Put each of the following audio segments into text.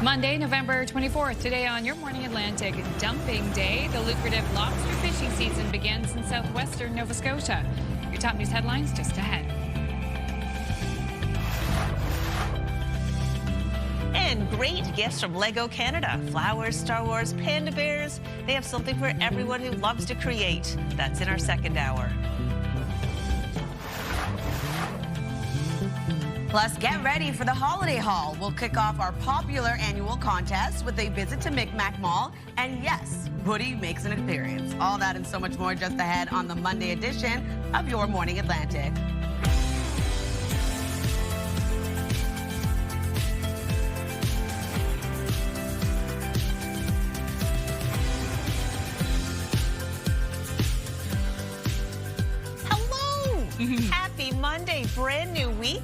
Monday, November 24th. Today on Your Morning Atlantic, dumping day. The lucrative lobster fishing season begins in southwestern Nova Scotia. Your top news headlines just ahead. And great gifts from Lego Canada. Flowers, Star Wars, panda bears. They have something for everyone who loves to create. That's in our second hour. Plus, get ready for the holiday haul. We'll kick off our popular annual contest with a visit to McMack Mall. And yes, Woody makes an appearance. All that and so much more just ahead on the Monday edition of Your Morning Atlantic. Hello! Happy Monday, brand new week.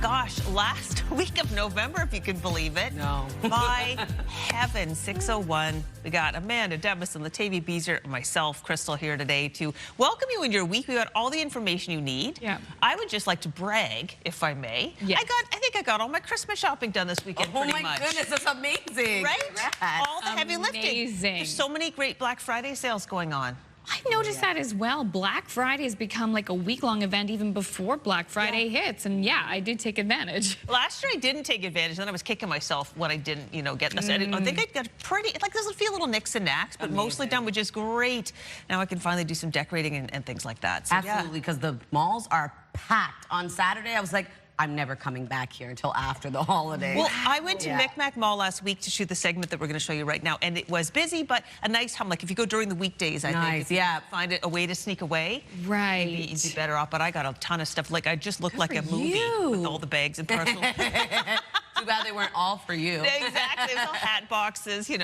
Gosh, last week of November, if you can believe it. No. My heaven, 6:01. We got Amanda, Demis, and Latavia Beezer, myself, Crystal, here today to welcome you in your week. We got all the information you need. Yeah. I would just like to brag, if I may. Yeah. I think I got all my Christmas shopping done this weekend, pretty much. Oh my goodness, that's amazing. Right? Congrats. All the heavy lifting. Amazing. There's so many great Black Friday sales going on. I noticed that as well. Black Friday has become like a week-long event even before Black Friday hits. And yeah, I did take advantage. Last year I didn't take advantage, and then I was kicking myself when I didn't, get this. I think I got pretty, there's a few little nicks and knacks, but mostly done, which is great. Now I can finally do some decorating and things like that. So, Absolutely, because the malls are packed. On Saturday, I was like, I'm never coming back here until after the holidays. Well, I went to McMack Mall last week to shoot the segment that we're going to show you right now, and it was busy, but a nice hum. Like if you go during the weekdays, I think if you find a way to sneak away, Right. you'd be better off. But I got a ton of stuff. Like I just looked like a movie with all the bags and parcels. Too bad they weren't all for you. Exactly. It was all hat boxes, and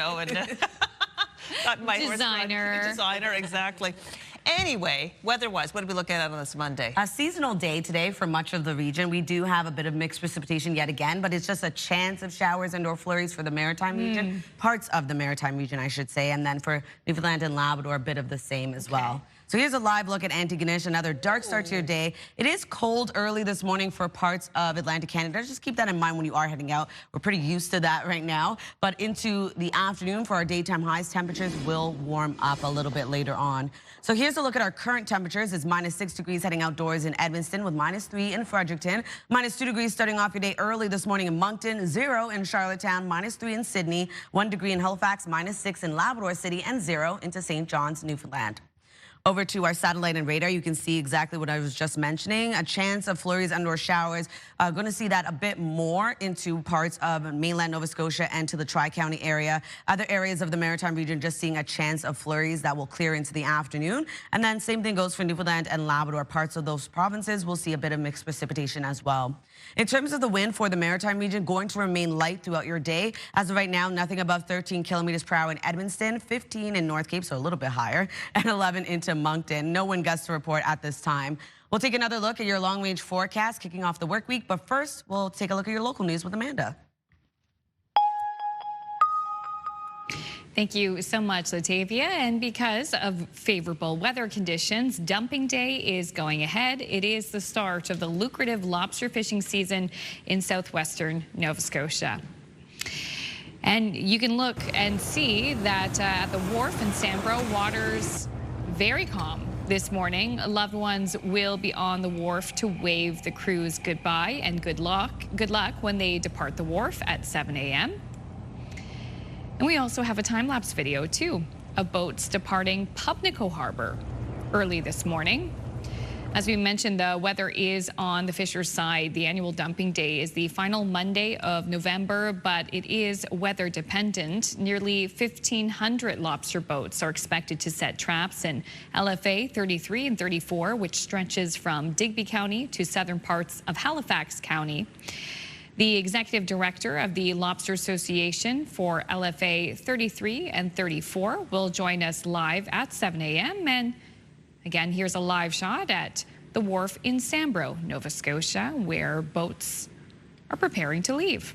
got my designer, exactly. Anyway, weather-wise, what did we look at on this Monday? A seasonal day today for much of the region. We do have a bit of mixed precipitation yet again, but it's just a chance of showers and/or flurries for the maritime region, parts of the maritime region, I should say, and then for Newfoundland and Labrador, a bit of the same as well. So here's a live look at Antigonish, another dark start to your day. It is cold early this morning for parts of Atlantic Canada. Just keep that in mind when you are heading out. We're pretty used to that right now. But into the afternoon for our daytime highs, temperatures will warm up a little bit later on. So here's a look at our current temperatures. It's -6 degrees heading outdoors in Edmundston with -3 in Fredericton. -2 degrees starting off your day early this morning in Moncton, 0 in Charlottetown, -3 in Sydney, 1 degree in Halifax, -6 in Labrador City, and 0 into St. John's, Newfoundland. Over to our satellite and radar, you can see exactly what I was just mentioning. A chance of flurries and/or showers. Going to see that a bit more into parts of mainland Nova Scotia and to the Tri-County area. Other areas of the maritime region just seeing a chance of flurries that will clear into the afternoon. And then same thing goes for Newfoundland and Labrador. Parts of those provinces will see a bit of mixed precipitation as well. In terms of the wind for the maritime region, going to remain light throughout your day. As of right now, nothing above 13 kilometers per hour in Edmundston, 15 in North Cape, so a little bit higher, and 11 into Moncton. No wind gusts to report at this time. We'll take another look at your long-range forecast kicking off the work week, but first, we'll take a look at your local news with Amanda. Thank you so much, Latavia. And because of favorable weather conditions, dumping day is going ahead. It is the start of the lucrative lobster fishing season in southwestern Nova Scotia. And you can look and see that at the wharf in Sambro, water's very calm this morning. Loved ones will be on the wharf to wave the crews goodbye and good luck when they depart the wharf at 7 a.m. And we also have a time-lapse video, too, of boats departing Pubnico Harbor early this morning. As we mentioned, the weather is on the fisher's side. The annual dumping day is the final Monday of November, but it is weather dependent. Nearly 1,500 lobster boats are expected to set traps in LFA 33 and 34, which stretches from Digby County to southern parts of Halifax County. The executive director of the Lobster Association for LFA 33 and 34 will join us live at 7 a.m. And again, here's a live shot at the wharf in Sambro, Nova Scotia, where boats are preparing to leave.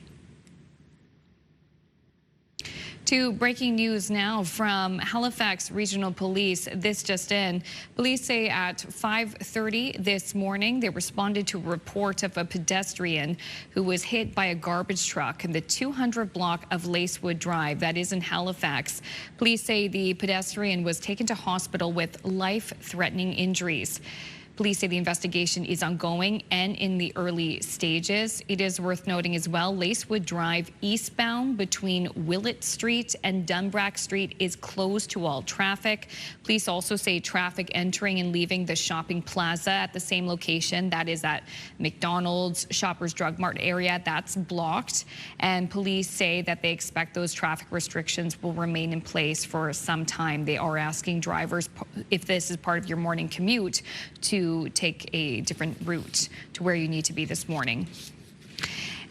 To breaking news now from Halifax Regional Police. This just in. Police say at 5:30 this morning, they responded to a report of a pedestrian who was hit by a garbage truck in the 200 block of Lacewood Drive. That is in Halifax. Police say the pedestrian was taken to hospital with life-threatening injuries. Police say the investigation is ongoing and in the early stages. It is worth noting as well, Lacewood Drive eastbound between Willett Street and Dunbrack Street is closed to all traffic. Police also say traffic entering and leaving the shopping plaza at the same location, that is at McDonald's, Shoppers Drug Mart area, that's blocked. And police say that they expect those traffic restrictions will remain in place for some time. They are asking drivers, if this is part of your morning commute, to take a different route to where you need to be this morning.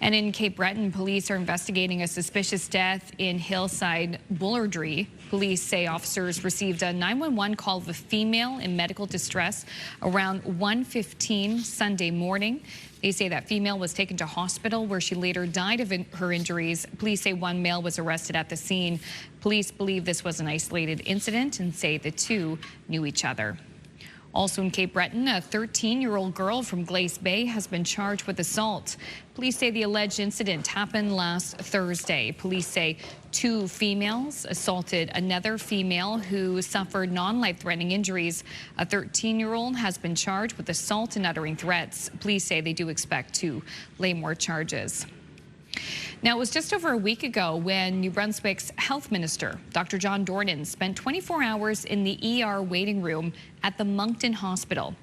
And in Cape Breton, police are investigating a suspicious death in Hillside Bullardry. Police say officers received a 911 call of a female in medical distress around 1:15 Sunday morning. They say that female was taken to hospital where she later died of her injuries. Police say one male was arrested at the scene. Police believe this was an isolated incident and say the two knew each other. Also in Cape Breton, a 13-year-old girl from Glace Bay has been charged with assault. Police say the alleged incident happened last Thursday. Police say two females assaulted another female who suffered non-life-threatening injuries. A 13-year-old has been charged with assault and uttering threats. Police say they do expect to lay more charges. Now, it was just over a week ago when New Brunswick's health minister, Dr. John Dornan, spent 24 hours in the ER waiting room at the Moncton Hospital.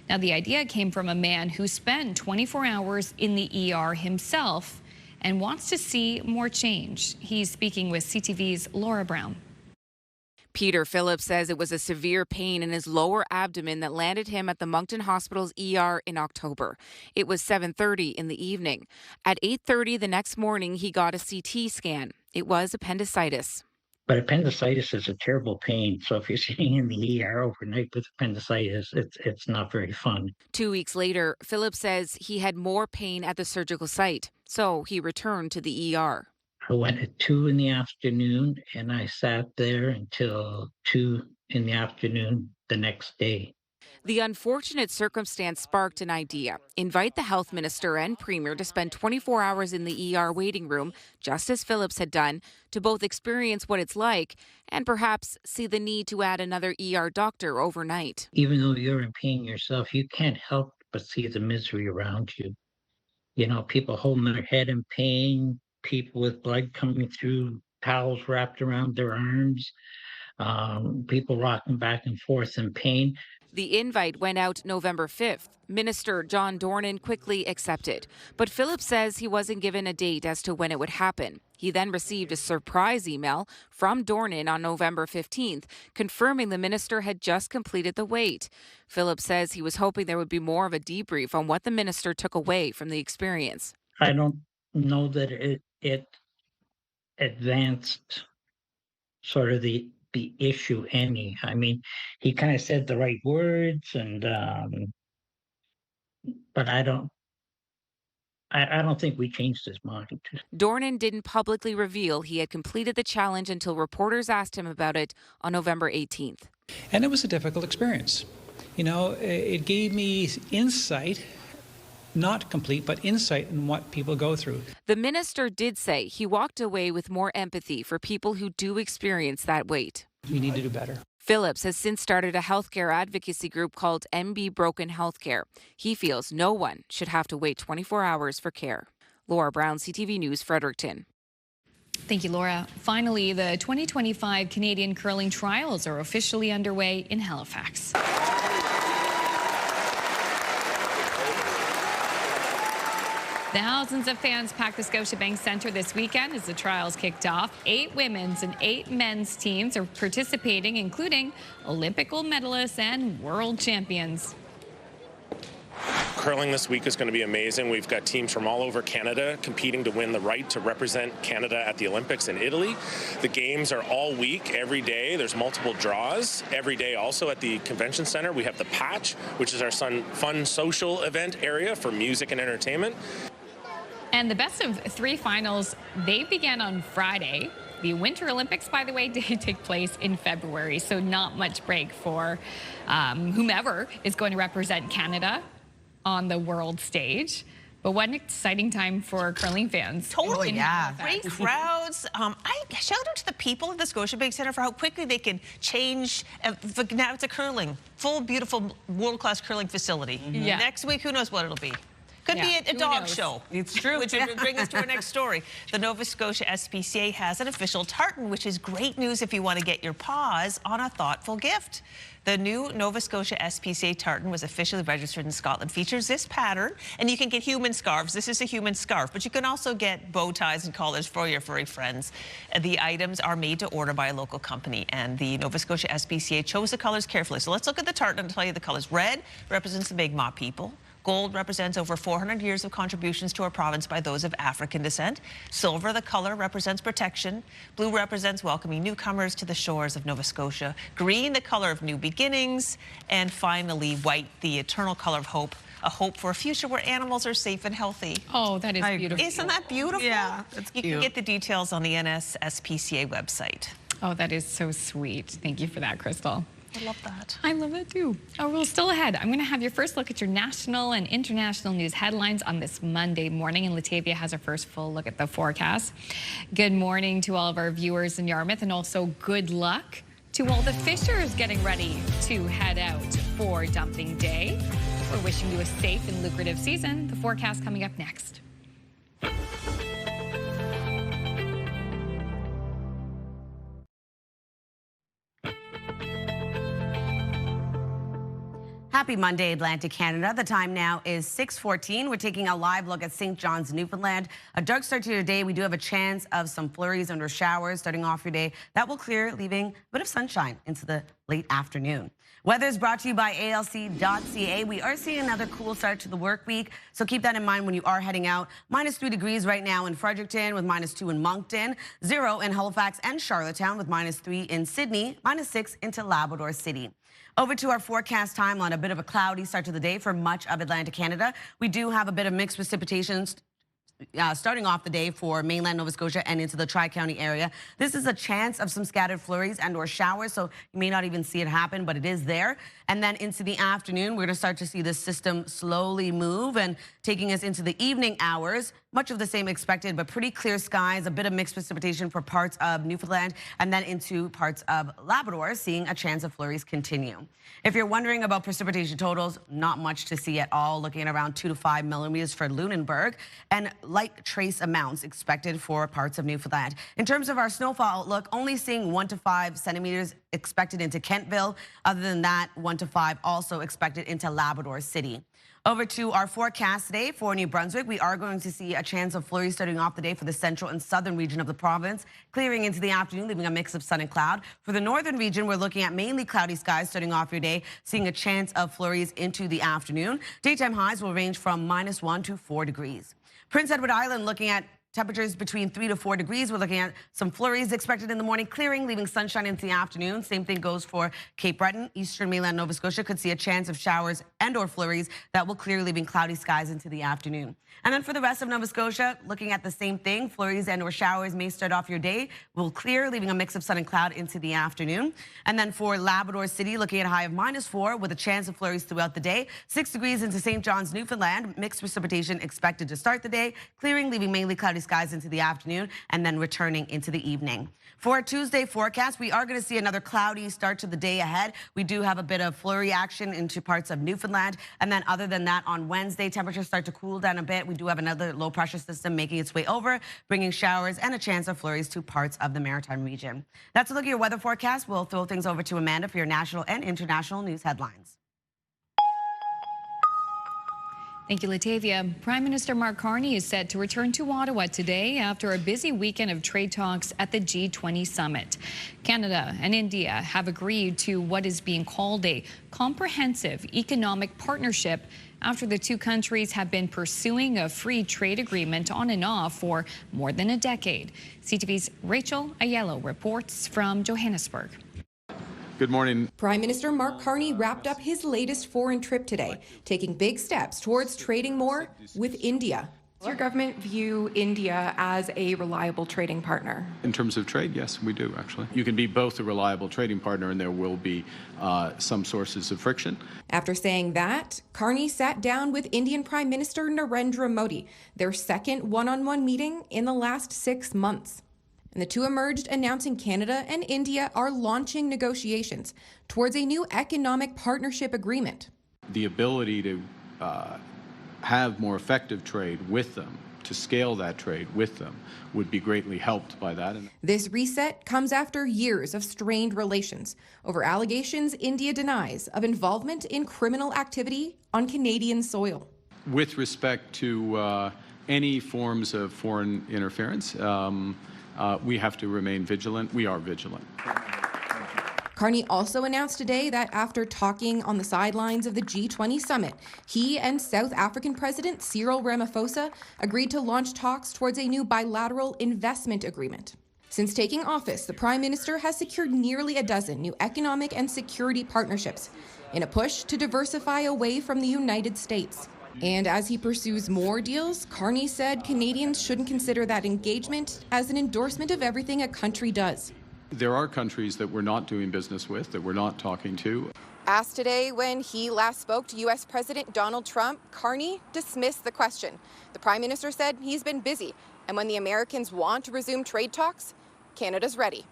Now, the idea came from a man who spent 24 hours in the ER himself and wants to see more change. He's speaking with CTV's Laura Brown. Peter Phillips says it was a severe pain in his lower abdomen that landed him at the Moncton Hospital's ER in October. It was 7:30 in the evening. At 8:30 the next morning, he got a CT scan. It was appendicitis. But appendicitis is a terrible pain. So if you're sitting in the ER overnight with appendicitis, it's not very fun. 2 weeks later, Phillips says he had more pain at the surgical site, so he returned to the ER. I went at 2 in the afternoon and I sat there until 2 in the afternoon the next day. The unfortunate circumstance sparked an idea. Invite the health minister and premier to spend 24 hours in the ER waiting room, just as Phillips had done, to both experience what it's like and perhaps see the need to add another ER doctor overnight. Even though you're in pain yourself, you can't help but see the misery around you. You know, people holding their head in pain, people with blood coming through, towels wrapped around their arms, people rocking back and forth in pain. The invite went out November 5th. Minister John Dornan quickly accepted, but Phillips says he wasn't given a date as to when it would happen. He then received a surprise email from Dornan on November 15th, confirming the minister had just completed the wait. Phillips says he was hoping there would be more of a debrief on what the minister took away from the experience. I don't know that it advanced sort of the issue any. I mean, he kind of said the right words, and but I don't think we changed his mind. Dornan didn't publicly reveal he had completed the challenge until reporters asked him about it on November 18th. And it was a difficult experience. You know, it gave me insight. Not complete, but insight in what people go through. The minister did say he walked away with more empathy for people who do experience that wait. We need to do better. Phillips has since started a healthcare advocacy group called MB Broken Healthcare. He feels no one should have to wait 24 hours for care. Laura Brown, CTV News, Fredericton. Thank you, Laura. Finally, the 2025 Canadian Curling Trials are officially underway in Halifax. Thousands of fans packed the Scotiabank Centre this weekend as the trials kicked off. 8 women's and 8 men's teams are participating, including Olympic gold medalists and world champions. Curling this week is going to be amazing. We've got teams from all over Canada competing to win the right to represent Canada at the Olympics in Italy. The games are all week, every day. There's multiple draws. Every day also at the Convention Centre, we have the Patch, which is our fun social event area for music and entertainment. And the best of 3 finals, they began on Friday. The Winter Olympics, by the way, did take place in February, so not much break for whomever is going to represent Canada on the world stage. But what an exciting time for curling fans. Totally, yeah. Great crowds. I shout out to the people at the Scotiabank Centre for how quickly they can change. Now it's a curling, full, beautiful, world-class curling facility. Yeah. Next week, who knows what it'll be. Could Yeah, be a who dog knows? show. It's true. Which would bring us to our next story. The Nova Scotia SPCA has an official tartan, which is great news if you want to get your paws on a thoughtful gift. The new Nova Scotia SPCA tartan was officially registered in Scotland. Features this pattern, and you can get human scarves. This is a human scarf, but you can also get bow ties and collars for your furry friends. The items are made to order by a local company, and the Nova Scotia SPCA chose the colors carefully. So let's look at the tartan and tell you the colors. Red represents the Mi'kmaq people. Gold represents over 400 years of contributions to our province by those of African descent. Silver, the color, represents protection. Blue represents welcoming newcomers to the shores of Nova Scotia. Green, the color of new beginnings. And finally, white, the eternal color of hope. A hope for a future where animals are safe and healthy. Oh, that is beautiful. Isn't that beautiful? Yeah, that's You cute. can get the details on the NSSPCA website. Oh, that is so sweet. Thank you for that, Crystal. I love that. I love it too. Oh, we're still ahead. I'm going to have your first look at your national and international news headlines on this Monday morning, and Latavia has our first full look at the forecast. Good morning to all of our viewers in Yarmouth, and also good luck to all the fishers getting ready to head out for dumping day. We're wishing you a safe and lucrative season. The forecast coming up next. Happy Monday, Atlantic Canada. The time now is 6:14. We're taking a live look at St. John's, Newfoundland. A dark start to your day. We do have a chance of some flurries under showers starting off your day. That will clear, leaving a bit of sunshine into the late afternoon. Weather is brought to you by ALC.ca. We are seeing another cool start to the work week, so keep that in mind when you are heading out. -3 degrees right now in Fredericton, with -2 in Moncton, 0 in Halifax and Charlottetown, with -3 in Sydney, -6 into Labrador City. Over to our forecast timeline. A bit of a cloudy start to the day for much of Atlantic Canada. We do have a bit of mixed precipitation starting off the day for mainland Nova Scotia and into the Tri-County area. This is a chance of some scattered flurries and or showers, so you may not even see it happen, but it is there. And then into the afternoon, we're going to start to see this system slowly move and taking us into the evening hours. Much of the same expected, but pretty clear skies, a bit of mixed precipitation for parts of Newfoundland, and then into parts of Labrador, seeing a chance of flurries continue. If you're wondering about precipitation totals, not much to see at all, looking at around 2 to 5 millimeters for Lunenburg, and light trace amounts expected for parts of Newfoundland. In terms of our snowfall outlook, only seeing 1 to 5 centimeters expected into Kentville. Other than that, 1 to 5 also expected into Labrador City. Over to our forecast today for New Brunswick. We are going to see a chance of flurries starting off the day for the central and southern region of the province, clearing into the afternoon, leaving a mix of sun and cloud. For the northern region, we're looking at mainly cloudy skies starting off your day, seeing a chance of flurries into the afternoon. Daytime highs will range from -1 to 4 degrees. Prince Edward Island, looking at temperatures between 3 to 4 degrees. We're looking at some flurries expected in the morning, clearing, leaving sunshine into the afternoon. Same thing goes for Cape Breton. Eastern mainland Nova Scotia could see a chance of showers and or flurries that will clear, leaving cloudy skies into the afternoon. And then for the rest of Nova Scotia, looking at the same thing, flurries and or showers may start off your day, will clear, leaving a mix of sun and cloud into the afternoon. And then for Labrador City, looking at a high of -4 with a chance of flurries throughout the day. 6 degrees into St. John's, Newfoundland. Mixed precipitation expected to start the day, clearing, leaving mainly cloudy skies into the afternoon, and then returning into the evening. For our Tuesday forecast, we are going to see another cloudy start to the day ahead. We do have a bit of flurry action into parts of Newfoundland. And then other than that, on Wednesday, temperatures start to cool down a bit. We do have another low pressure system making its way over, bringing showers and a chance of flurries to parts of the Maritime region. That's a look at your weather forecast. We'll throw things over to Amanda for your national and international news headlines. Thank you, Latavia. Prime Minister Mark Carney is set to return to Ottawa today after a busy weekend of trade talks at the G20 summit. Canada and India have agreed to what is being called a comprehensive economic partnership after the two countries have been pursuing a free trade agreement on and off for more than a decade. CTV's Rachel Aiello reports from Johannesburg. Good morning. Prime Minister Mark Carney wrapped up his latest foreign trip today, taking big steps towards trading more with India. Does your government view India as a reliable trading partner? In terms of trade, yes, we do, actually. You can be both a reliable trading partner and there will be some sources of friction. After saying that, Carney sat down with Indian Prime Minister Narendra Modi, their second one-on-one meeting in the last 6 months. And the two emerged announcing Canada and India are launching negotiations towards a new economic partnership agreement. The ability to have more effective trade with them, to scale that trade with them, would be greatly helped by that. This reset comes after years of strained relations over allegations India denies of involvement in criminal activity on Canadian soil. With respect to any forms of foreign interference, we have to remain vigilant. We are vigilant. Carney also announced today that after talking on the sidelines of the G20 summit, he and South African President Cyril Ramaphosa agreed to launch talks towards a new bilateral investment agreement. Since taking office, the Prime Minister has secured nearly a dozen new economic and security partnerships in a push to diversify away from the United States. And as he pursues more deals, Carney said Canadians shouldn't consider that engagement as an endorsement of everything a country does. There are countries that we're not doing business with, that we're not talking to. Asked today when he last spoke to U.S. President Donald Trump, Carney dismissed the question. The Prime Minister said he's been busy, and when the Americans want to resume trade talks, Canada's ready.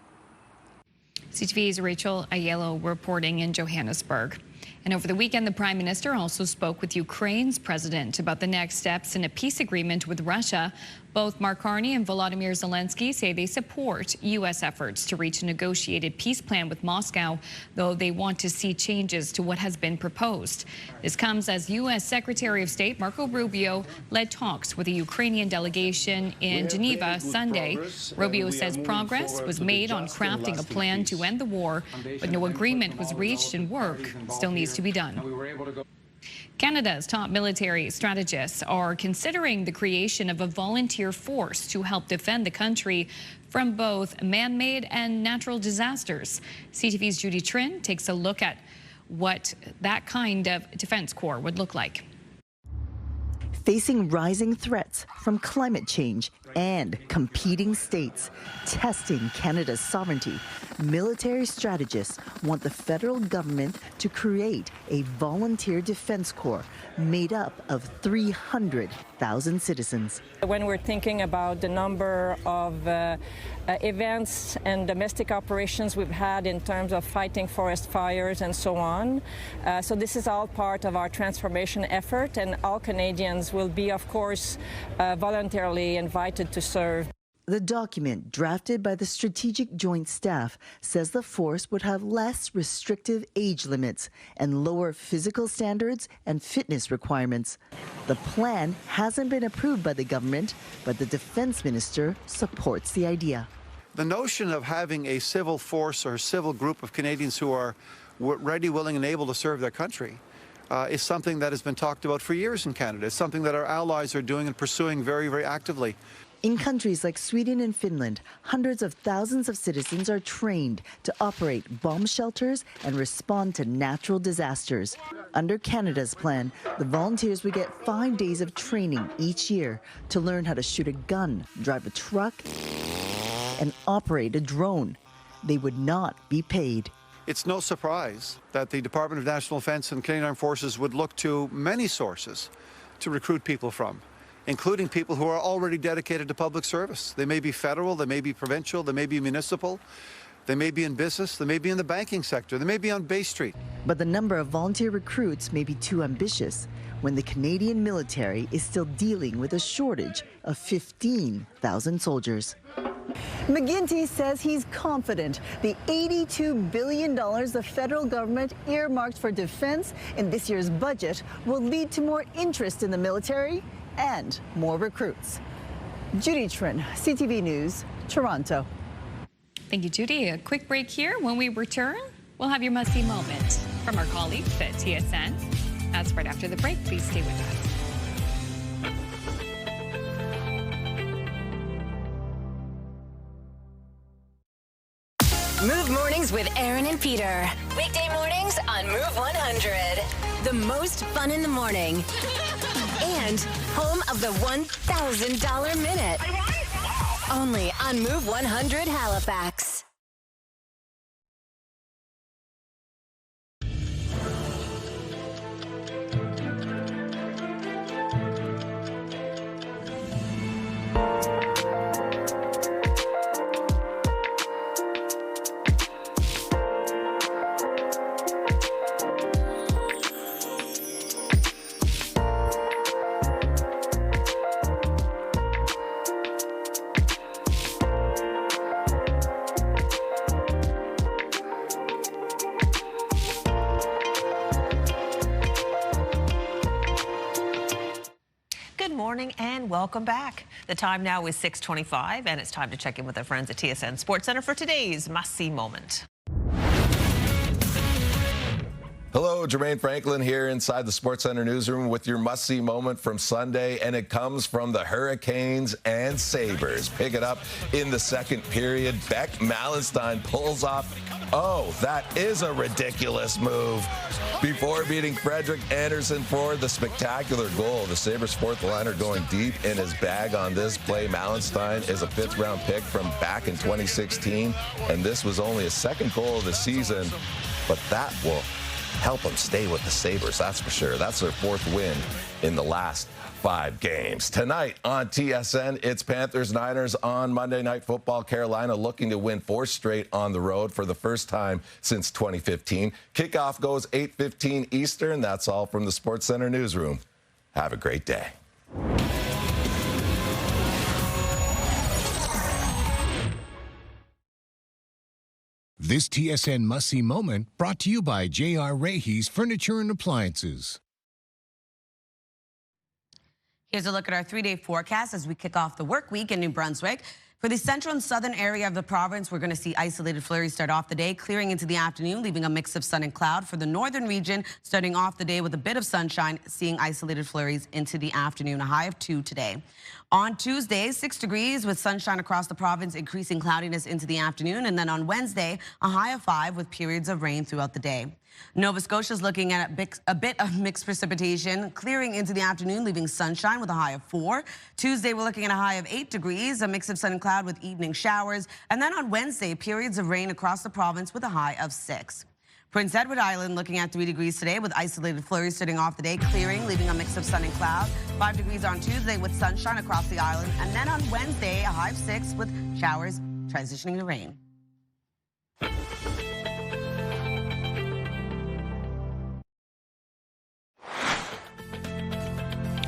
CTV's Rachel Aiello reporting in Johannesburg. And over the weekend, the Prime Minister also spoke with Ukraine's president about the next steps in a peace agreement with Russia. Both Mark Carney and Volodymyr Zelensky say they support U.S. efforts to reach a negotiated peace plan with Moscow, though they want to see changes to what has been proposed. This comes as U.S. Secretary of State Marco Rubio led talks with a Ukrainian delegation in Geneva Sunday. Rubio says progress was made on crafting a plan to end the war, but no agreement was reached and work still needs to be done. Canada's top military strategists are considering the creation of a volunteer force to help defend the country from both man-made and natural disasters. CTV's Judy Trin takes a look at what that kind of defense corps would look like. Facing rising threats from climate change and competing states, testing Canada's sovereignty, military strategists want the federal government to create a volunteer defense corps made up of 300,000 citizens. When we're thinking about the number of events and domestic operations we've had in terms of fighting forest fires and so on, so this is all part of our transformation effort, and all Canadians will be, of course, voluntarily invited to serve. The document, drafted by the Strategic Joint Staff, says the force would have less restrictive age limits and lower physical standards and fitness requirements. The plan hasn't been approved by the government, but the defense minister supports the idea. The notion of having a civil force or civil group of Canadians who are ready, willing, and able to serve their country is something that has been talked about for years in Canada. It's something that our allies are doing and pursuing very, very actively. In countries like Sweden and Finland, hundreds of thousands of citizens are trained to operate bomb shelters and respond to natural disasters. Under Canada's plan, the volunteers would get 5 days of training each year to learn how to shoot a gun, drive a truck, and operate a drone. They would not be paid. It's no surprise that the Department of National Defence and Canadian Armed Forces would look to many sources to recruit people from, including people who are already dedicated to public service. They may be federal, they may be provincial, they may be municipal, they may be in business, they may be in the banking sector, they may be on Bay Street. But the number of volunteer recruits may be too ambitious when the Canadian military is still dealing with a shortage of 15,000 soldiers. McGuinty says he's confident the $82 billion the federal government earmarked for defense in this year's budget will lead to more interest in the military and more recruits. Judy Trin, CTV News, Toronto. Thank you, Judy. A quick break here. When we return, we'll have your must-see moment from our colleagues at TSN. That's right after the break. Please stay with us. Move Mornings with Aaron and Peter. Weekday mornings on Move 100. The most fun in the morning. and home of the $1,000 minute. Only on Move 100 Halifax. Good morning and welcome back. The time now is 6:25 and it's time to check in with our friends at TSN Sports Center for today's must-see moment. Hello, Jermaine Franklin here inside the Sports Center newsroom with your must-see moment from Sunday, and it comes from the Hurricanes and Sabres. Pick it up in the second period. Beck Malenstein pulls off, oh, that is a ridiculous move, before beating Frederick Anderson for the spectacular goal. The Sabres fourth liner going deep in his bag on this play. Malenstein is a fifth-round pick from back in 2016, and this was only his second goal of the season, but that will help them stay with the Sabres, that's for sure. That's their fourth win in the last 5 games. Tonight on TSN, it's Panthers-Niners on Monday Night Football. Carolina looking to win 4 straight on the road for the first time since 2015. Kickoff goes 8:15 Eastern. That's all from the Sports Center newsroom. Have a great day. This TSN must-see moment brought to you by J.R. Rahe's Furniture and Appliances. Here's a look at our 3-day forecast as we kick off the work week in New Brunswick. For the central and southern area of the province, we're going to see isolated flurries start off the day, clearing into the afternoon, leaving a mix of sun and cloud. For the northern region, starting off the day with a bit of sunshine, seeing isolated flurries into the afternoon, a high of 2 today. On Tuesday, 6 degrees with sunshine across the province, increasing cloudiness into the afternoon. And then on Wednesday, a high of 5 with periods of rain throughout the day. Nova Scotia is looking at a bit of mixed precipitation, clearing into the afternoon, leaving sunshine with a high of 4. Tuesday, we're looking at a high of 8 degrees, a mix of sun and cloud with evening showers. And then on Wednesday, periods of rain across the province with a high of 6. Prince Edward Island looking at 3 degrees today with isolated flurries starting off the day, clearing, leaving a mix of sun and cloud. 5 degrees on Tuesday with sunshine across the island. And then on Wednesday, a high of 6 with showers transitioning to rain.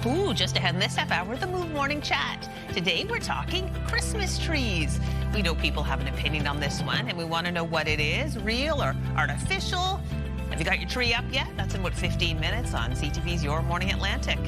Ooh, just ahead in this half hour, the Move Morning Chat. Today we're talking Christmas trees. We know people have an opinion on this one, and we want to know what it is, real or artificial. Have you got your tree up yet? That's in about 15 minutes on CTV's Your Morning Atlantic.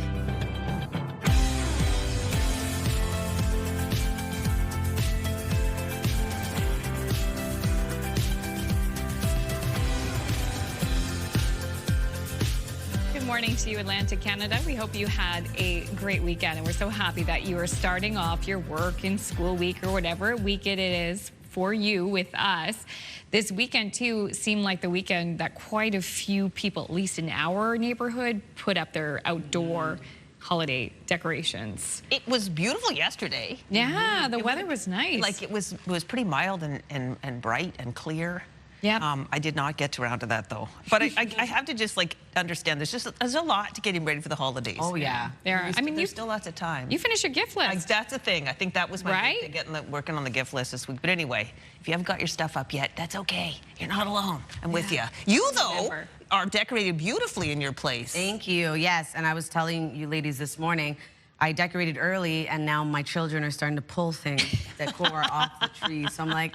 Morning to you, Atlantic Canada. We hope you had a great weekend, and we're so happy that you are starting off your work and school week or whatever week it is for you with us. This weekend, too, seemed like the weekend that quite a few people, at least in our neighborhood, put up their outdoor holiday decorations. It was beautiful yesterday. Yeah, the weather was nice. Like it was pretty mild and bright and clear. Yeah. I did not get around to that though. But I have to just like understand there's a lot to getting ready for the holidays. Oh yeah. There are. I mean, there's still lots of time. You finish your gift list. That's the thing. I think that was my big thing, working on the gift list this week. But anyway, if you haven't got your stuff up yet, that's okay. You're not alone. I'm with you. You though are decorated beautifully in your place. Thank you. Yes, and I was telling you ladies this morning, I decorated early, and now my children are starting to pull things, decor off the tree. So I'm like,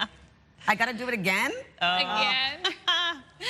I gotta do it again? Again?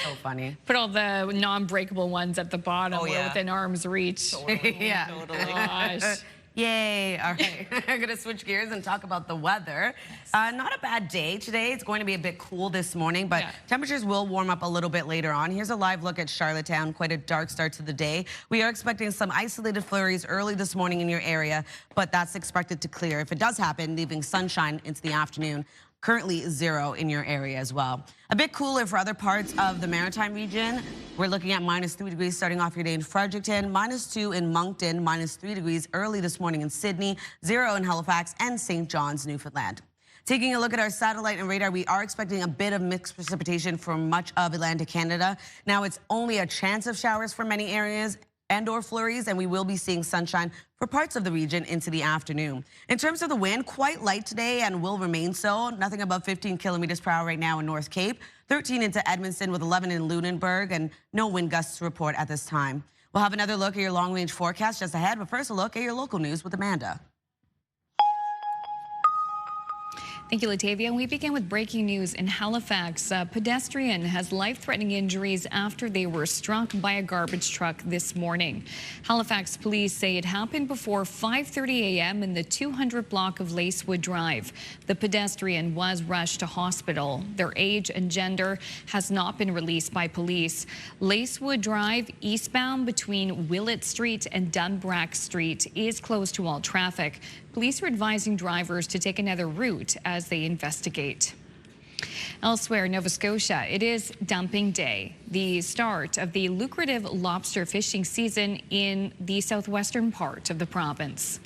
So funny. Put all the non-breakable ones at the bottom or within arm's reach. Totally. Yeah. Totally. Gosh. Yay. All right. I'm going to switch gears and talk about the weather. Not a bad day today. It's going to be a bit cool this morning, but temperatures will warm up a little bit later on. Here's a live look at Charlottetown. Quite a dark start to the day. We are expecting some isolated flurries early this morning in your area, but that's expected to clear. If it does happen, leaving sunshine into the afternoon. currently 0 in your area as well. A bit cooler for other parts of the Maritime region. We're looking at -3 degrees starting off your day in Fredericton, -2 in Moncton, -3 degrees early this morning in Sydney, 0 in Halifax and St. John's, Newfoundland. Taking a look at our satellite and radar, we are expecting a bit of mixed precipitation for much of Atlantic Canada. Now, it's only a chance of showers for many areas and/or flurries, and we will be seeing sunshine for parts of the region into the afternoon. In terms of the wind, quite light today and will remain so. Nothing above 15 kilometers per hour right now in North Cape, 13 into Edmonton with 11 in Lunenburg, and no wind gusts to report at this time. We'll have another look at your long-range forecast just ahead, but first a look at your local news with Amanda. Thank you, Latavia. And we begin with breaking news in Halifax. A pedestrian has life-threatening injuries after they were struck by a garbage truck this morning. Halifax police say it happened before 5:30 a.m. in the 200 block of Lacewood Drive. The pedestrian was rushed to hospital. Their age and gender has not been released by police. Lacewood Drive, eastbound between Willett Street and Dunbrack Street, is closed to all traffic. Police are advising drivers to take another route as they investigate. Elsewhere in Nova Scotia, it is dumping day, the start of the lucrative lobster fishing season in the southwestern part of the province.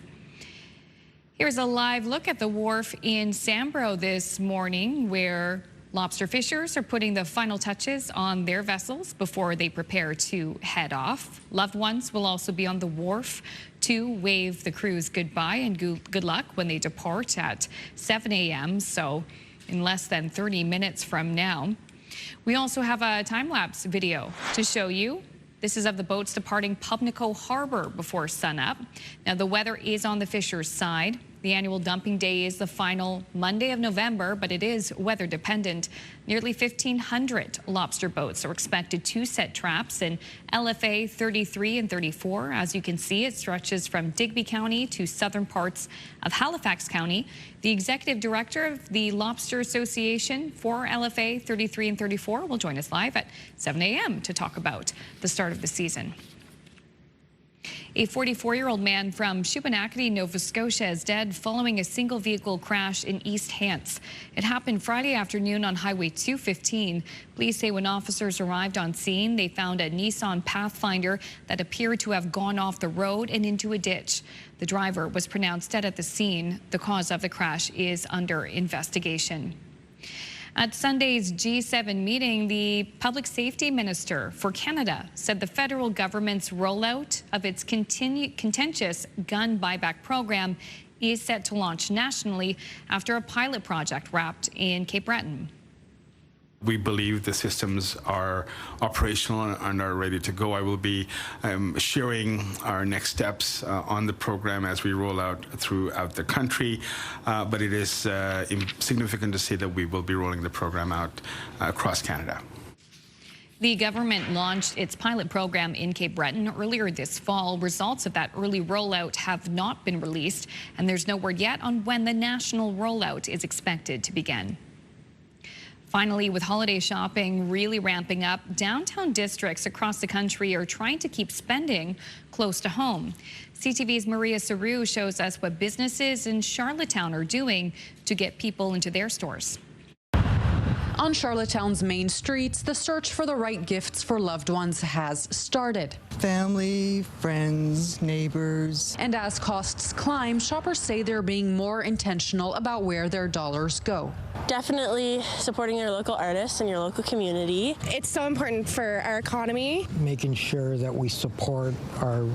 Here's a live look at the wharf in Sambro this morning, where lobster fishers are putting the final touches on their vessels before they prepare to head off. Loved ones will also be on the wharf to wave the crews goodbye and good luck when they depart at 7 a.m. So in less than 30 minutes from now. We also have a time-lapse video to show you. This is of the boats departing Pubnico Harbor before sunup. Now, the weather is on the fishers' side. The annual dumping day is the final Monday of November, but it is weather dependent. Nearly 1,500 lobster boats are expected to set traps in LFA 33 and 34. As you can see, it stretches from Digby County to southern parts of Halifax County. The executive director of the Lobster Association for LFA 33 and 34 will join us live at 7 a.m. to talk about the start of the season. A 44-year-old man from Shubenacadie, Nova Scotia is dead following a single vehicle crash in East Hants. It happened Friday afternoon on Highway 215. Police say when officers arrived on scene, they found a Nissan Pathfinder that appeared to have gone off the road and into a ditch. The driver was pronounced dead at the scene. The cause of the crash is under investigation. At Sunday's G7 meeting, the Public Safety Minister for Canada said the federal government's rollout of its contentious gun buyback program is set to launch nationally after a pilot project wrapped in Cape Breton. We believe the systems are operational and are ready to go. I will be sharing our next steps on the program as we roll out throughout the country, but it is significant to say that we will be rolling the program out across Canada. The government launched its pilot program in Cape Breton earlier this fall. Results of that early rollout have not been released, and there's no word yet on when the national rollout is expected to begin. Finally, with holiday shopping really ramping up, downtown districts across the country are trying to keep spending close to home. CTV's Maria Saru shows us what businesses in Charlottetown are doing to get people into their stores. On Charlottetown's main streets, the search for the right gifts for loved ones has started. Family, friends, neighbors. And as costs climb, shoppers say they're being more intentional about where their dollars go. Definitely supporting your local artists and your local community. It's so important for our economy. Making sure that we support our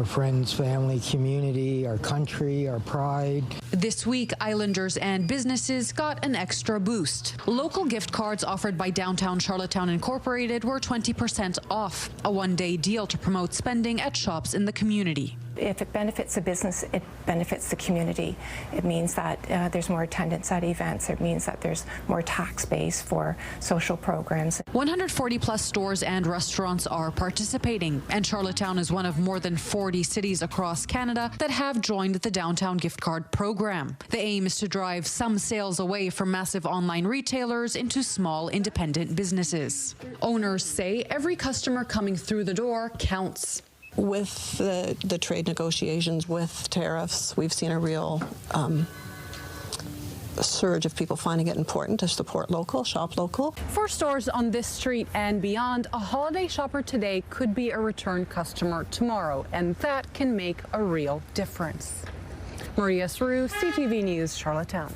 friends, family, community, our country, our pride. This week, Islanders and businesses got an extra boost. Local gift cards offered by Downtown Charlottetown Incorporated were 20% off, a one-day deal to promote spending at shops in the community. If it benefits the business, it benefits the community. It means that there's more attendance at events. It means that there's more tax base for social programs. 140 plus stores and restaurants are participating, and Charlottetown is one of more than 40 cities across Canada that have joined the Downtown Gift Card program. The aim is to drive some sales away from massive online retailers into small independent businesses. Owners say every customer coming through the door counts. With the trade negotiations with tariffs, we've seen a real surge of people finding it important to support local, shop local. For stores on this street and beyond, a holiday shopper today could be a return customer tomorrow, and that can make a real difference. Maria Sru, CTV News, Charlottetown.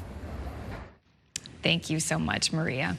Thank you so much, Maria.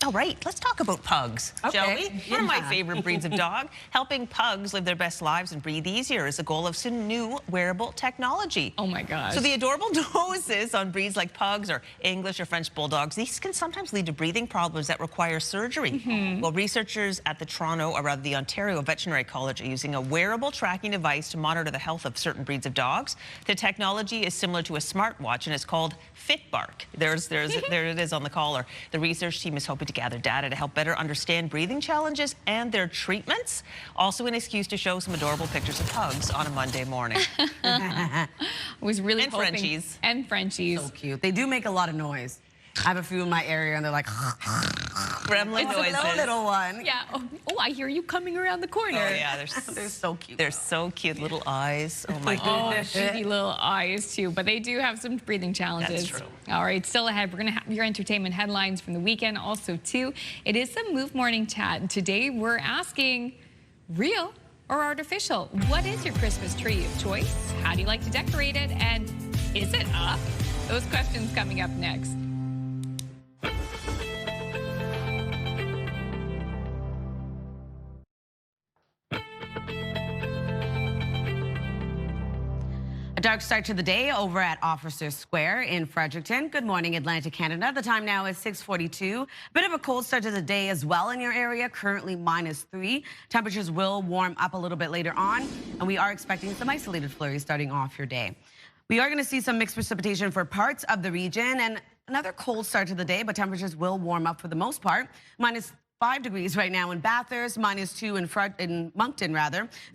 All right, let's talk about pugs, shall we? One of my favorite breeds of dog. Helping pugs live their best lives and breathe easier is the goal of some new wearable technology. Oh my gosh. So the adorable noses on breeds like pugs or English or French bulldogs, these can sometimes lead to breathing problems that require surgery. Well, researchers at the the Ontario Veterinary College are using a wearable tracking device to monitor the health of certain breeds of dogs. The technology is similar to a smartwatch, and it's called FitBark. There it is on the collar. The research team is hoping to gather data to help better understand breathing challenges and their treatments. Also an excuse to show some adorable pictures of pugs on a Monday morning. I was really hoping. Frenchies. And Frenchies. So cute. They do make a lot of noise. I have a few in my area, and they're like... Gremlin noises. It's a little one. Yeah. Oh, I hear you coming around the corner. Oh, yeah. They're so cute. They're so cute. Little eyes. Oh, my goodness. Oh, shitty little eyes, too. But they do have some breathing challenges. That's true. All right, still ahead, we're going to have your entertainment headlines from the weekend. Also, too, it is the Move Morning Chat. Today, we're asking, real or artificial? What is your Christmas tree of choice? How do you like to decorate it? And is it up? Those questions coming up next. A dark start to the day over at Officers Square in Fredericton. Good morning, Atlantic Canada. The time now is 6:42. A bit of a cold start to the day as well in your area, currently -3. Temperatures will warm up a little bit later on, and we are expecting some isolated flurries starting off your day. We are going to see some mixed precipitation for parts of the region and another cold start to the day, but temperatures will warm up for the most part. -5 degrees right now in Bathurst, -2 in Moncton,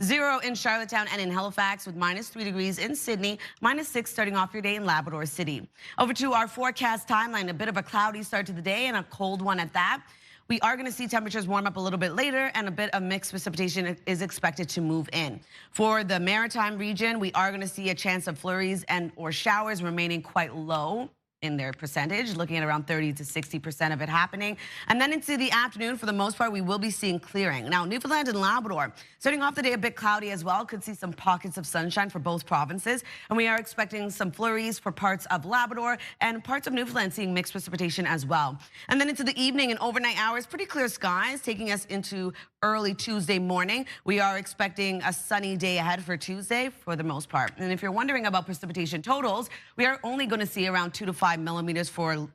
0 in Charlottetown and in Halifax, with -3 degrees in Sydney, -6 starting off your day in Labrador City. Over to our forecast timeline, a bit of a cloudy start to the day and a cold one at that. We are going to see temperatures warm up a little bit later, and a bit of mixed precipitation is expected to move in. For the Maritime region, we are going to see a chance of flurries and or showers remaining quite low in their percentage, looking at around 30 to 60% of it happening. And then into the afternoon, for the most part, we will be seeing clearing. Now, Newfoundland and Labrador, starting off the day a bit cloudy as well, could see some pockets of sunshine for both provinces. And we are expecting some flurries for parts of Labrador and parts of Newfoundland seeing mixed precipitation as well. And then into the evening and overnight hours, pretty clear skies, taking us into early Tuesday morning. We are expecting a sunny day ahead for Tuesday for the most part. And if you're wondering about precipitation totals, we are only going to see around 2 to 5 millimeters for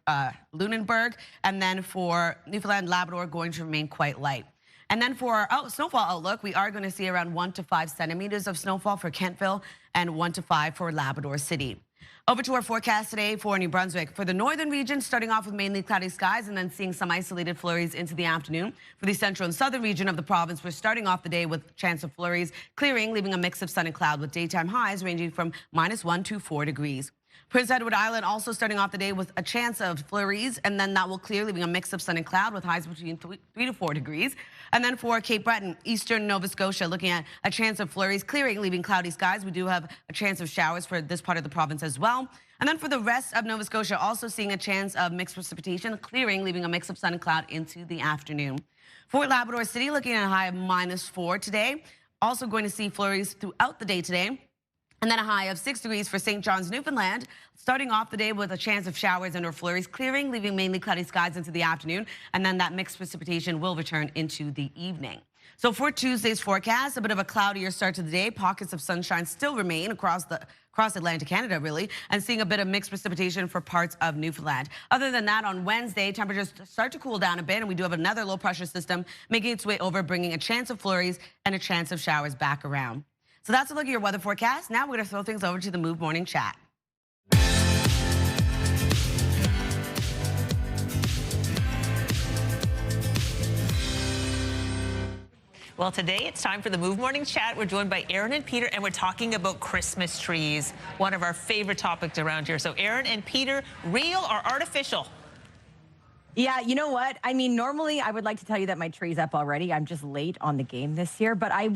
Lunenburg, and then for Newfoundland, Labrador going to remain quite light. And then for our snowfall outlook, we are going to see around 1 to 5 centimeters of snowfall for Kentville and 1 to 5 for Labrador City. Over to our forecast today for New Brunswick. For the northern region, starting off with mainly cloudy skies and then seeing some isolated flurries into the afternoon. For the central and southern region of the province, we're starting off the day with chance of flurries, clearing, leaving a mix of sun and cloud with daytime highs ranging from -1 to 4 degrees. Prince Edward Island also starting off the day with a chance of flurries, and then that will clear, leaving a mix of sun and cloud with highs between 3 to 4 degrees. And then for Cape Breton, eastern Nova Scotia, looking at a chance of flurries, clearing, leaving cloudy skies. We do have a chance of showers for this part of the province as well. And then for the rest of Nova Scotia, also seeing a chance of mixed precipitation, clearing, leaving a mix of sun and cloud into the afternoon. For Labrador City, looking at a high of -4 today. Also going to see flurries throughout the day today. And then a high of 6 degrees for St. John's, Newfoundland, starting off the day with a chance of showers and or flurries, clearing, leaving mainly cloudy skies into the afternoon. And then that mixed precipitation will return into the evening. So for Tuesday's forecast, a bit of a cloudier start to the day. Pockets of sunshine still remain across Atlantic Canada, really, and seeing a bit of mixed precipitation for parts of Newfoundland. Other than that, on Wednesday, temperatures start to cool down a bit, and we do have another low pressure system making its way over, bringing a chance of flurries and a chance of showers back around. So that's a look at your weather forecast. Now we're going to throw things over to the Move Morning Chat. Well, today it's time for the Move Morning Chat. We're joined by Aaron and Peter, and we're talking about Christmas trees, one of our favorite topics around here. So Aaron and Peter, real or artificial? Yeah, you know what? I mean, normally I would like to tell you that my tree's up already. I'm just late on the game this year, but I'm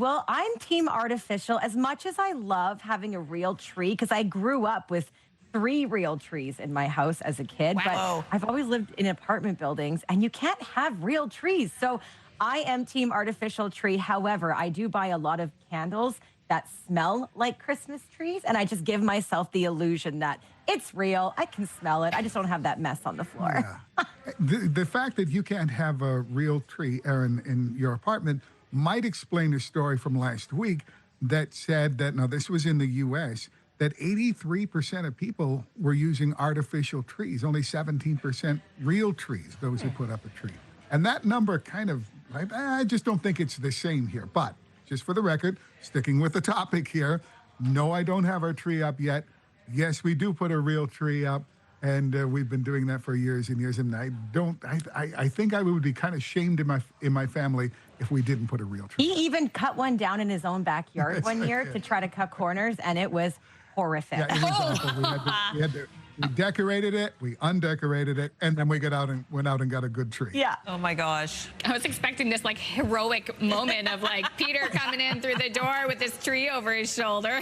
team artificial as much as I love having a real tree because I grew up with 3 real trees in my house as a kid, Wow. but I've always lived in apartment buildings, and you can't have real trees. So I am team artificial tree. However, I do buy a lot of candles that smell like Christmas trees, and I just give myself the illusion that it's real. I can smell it. I just don't have that mess on the floor. Yeah. The fact that you can't have a real tree, Erin, in your apartment might explain a story from last week that said that, now this was in the U.S., that 83% of people were using artificial trees, only 17% real trees, those who put up a tree. And that number kind of, I just don't think it's the same here. But just for the record, sticking with the topic here, no, I don't have our tree up yet. Yes, we do put a real tree up, and we've been doing that for years and years. And I think I would be kind of shamed in my family if we didn't put a real tree. He even cut one down in his own backyard one year to try to cut corners, and it was horrific. Yeah, it was awful. We decorated it, we undecorated it, and then we went out and got a good tree. Yeah. Oh my gosh. I was expecting this like heroic moment of like Peter coming in through the door with this tree over his shoulder.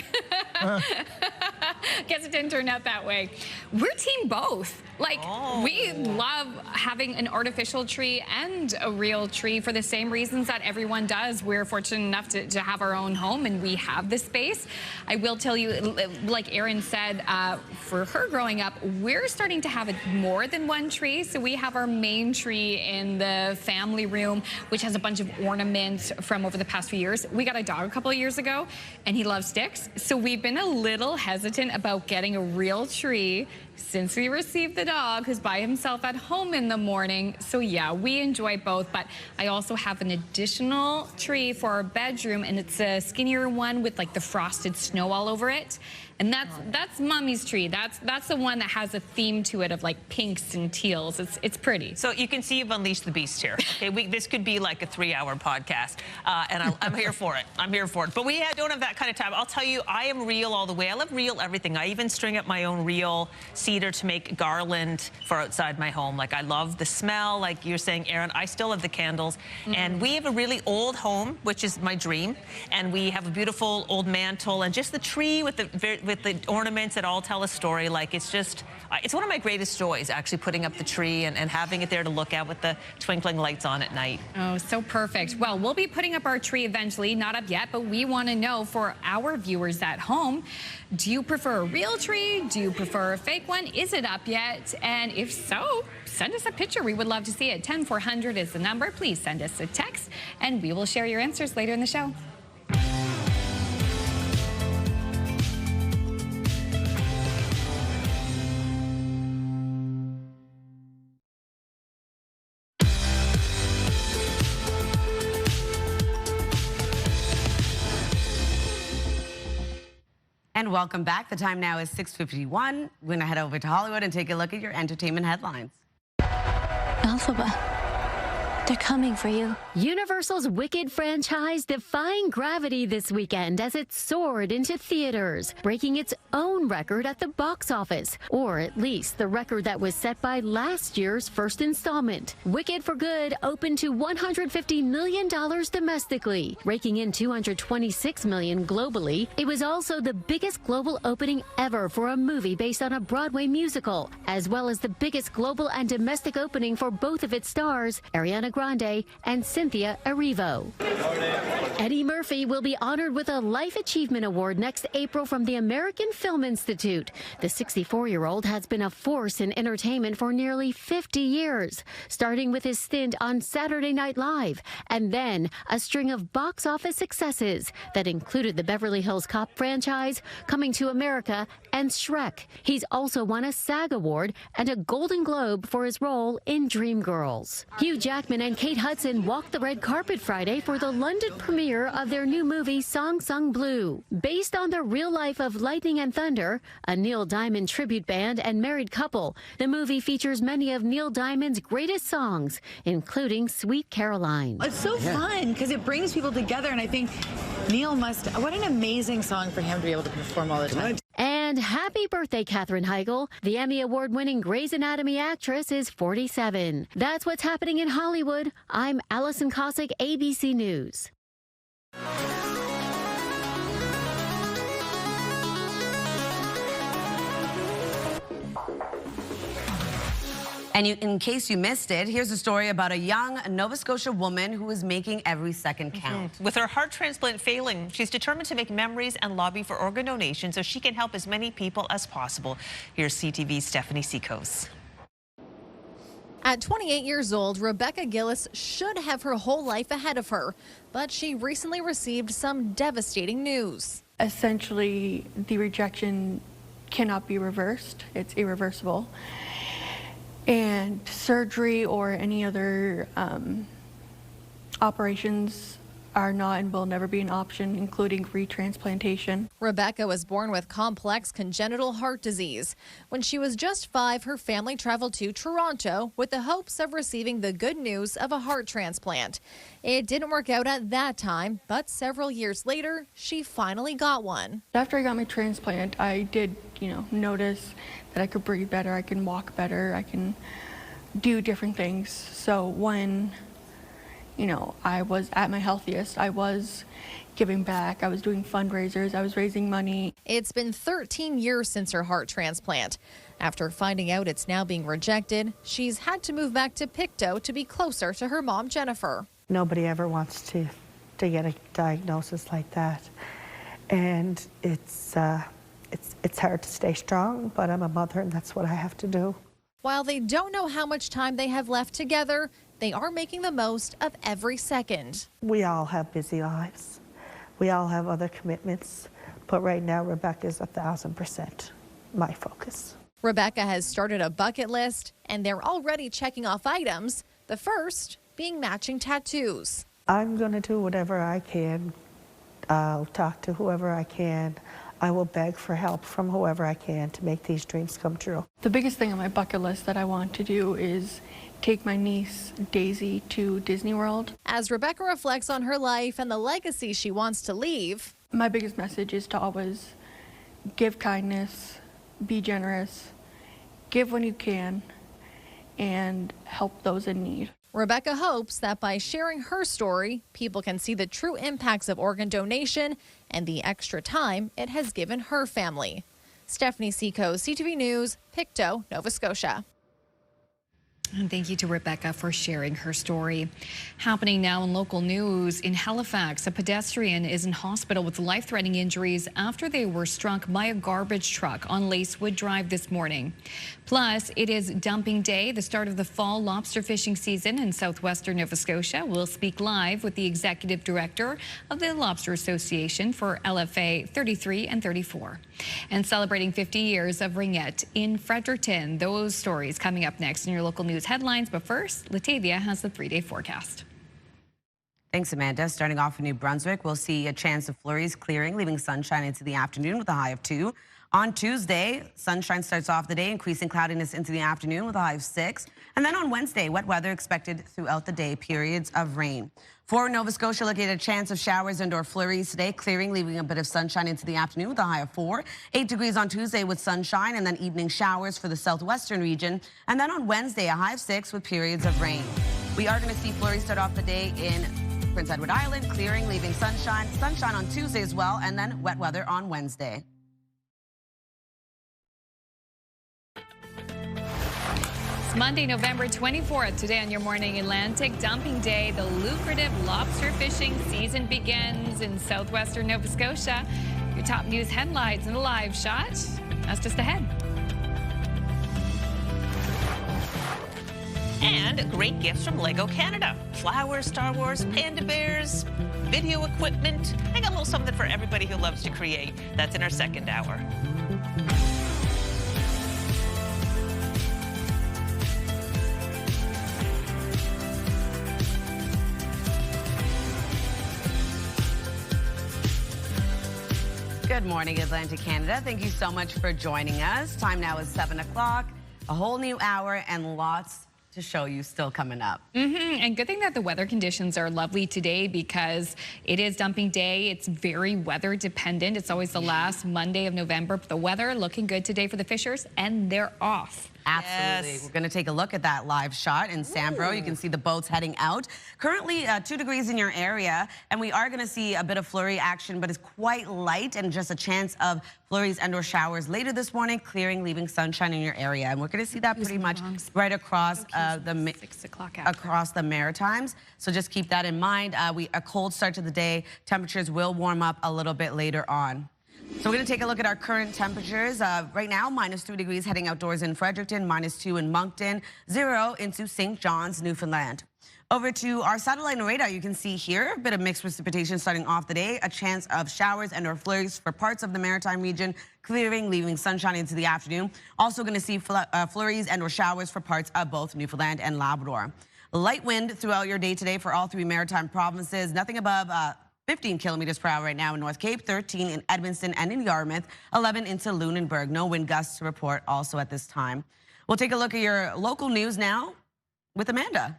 Guess it didn't turn out that way. We're team both. Like, we love having an artificial tree and a real tree for the same reasons that everyone does. We're fortunate enough to have our own home, and we have the space. I will tell you, like Erin said, for her growing up, we're starting to have more than one tree. So we have our main tree in the family room, which has a bunch of ornaments from over the past few years. We got a dog a couple of years ago, and he loves sticks. So we've been a little hesitant about getting a real tree since we received the dog, who's by himself at home in the morning. So yeah, we enjoy both, but I also have an additional tree for our bedroom, and it's a skinnier one with like the frosted snow all over it. And that's Mommy's tree. That's the one that has a theme to it of like pinks and teals. It's pretty. So you can see you've unleashed the beast here. Okay, this could be like a 3-hour podcast, and I'm here for it. I'm here for it. But we don't have that kind of time. I'll tell you, I am real all the way. I love real everything. I even string up my own real cedar to make garland for outside my home. Like, I love the smell. Like you're saying, Erin, I still have the candles. And we have a really old home, which is my dream. And we have a beautiful old mantle, and just the tree with the ornaments that all tell a story. Like, it's just, it's one of my greatest joys, actually, putting up the tree and having it there to look at with the twinkling lights on at night. Oh, so perfect. Well, we'll be putting up our tree eventually, not up yet, but we want to know for our viewers at home, do you prefer a real tree? Do you prefer a fake one? Is it up yet? And if so, send us a picture. We would love to see it. 10400 is the number. Please send us a text, and we will share your answers later in the show. And welcome back. The time now is 6:51. We're going to head over to Hollywood and take a look at your entertainment headlines. Alphaba, they're coming for you. Universal's Wicked franchise defying gravity this weekend as it soared into theaters, breaking its own record at the box office, or at least the record that was set by last year's first installment. Wicked for Good opened to $150 million domestically, raking in $226 million globally. It was also the biggest global opening ever for a movie based on a Broadway musical, as well as the biggest global and domestic opening for both of its stars, Ariana Grande and Cynthia Erivo. Eddie Murphy will be honored with a Life Achievement Award next April from the American Film Institute. The 64-year-old has been a force in entertainment for nearly 50 years, starting with his stint on Saturday Night Live, and then a string of box office successes that included the Beverly Hills Cop franchise, Coming to America, and Shrek. He's also won a SAG Award and a Golden Globe for his role in Dreamgirls. Hugh Jackman and Kate Hudson walked the red carpet Friday for the London premiere of their new movie Song Sung Blue. Based on the real life of Lightning and Thunder, a Neil Diamond tribute band and married couple, the movie features many of Neil Diamond's greatest songs, including Sweet Caroline. It's so fun because it brings people together, and I think Neil what an amazing song for him to be able to perform all the time. And happy birthday, Katherine Heigl. The Emmy Award-winning Grey's Anatomy actress is 47. That's what's happening in Hollywood. I'm Allison Cossack, ABC News. And in case you missed it, here's a story about a young Nova Scotia woman who is making every second count. With her heart transplant failing, she's determined to make memories and lobby for organ donation so she can help as many people as possible. Here's CTV's Stephanie Seacos. At 28 years old, Rebecca Gillis should have her whole life ahead of her, but she recently received some devastating news. Essentially, the rejection cannot be reversed. It's irreversible. And surgery or any other operations are not and will never be an option, including retransplantation. Rebecca was born with complex congenital heart disease. When she was just 5, her family traveled to Toronto with the hopes of receiving the good news of a heart transplant. It didn't work out at that time, but several years later, she finally got one. After I got my transplant, I did, notice that I could breathe better, I can walk better, I can do different things. So when I was at my healthiest, I was giving back, I was doing fundraisers, I was raising money. It's been 13 years since her heart transplant. After finding out it's now being rejected, she's had to move back to Pictou to be closer to her mom, Jennifer. Nobody ever wants to get a diagnosis like that. And it's hard to stay strong, but I'm a mother and that's what I have to do. While they don't know how much time they have left together, they are making the most of every second. We all have busy lives. We all have other commitments, but right now Rebecca's 1,000% my focus. Rebecca has started a bucket list, and they're already checking off items, the first being matching tattoos. I'm going to do whatever I can. I'll talk to whoever I can. I will beg for help from whoever I can to make these dreams come true. The biggest thing on my bucket list that I want to do is take my niece, Daisy, to Disney World. As Rebecca reflects on her life and the legacy she wants to leave, my biggest message is to always give kindness, be generous, give when you can, and help those in need. Rebecca hopes that by sharing her story, people can see the true impacts of organ donation and the extra time it has given her family. Stephanie Seacos, CTV News, Pictou, Nova Scotia. And thank you to Rebecca for sharing her story. Happening now in local news, in Halifax, a pedestrian is in hospital with life-threatening injuries after they were struck by a garbage truck on Lacewood Drive this morning. Plus, it is dumping day, the start of the fall lobster fishing season in southwestern Nova Scotia. We'll speak live with the executive director of the Lobster Association for LFA 33 and 34. And celebrating 50 years of Ringette in Fredericton. Those stories coming up next in your local news headlines. But first, Latavia has the 3-day forecast. Thanks, Amanda. Starting off in New Brunswick, we'll see a chance of flurries clearing, leaving sunshine into the afternoon with a high of 2. On Tuesday, sunshine starts off the day, increasing cloudiness into the afternoon with a high of 6. And then on Wednesday, wet weather expected throughout the day, periods of rain. For Nova Scotia, looking at a chance of showers and/or flurries today, clearing, leaving a bit of sunshine into the afternoon with a high of 4. 8 degrees on Tuesday with sunshine, and then evening showers for the southwestern region. And then on Wednesday, a high of 6 with periods of rain. We are going to see flurries start off the day in Prince Edward Island, clearing, leaving sunshine. Sunshine on Tuesday as well, and then wet weather on Wednesday. Monday, November 24th, today on Your Morning Atlantic, dumping day. The lucrative lobster fishing season begins in southwestern Nova Scotia. Your top news headlines and a live shot. That's just ahead. And great gifts from Lego Canada. Flowers, Star Wars, panda bears, video equipment. I got a little something for everybody who loves to create. That's in our second hour. Good morning, Atlantic Canada. Thank you so much for joining us. Time now is 7 o'clock, a whole new hour and lots to show you still coming up. And good thing that the weather conditions are lovely today because it is dumping day. It's very weather dependent. It's always the last Monday of November. But the weather looking good today for the fishers, and they're off. Absolutely. Yes. We're going to take a look at that live shot in Sambro. You can see the boats heading out. Currently 2 degrees in your area, and we are going to see a bit of flurry action, but it's quite light and just a chance of flurries and or showers later this morning, clearing, leaving sunshine in your area. And we're going to see that pretty much right across across the Maritimes. So just keep that in mind. A cold start to the day. Temperatures will warm up a little bit later on. So we're going to take a look at our current temperatures. Right now, -3 degrees heading outdoors in Fredericton, -2 in Moncton, 0 into St. John's, Newfoundland. Over to our satellite and radar, you can see here a bit of mixed precipitation starting off the day. A chance of showers and or flurries for parts of the Maritime region, clearing, leaving sunshine into the afternoon. Also going to see flurries and or showers for parts of both Newfoundland and Labrador. Light wind throughout your day today for all 3 Maritime provinces. Nothing above 15 kilometers per hour right now in North Cape, 13 in Edmonton and in Yarmouth, 11 into Lunenburg. No wind gusts to report also at this time. We'll take a look at your local news now with Amanda.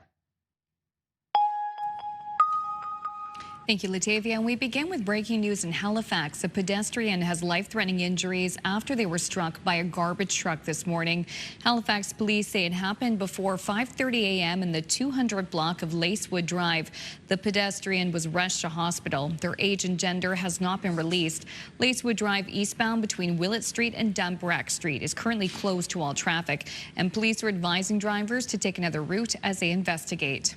Thank you, Latavia. And we begin with breaking news in Halifax. A pedestrian has life-threatening injuries after they were struck by a garbage truck this morning. Halifax police say it happened before 5:30 a.m. in the 200 block of Lacewood Drive. The pedestrian was rushed to hospital. Their age and gender has not been released. Lacewood Drive eastbound between Willett Street and Dumbreck Street is currently closed to all traffic, and police are advising drivers to take another route as they investigate.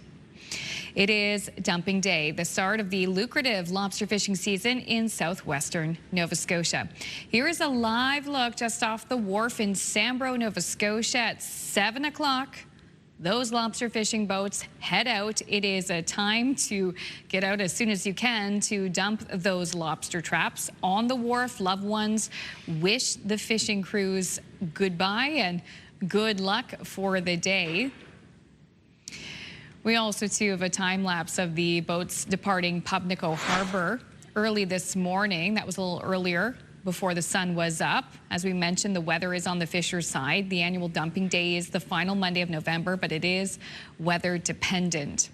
It is dumping day, the start of the lucrative lobster fishing season in southwestern Nova Scotia. Here is a live look just off the wharf in Sambro, Nova Scotia at 7 o'clock. Those lobster fishing boats head out. It is a time to get out as soon as you can to dump those lobster traps on the wharf. Loved ones wish the fishing crews goodbye and good luck for the day. We also, too, have a time lapse of the boats departing Pubnico Harbor early this morning. That was a little earlier before the sun was up. As we mentioned, the weather is on the Fisher side. The annual dumping day is the final Monday of November, but it is weather dependent.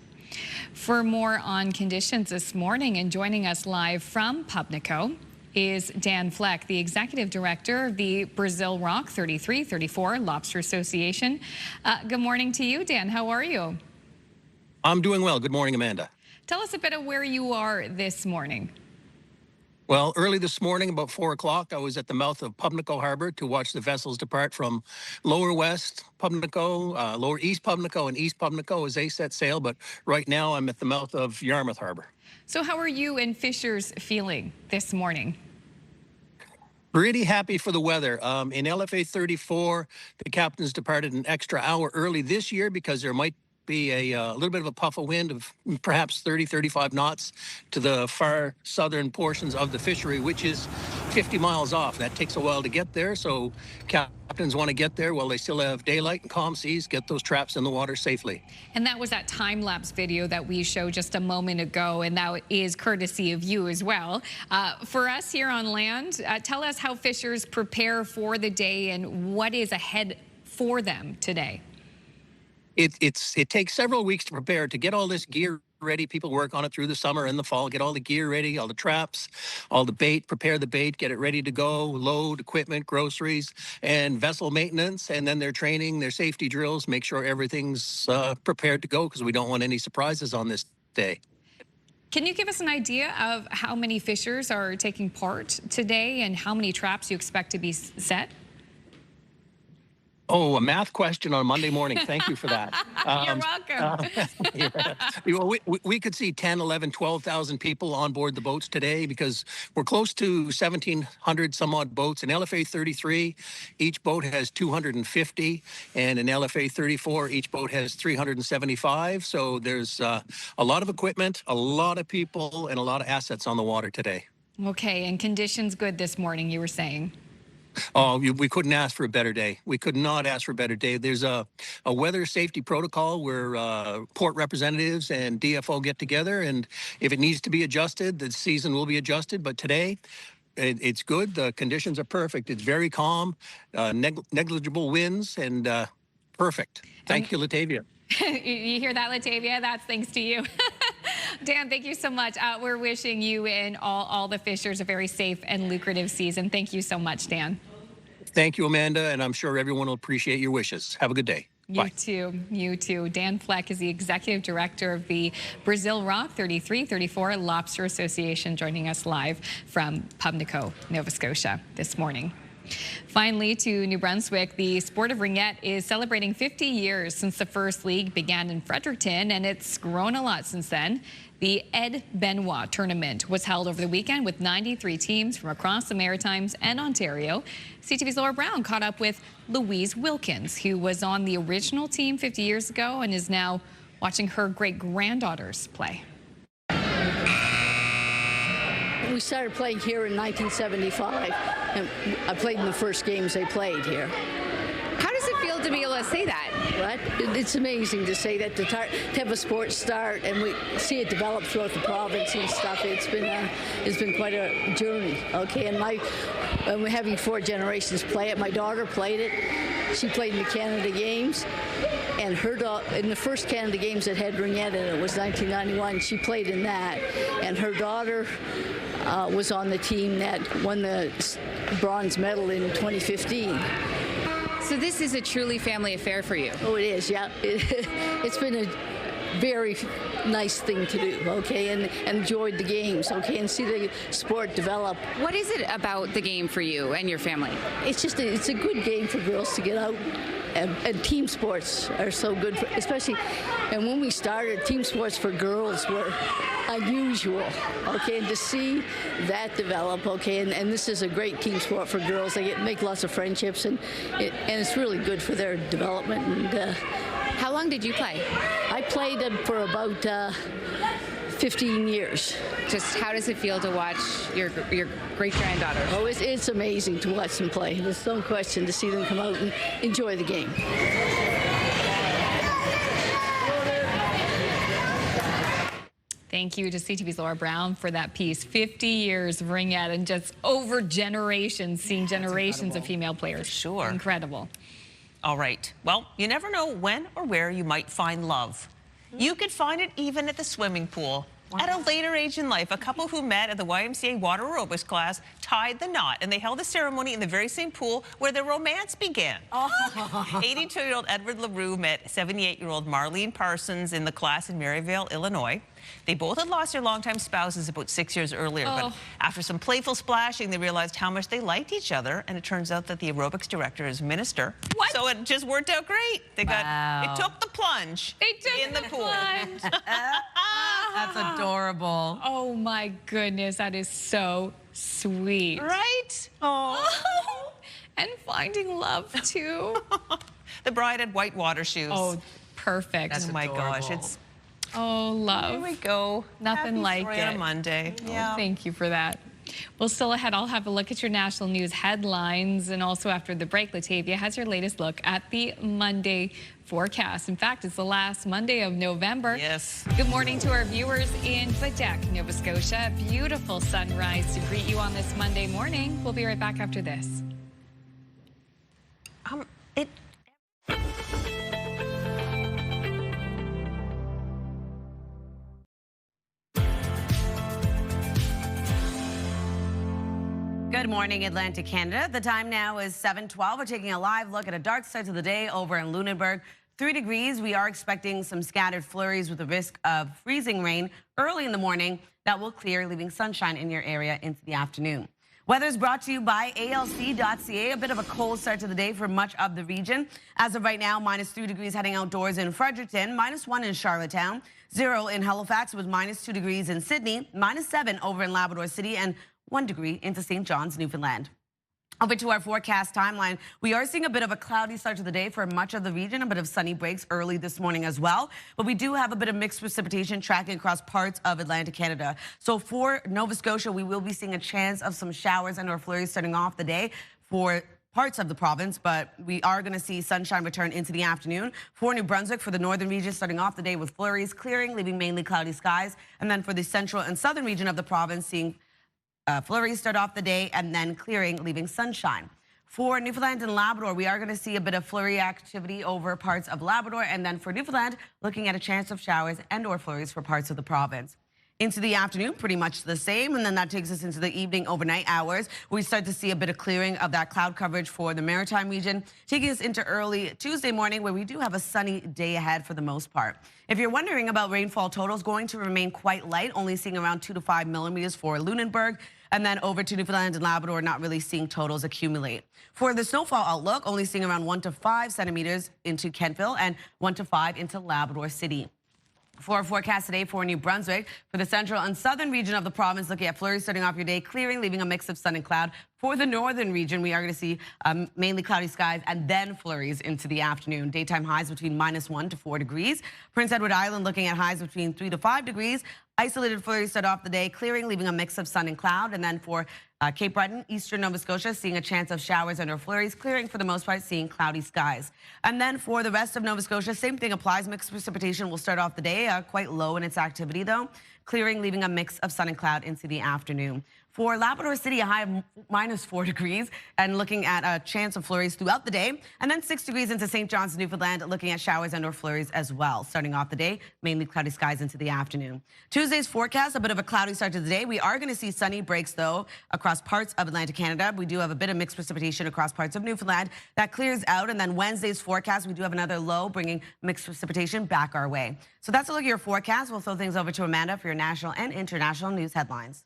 For more on conditions this morning and joining us live from Pubnico is Dan Fleck, the Executive Director of the Brazil Rock 33-34 Lobster Association. Good morning to you, Dan. How are you? I'm doing well. Good morning, Amanda. Tell us a bit of where you are this morning. Well, early this morning, about 4 o'clock, I was at the mouth of Pubnico Harbor to watch the vessels depart from Lower West Pubnico, Lower East Pubnico, and East Pubnico as they set sail. But right now, I'm at the mouth of Yarmouth Harbor. So how are you and fishers feeling this morning? Pretty happy for the weather. In LFA 34, the captains departed an extra hour early this year because there might be a little bit of a puff of wind of perhaps 30-35 knots to the far southern portions of the fishery, which is 50 miles off. That takes a while to get there, so captains want to get there while they still have daylight and calm seas, get those traps in the water safely. And that was that time-lapse video that we showed just a moment ago, and that is courtesy of you as well. For us here on land, tell us how fishers prepare for the day and what is ahead for them today. It takes several weeks to prepare to get all this gear ready. People work on it through the summer and the fall, get all the gear ready, all the traps, all the bait, prepare the bait, get it ready to go, load equipment, groceries, and vessel maintenance. And then their training, their safety drills, make sure everything's prepared to go because we don't want any surprises on this day. Can you give us an idea of how many fishers are taking part today and how many traps you expect to be set? Oh, a math question on Monday morning. Thank you for that. You're welcome. We could see 10, 11, 12,000 people on board the boats today because we're close to 1,700 some odd boats. In LFA 33, each boat has 250, and in LFA 34, each boat has 375. So there's a lot of equipment, a lot of people, and a lot of assets on the water today. Okay, and conditions good this morning, you were saying? Oh, we couldn't ask for a better day. We could not ask for a better day. There's a weather safety protocol where port representatives and DFO get together, and if it needs to be adjusted, the season will be adjusted. But today, it's good. The conditions are perfect. It's very calm, negligible winds, and perfect. Thank you, Latavia. You hear that, Latavia? That's thanks to you. Dan, thank you so much. We're wishing you and all the fishers a very safe and lucrative season. Thank you so much, Dan. Thank you, Amanda, and I'm sure everyone will appreciate your wishes. Have a good day. You too. You too. Dan Fleck is the executive director of the Brazil Rock 3334 Lobster Association, joining us live from Pubnico, Nova Scotia this morning. Finally, to New Brunswick, the sport of Ringette is celebrating 50 years since the first league began in Fredericton, and it's grown a lot since then. The Ed Benoit tournament was held over the weekend with 93 teams from across the Maritimes and Ontario. CTV's Laura Brown caught up with Louise Wilkins, who was on the original team 50 years ago and is now watching her great-granddaughters play. We started playing here in 1975, and I played in the first games they played here. How does it feel to be able to say that? Right? It's amazing to say that, to have a sport start and we see it develop throughout the province and stuff. It's been quite a journey. Okay, and we're having 4 generations play it. My daughter played it. She played in the Canada Games, and her in the first Canada Games that had Ringette in it was 1991. She played in that, and her daughter was on the team that won the bronze medal in 2015. So this is a truly family affair for you? Oh, it is, yeah. It's been a very nice thing to do, okay, and enjoyed the games, okay, and see the sport develop. What is it about the game for you and your family? It's just it's a good game for girls to get out, and team sports are so good, especially, and when we started, team sports for girls were unusual, okay, and to see that develop, okay, and this is a great team sport for girls. They make lots of friendships, and it's really good for their development. And how long did you play? I played for about 15 years. Just how does it feel to watch your great-granddaughter? Oh, it's amazing to watch them play. There's no question to see them come out and enjoy the game. Thank you to CTV's Laura Brown for that piece. 50 years of Ringette, and just over generations, seeing generations of female players. Sure. Incredible. All right. Well, you never know when or where you might find love. You could find it even at the swimming pool. At a later age in life, a couple who met at the YMCA water aerobics class tied the knot, and they held the ceremony in the very same pool where their romance began. 82-year-old Edward LaRue met 78-year-old Marlene Parsons in the class in Maryvale, Illinois. They both had lost their longtime spouses about 6 years earlier, but after some playful splashing, they realized how much they liked each other, and it turns out that the aerobics director is a minister. What? So it just worked out great. They took the plunge in the pool. That's adorable. Oh my goodness, that is so sweet. Right? Oh. And finding love too. The bride had white water shoes. Oh, perfect. That's my gosh, it's. Oh, love. Here we go. Nothing like it. On a Monday. Yeah. Oh, thank you for that. Well, still ahead, I'll have a look at your national news headlines, and also after the break, Latavia has your latest look at the Monday forecast. In fact, it's the last Monday of November. Yes. Good morning to our viewers in Quebec, Nova Scotia. Beautiful sunrise to greet you on this Monday morning. We'll be right back after this. Good morning, Atlantic Canada. The time now is 7:12. We're taking a live look at a dark start to the day over in Lunenburg. 3 degrees. We are expecting some scattered flurries with the risk of freezing rain early in the morning. That will clear, leaving sunshine in your area into the afternoon. Weather is brought to you by ALC.ca. A bit of a cold start to the day for much of the region. As of right now, -3 degrees heading outdoors in Fredericton, -1 in Charlottetown, 0 in Halifax with -2 degrees in Sydney, -7 over in Labrador City, and 1 degree into St. John's, Newfoundland. Over to our forecast timeline. We are seeing a bit of a cloudy start to the day for much of the region, a bit of sunny breaks early this morning as well. But we do have a bit of mixed precipitation tracking across parts of Atlantic Canada. So for Nova Scotia, we will be seeing a chance of some showers and or flurries starting off the day for parts of the province, but we are going to see sunshine return into the afternoon. For New Brunswick, for the northern region, starting off the day with flurries clearing, leaving mainly cloudy skies. And then for the central and southern region of the province, seeing flurries start off the day and then clearing, leaving sunshine. For Newfoundland and Labrador, we are going to see a bit of flurry activity over parts of Labrador. And then for Newfoundland, looking at a chance of showers and or flurries for parts of the province. Into the afternoon, pretty much the same, and then that takes us into the evening overnight hours. We start to see a bit of clearing of that cloud coverage for the maritime region, taking us into early Tuesday morning, where we do have a sunny day ahead for the most part. If you're wondering about rainfall totals, going to remain quite light, only seeing around 2 to 5 millimeters for Lunenburg, and then over to Newfoundland and Labrador, not really seeing totals accumulate. For the snowfall outlook, only seeing around 1 to 5 centimeters into Kentville and 1 to 5 into Labrador City. For our forecast today for New Brunswick, for the central and southern region of the province, looking at flurries starting off your day, clearing, leaving a mix of sun and cloud. For the northern region, we are going to see mainly cloudy skies and then flurries into the afternoon. Daytime highs between -1 to 4 degrees. Prince Edward Island looking at highs between 3 to 5 degrees. Isolated flurries start off the day, clearing, leaving a mix of sun and cloud. And then for Cape Breton, eastern Nova Scotia, seeing a chance of showers and or flurries, clearing for the most part, seeing cloudy skies. And then for the rest of Nova Scotia, same thing applies. Mixed precipitation will start off the day, quite low in its activity though, clearing, leaving a mix of sun and cloud into the afternoon. For Labrador City, a high of -4 degrees and looking at a chance of flurries throughout the day. And then 6 degrees into St. John's, Newfoundland, looking at showers and or flurries as well. Starting off the day, mainly cloudy skies into the afternoon. Tuesday's forecast, a bit of a cloudy start to the day. We are going to see sunny breaks, though, across parts of Atlantic Canada. We do have a bit of mixed precipitation across parts of Newfoundland. That clears out. And then Wednesday's forecast, we do have another low, bringing mixed precipitation back our way. So that's a look at your forecast. We'll throw things over to Amanda for your national and international news headlines.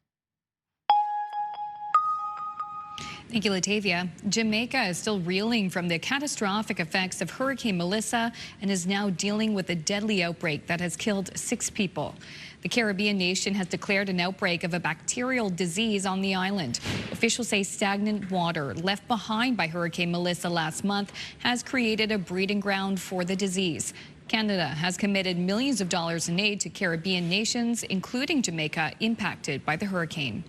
Thank you, Latavia. Jamaica is still reeling from the catastrophic effects of Hurricane Melissa and is now dealing with a deadly outbreak that has killed 6 people. The Caribbean nation has declared an outbreak of a bacterial disease on the island. Officials say stagnant water left behind by Hurricane Melissa last month has created a breeding ground for the disease. Canada has committed millions of dollars in aid to Caribbean nations, including Jamaica, impacted by the hurricane.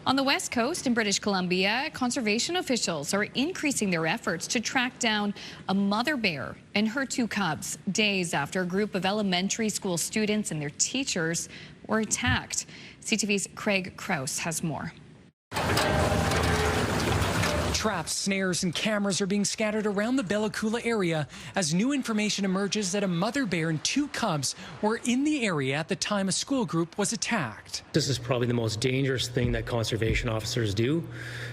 On the West Coast in British Columbia, conservation officials are increasing their efforts to track down a mother bear and her 2 cubs days after a group of elementary school students and their teachers were attacked. CTV's Craig Krause has more. Traps, snares, and cameras are being scattered around the Bella Coola area as new information emerges that a mother bear and 2 cubs were in the area at the time a school group was attacked. This is probably the most dangerous thing that conservation officers do,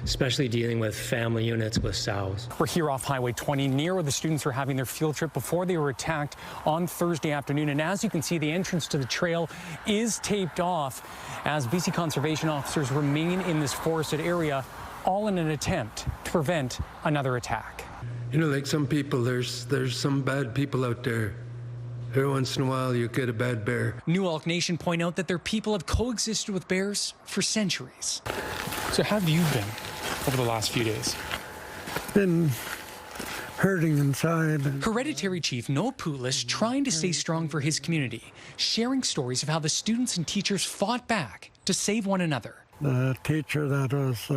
especially dealing with family units with sows. We're here off Highway 20 near where the students were having their field trip before they were attacked on Thursday afternoon. And as you can see, the entrance to the trail is taped off as BC conservation officers remain in this forested area, all in an attempt to prevent another attack. You know, like some people, there's some bad people out there. Every once in a while, you get a bad bear. New Elk Nation point out that their people have coexisted with bears for centuries. So how have you been over the last few days? Been hurting inside. Hereditary Chief Noah Pootlis trying to stay strong for his community, sharing stories of how the students and teachers fought back to save one another. The teacher that was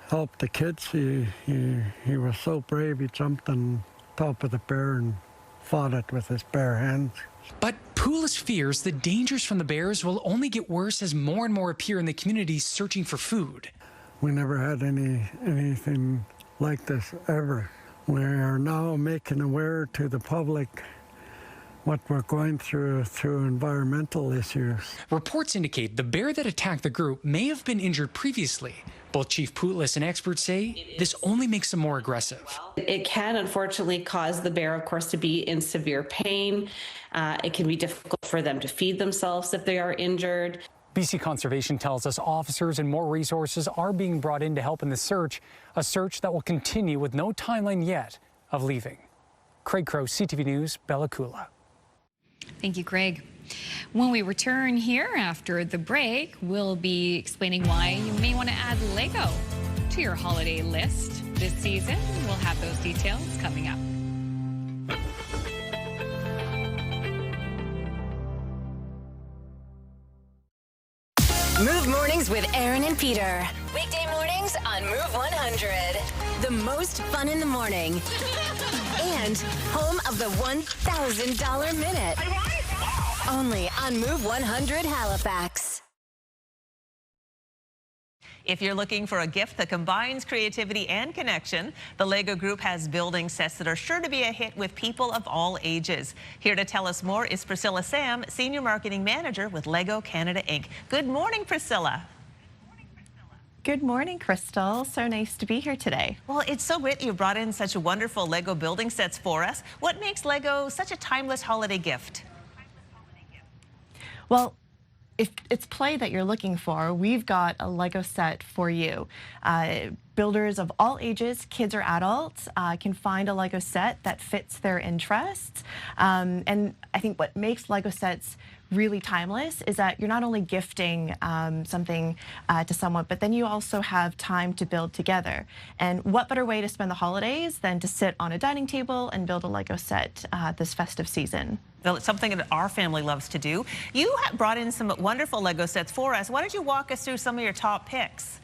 helped the kids, he was so brave, he jumped on top of the bear and fought it with his bare hands. But Poulis fears the dangers from the bears will only get worse as more and more appear in the community searching for food. We never had anything like this ever. We are now making aware to the public what we're going through environmental issues. Reports indicate the bear that attacked the group may have been injured previously. Both Chief Pootlis and experts say this only makes them more aggressive. It can unfortunately cause the bear, of course, to be in severe pain. It can be difficult for them to feed themselves if they are injured. BC Conservation tells us officers and more resources are being brought in to help in the search, a search that will continue with no timeline yet of leaving. Craig Crowe, CTV News, Bella Coola. Thank you, Craig. When we return here after the break, we'll be explaining why you may want to add Lego to your holiday list this season. We'll have those details coming up. Move Mornings with Aaron and Peter. Weekday mornings on Move 100. The most fun in the morning. And home of the $1,000 minute. Only on Move 100 Halifax. If you're looking for a gift that combines creativity and connection, the LEGO Group has building sets that are sure to be a hit with people of all ages. Here to tell us more is Priscilla Sam, Senior Marketing Manager with LEGO Canada Inc. Good morning, Priscilla. Good morning, Crystal. So nice to be here today. Well, it's so great you brought in such wonderful LEGO building sets for us. What makes LEGO such a timeless holiday gift? Well, if it's play that you're looking for, we've got a LEGO set for you. Builders of all ages, kids or adults, can find a LEGO set that fits their interests. And I think what makes LEGO sets really timeless is that you're not only gifting something to someone, but then you also have time to build together. And what better way to spend the holidays than to sit on a dining table and build a LEGO set this festive season? Well, it's something that our family loves to do. You have brought in some wonderful LEGO sets for us. Why don't you walk us through some of your top picks?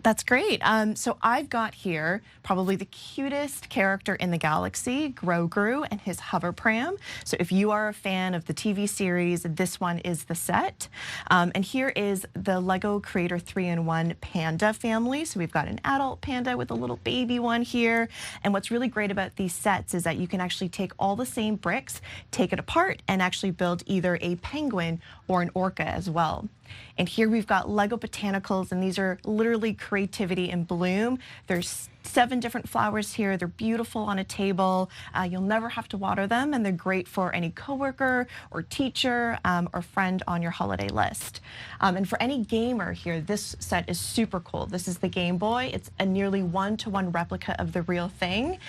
That's great. So I've got here probably the cutest character in the galaxy, Grogu and his hover pram. So if you are a fan of the TV series, this one is the set. And here is the LEGO Creator 3-in-1 Panda family. So we've got an adult panda with a little baby one here. And what's really great about these sets is that you can actually take all the same bricks, take it apart, and actually build either a penguin or an orca as well. And here we've got LEGO botanicals, and these are literally creativity in bloom. There's 7 different flowers here. They're beautiful on a table. You'll never have to water them, and they're great for any coworker or teacher or friend on your holiday list. And for any gamer here, this set is super cool. This is the Game Boy. It's a nearly 1-to-1 replica of the real thing.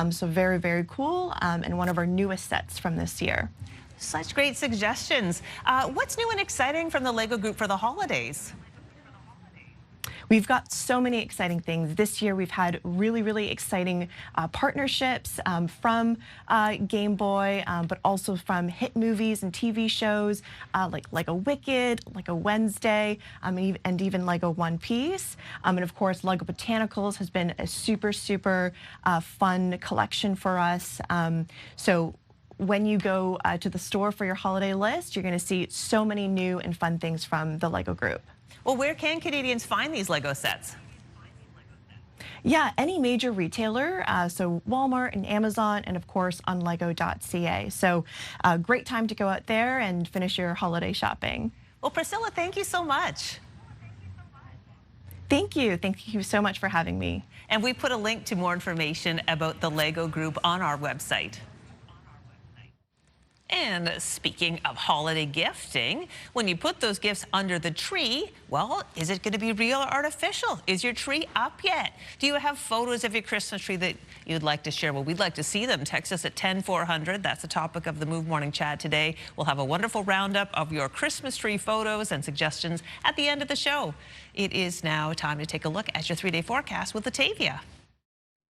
So very, very cool, and one of our newest sets from this year. Such great suggestions. What's new and exciting from the LEGO Group for the holidays? We've got so many exciting things. This year we've had really, really exciting partnerships from Game Boy, but also from hit movies and TV shows like LEGO Wicked, LEGO Wednesday, and even LEGO One Piece. And of course, LEGO Botanicals has been a super, super fun collection for us. So when you go to the store for your holiday list, you're going to see so many new and fun things from the LEGO Group. Well, where can Canadians find these LEGO sets? Yeah, any major retailer, so Walmart and Amazon, and of course on lego.ca. So great time to go out there and finish your holiday shopping. Well, Priscilla, thank you so much. Thank you. Thank you so much for having me. And we put a link to more information about the LEGO Group on our website. And speaking of holiday gifting, when you put those gifts under the tree, well, is it going to be real or artificial? Is your tree up yet? Do you have photos of your Christmas tree that you'd like to share? Well, we'd like to see them. Text us at 10400. That's the topic of the Move Morning Chat today. We'll have a wonderful roundup of your Christmas tree photos and suggestions at the end of the show. It is now time to take a look at your 3-day forecast with Latavia.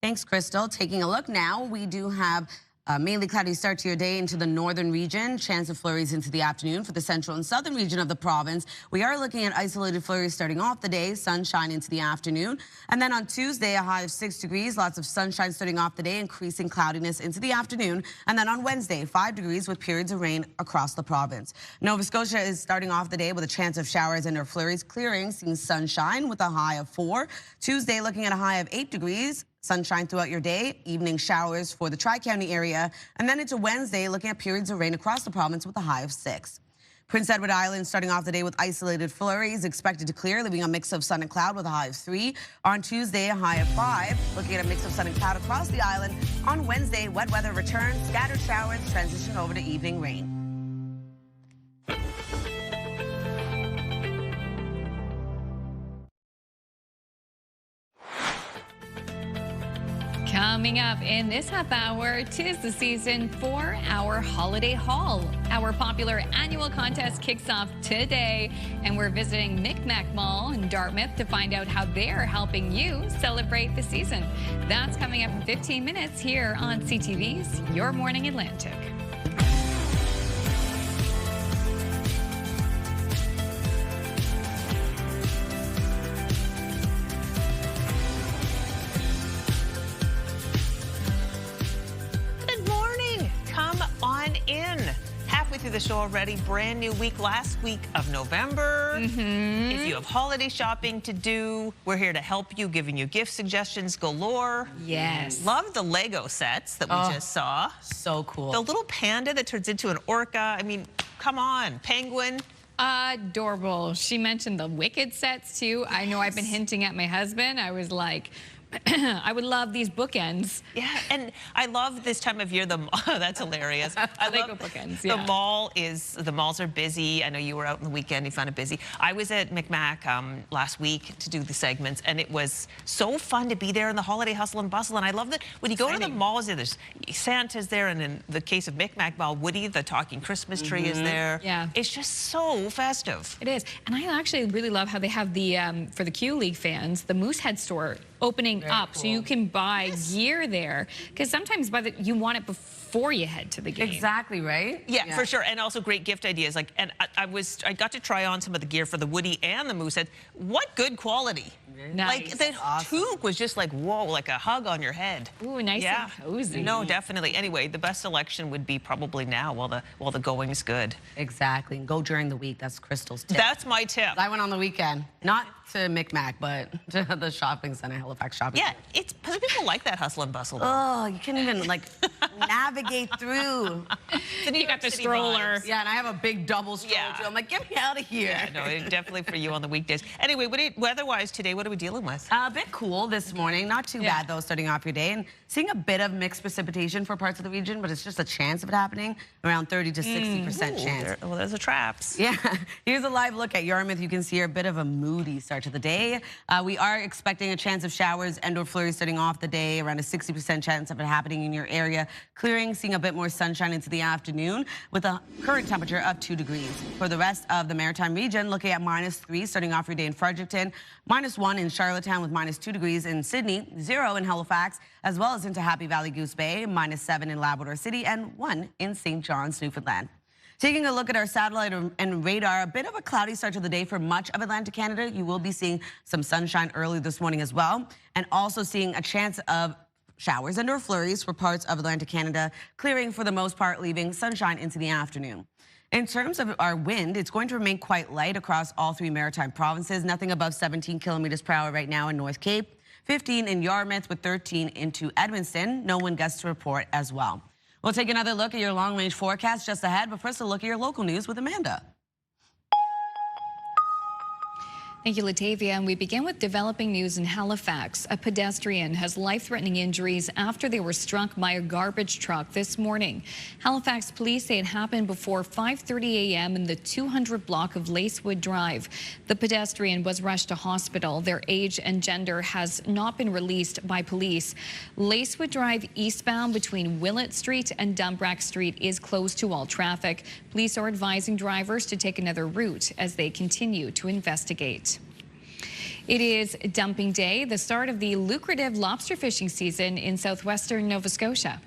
Thanks, Crystal. Taking a look now, we do have a mainly cloudy start to your day into the northern region. Chance of flurries into the afternoon for the central and southern region of the province. We are looking at isolated flurries starting off the day, sunshine into the afternoon. And then on Tuesday, a high of 6 degrees, lots of sunshine starting off the day, increasing cloudiness into the afternoon. And then on Wednesday, 5 degrees with periods of rain across the province. Nova Scotia is starting off the day with a chance of showers and or flurries clearing, seeing sunshine with a high of 4. Tuesday, looking at a high of 8 degrees. Sunshine throughout your day, evening showers for the Tri-County area, and then into Wednesday, looking at periods of rain across the province with a high of 6. Prince Edward Island starting off the day with isolated flurries, expected to clear, leaving a mix of sun and cloud with a high of 3. On Tuesday, a high of 5, looking at a mix of sun and cloud across the island. On Wednesday, wet weather returns, scattered showers, transition over to evening rain. Coming up in this half hour, 'tis the season for our holiday haul. Our popular annual contest kicks off today, and we're visiting McMack Mall in Dartmouth to find out how they're helping you celebrate the season. That's coming up in 15 minutes here on CTV's Your Morning Atlantic. through the show already. Brand new week, last week of November. If you have holiday shopping to do, we're here to help you, giving you gift suggestions galore. Yes. Love the Lego sets that we just saw. So cool. The little panda that turns into an orca. I mean, come on, penguin. Adorable. She mentioned the Wicked sets too. I know I've been hinting at my husband. I was like, I would love these bookends. Yeah, and I love this time of year. That's hilarious. I Lego love bookends. The malls are busy. I know you were out on the weekend. You found it busy. I was at McMack last week to do the segments, and it was so fun to be there in the holiday hustle and bustle. And I love that when you go to the malls, there's Santa's there, and in the case of McMack Mall, Woody, the talking Christmas tree, is there. Yeah, it's just so festive. It is, and I actually really love how they have the for the Q League fans, the Moosehead store opening up, so you can buy gear there, because sometimes you want it before you head to the game. Exactly, right? Yeah, for sure. And also great gift ideas. Like, and I got to try on some of the gear for the Woody and the Moosehead. What good quality. Nice. Like, the toque was just like, whoa, like a hug on your head. Ooh, nice and cozy. No, definitely. Anyway, the best selection would be probably now while the going is good. Exactly. And go during the week. That's Crystal's tip. That's my tip. I went on the weekend. Not to McMack, but to the shopping center, Halifax shopping center. It's because people like that hustle and bustle. Though. Oh, you can't even like navigate through. You got the stroller. Yeah, and I have a big double stroller too. I'm like, get me out of here. Yeah, no, definitely for you on the weekdays. Anyway, weather-wise today, what are we dealing with? A bit cool this morning. Not too bad though, starting off your day, and seeing a bit of mixed precipitation for parts of the region, but it's just a chance of it happening, around 30 to 60% chance. Well, there's the traps. Yeah. Here's a live look at Yarmouth. You can see a bit of a moody start to the day. We are expecting a chance of showers and/or flurries starting off the day, around a 60% chance of it happening in your area. Clearing, seeing a bit more sunshine into the afternoon with a current temperature of 2 degrees. For the rest of the Maritime region, looking at -3 starting off your day in Fredericton, -1 in Charlottetown with -2 degrees in Sydney, 0 in Halifax, as well as into Happy Valley Goose Bay, -7 in Labrador City, and 1 in St. John's, Newfoundland. Taking a look at our satellite and radar, a bit of a cloudy start to the day for much of Atlantic Canada. You will be seeing some sunshine early this morning as well, and also seeing a chance of showers and/or flurries for parts of Atlantic Canada, clearing for the most part, leaving sunshine into the afternoon. In terms of our wind, it's going to remain quite light across all 3 maritime provinces, nothing above 17 kilometers per hour right now in North Cape, 15 in Yarmouth with 13 into Edmundston. No wind gusts to report as well. We'll take another look at your long-range forecast just ahead, but first a look at your local news with Amanda. Thank you, Latavia. And we begin with developing news in Halifax. A pedestrian has life-threatening injuries after they were struck by a garbage truck this morning. Halifax police say it happened before 5:30 a.m. in the 200 block of Lacewood Drive. The pedestrian was rushed to hospital. Their age and gender has not been released by police. Lacewood Drive eastbound between Willett Street and Dumbrack Street is closed to all traffic. Police are advising drivers to take another route as they continue to investigate. It is dumping day, the start of the lucrative lobster fishing season in southwestern Nova Scotia.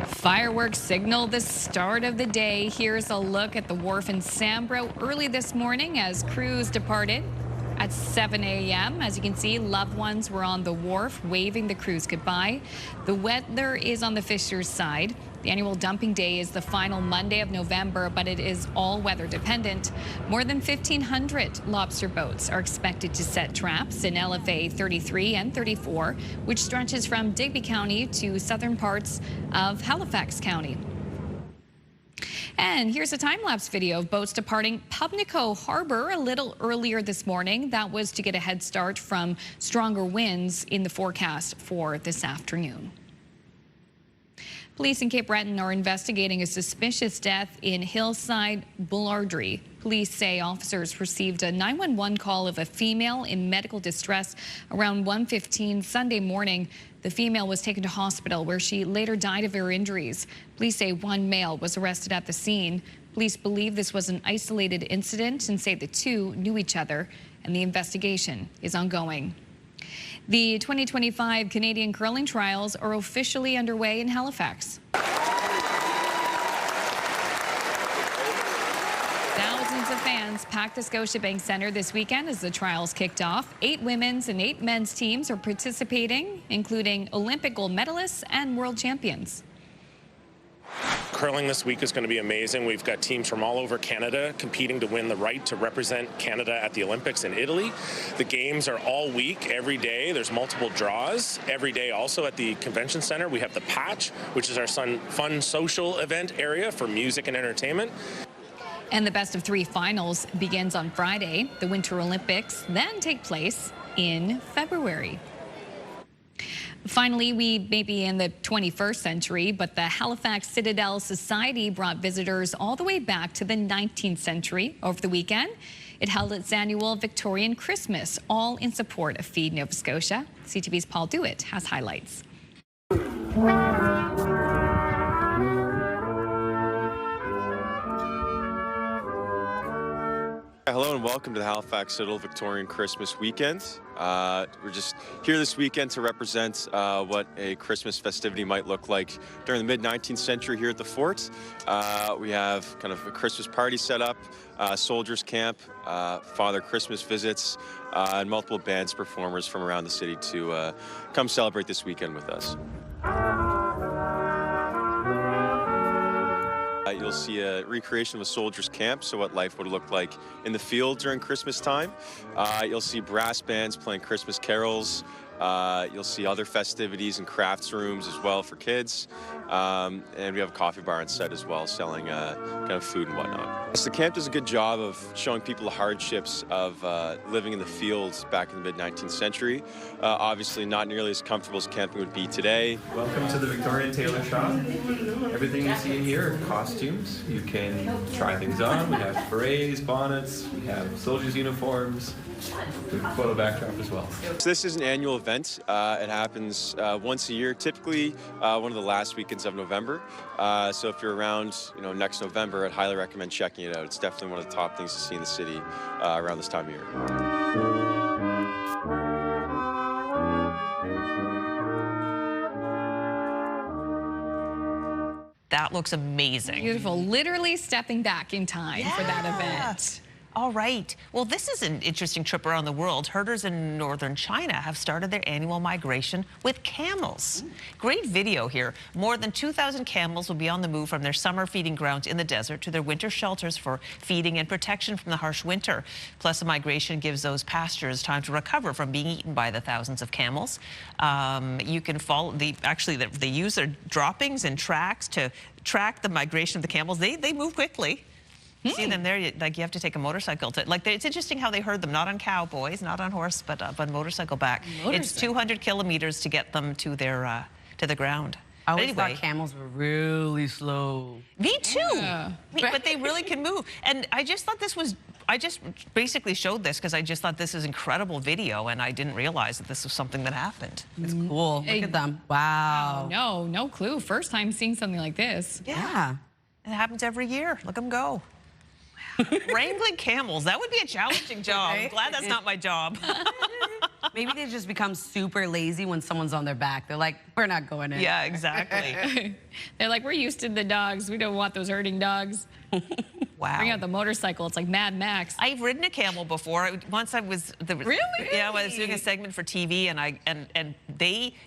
Fireworks signal the start of the day. Here's a look at the wharf in Sambro early this morning as crews departed at 7 a.m. As you can see, loved ones were on the wharf waving the crews goodbye. The weather is on the fishers' side. The annual dumping day is the final Monday of November, but it is all weather dependent. More than 1,500 lobster boats are expected to set traps in LFA 33 and 34, which stretches from Digby County to southern parts of Halifax County. And here's a time-lapse video of boats departing Pubnico Harbor a little earlier this morning. That was to get a head start from stronger winds in the forecast for this afternoon. Police in Cape Breton are investigating a suspicious death in Hillside Bullardry. Police say officers received a 911 call of a female in medical distress around 1:15 Sunday morning. The female was taken to hospital where she later died of her injuries. Police say one male was arrested at the scene. Police believe this was an isolated incident and say the two knew each other, and the investigation is ongoing. The 2025 Canadian curling trials are officially underway in Halifax. Thousands of fans packed the Scotiabank Centre this weekend as the trials kicked off. 8 women's and 8 men's teams are participating, including Olympic gold medalists and world champions. Curling this week is going to be amazing. We've got teams from all over Canada competing to win the right to represent Canada at the Olympics in Italy. The games are all week, every day. There's multiple draws every day. Also at the convention center, we have the Patch, which is our fun social event area for music and entertainment. And the best of 3 finals begins on Friday. The Winter Olympics then take place in February. Finally, we may be in the 21st century, but the Halifax Citadel Society brought visitors all the way back to the 19th century over the weekend. It held its annual Victorian Christmas, all in support of Feed Nova Scotia. CTV's Paul Dewitt has highlights. Hello and welcome to the Halifax Citadel Victorian Christmas Weekend. We're just here this weekend to represent what a Christmas festivity might look like during the mid-19th century here at the fort. We have kind of a Christmas party set up, soldiers camp, Father Christmas visits, and multiple bands performers from around the city to come celebrate this weekend with us. You'll see a recreation of a soldier's camp, so what life would look like in the field during Christmas time. You'll see brass bands playing Christmas carols. You'll see other festivities and crafts rooms as well for kids. And we have a coffee bar on set as well, selling kind of food and whatnot. So the camp does a good job of showing people the hardships of living in the fields back in the mid-19th century. Obviously not nearly as comfortable as camping would be today. Welcome to the Victorian Tailor Shop. Everything you see in here are costumes. You can try things on. We have berets, bonnets, we have soldiers' uniforms. We have a photo backdrop as well. So this is an annual event. It happens once a year, typically one of the last weekends of November. So if you're around, next November, I'd highly recommend checking it out. It's definitely one of the top things to see in the city around this time of year. That looks amazing. Beautiful. Literally stepping back in time for that event. All right. Well, this is an interesting trip around the world. Herders in northern China have started their annual migration with camels. Great video here. More than 2,000 camels will be on the move from their summer feeding grounds in the desert to their winter shelters for feeding and protection from the harsh winter. Plus, the migration gives those pastures time to recover from being eaten by the thousands of camels. You can follow they use their droppings and tracks to track the migration of the camels. They move quickly. See them there, you have to take a motorcycle to, it's interesting how they herd them, not on cowboys, not on horse, but on motorcycle back. It's 200 kilometers to get them to their, to the ground. I always thought camels were really slow. Me too. Yeah. But they really can move. And I just thought I just basically showed this because I just thought this is incredible video and I didn't realize that this was something that happened. It's cool. Look at them. Wow. No clue. First time seeing something like this. Yeah. It happens every year. Look them go. Wrangling camels, that would be a challenging job. I'm glad that's not my job. Maybe they just become super lazy when someone's on their back. They're like, we're not going in. Yeah, exactly. They're like, we're used to the dogs. We don't want those herding dogs. Wow. Bring out the motorcycle. It's like Mad Max. I've ridden a camel before. Once I was... Really? Yeah, I was doing a segment for TV, and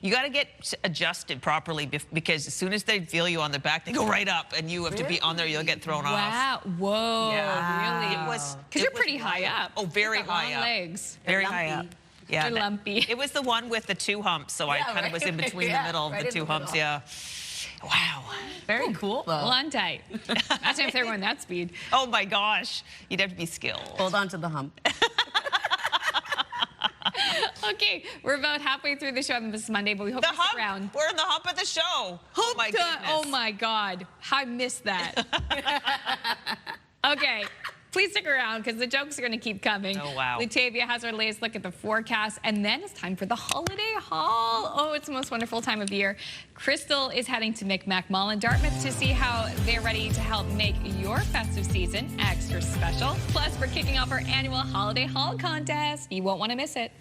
you got to get adjusted properly because as soon as they feel you on the back, they go right up, and you have to be on there. You'll get thrown off. Wow. Whoa. Yeah. Really? It was... Because you're pretty high up. Oh, very high up. Legs. Very high up. Yeah, They're lumpy. It was the one with the 2 humps, so I kind of was in between the middle of the 2 humps. Yeah. Wow. Very cool, though. Hold on tight. Imagine if they were going that speed. Oh, my gosh. You'd have to be skilled. Hold on to the hump. Okay, we're about halfway through the show on this Monday, but we hope you stick around. We're in the hump of the show. Oh, my goodness. Oh, my God. I missed that. Okay. Please stick around because the jokes are going to keep coming. Oh, wow. Latavia has our latest look at the forecast, and then it's time for the holiday haul. Oh, it's the most wonderful time of year. Crystal is heading to McMack Mall in Dartmouth to see how they're ready to help make your festive season extra special. Plus, we're kicking off our annual holiday haul contest. You won't want to miss it.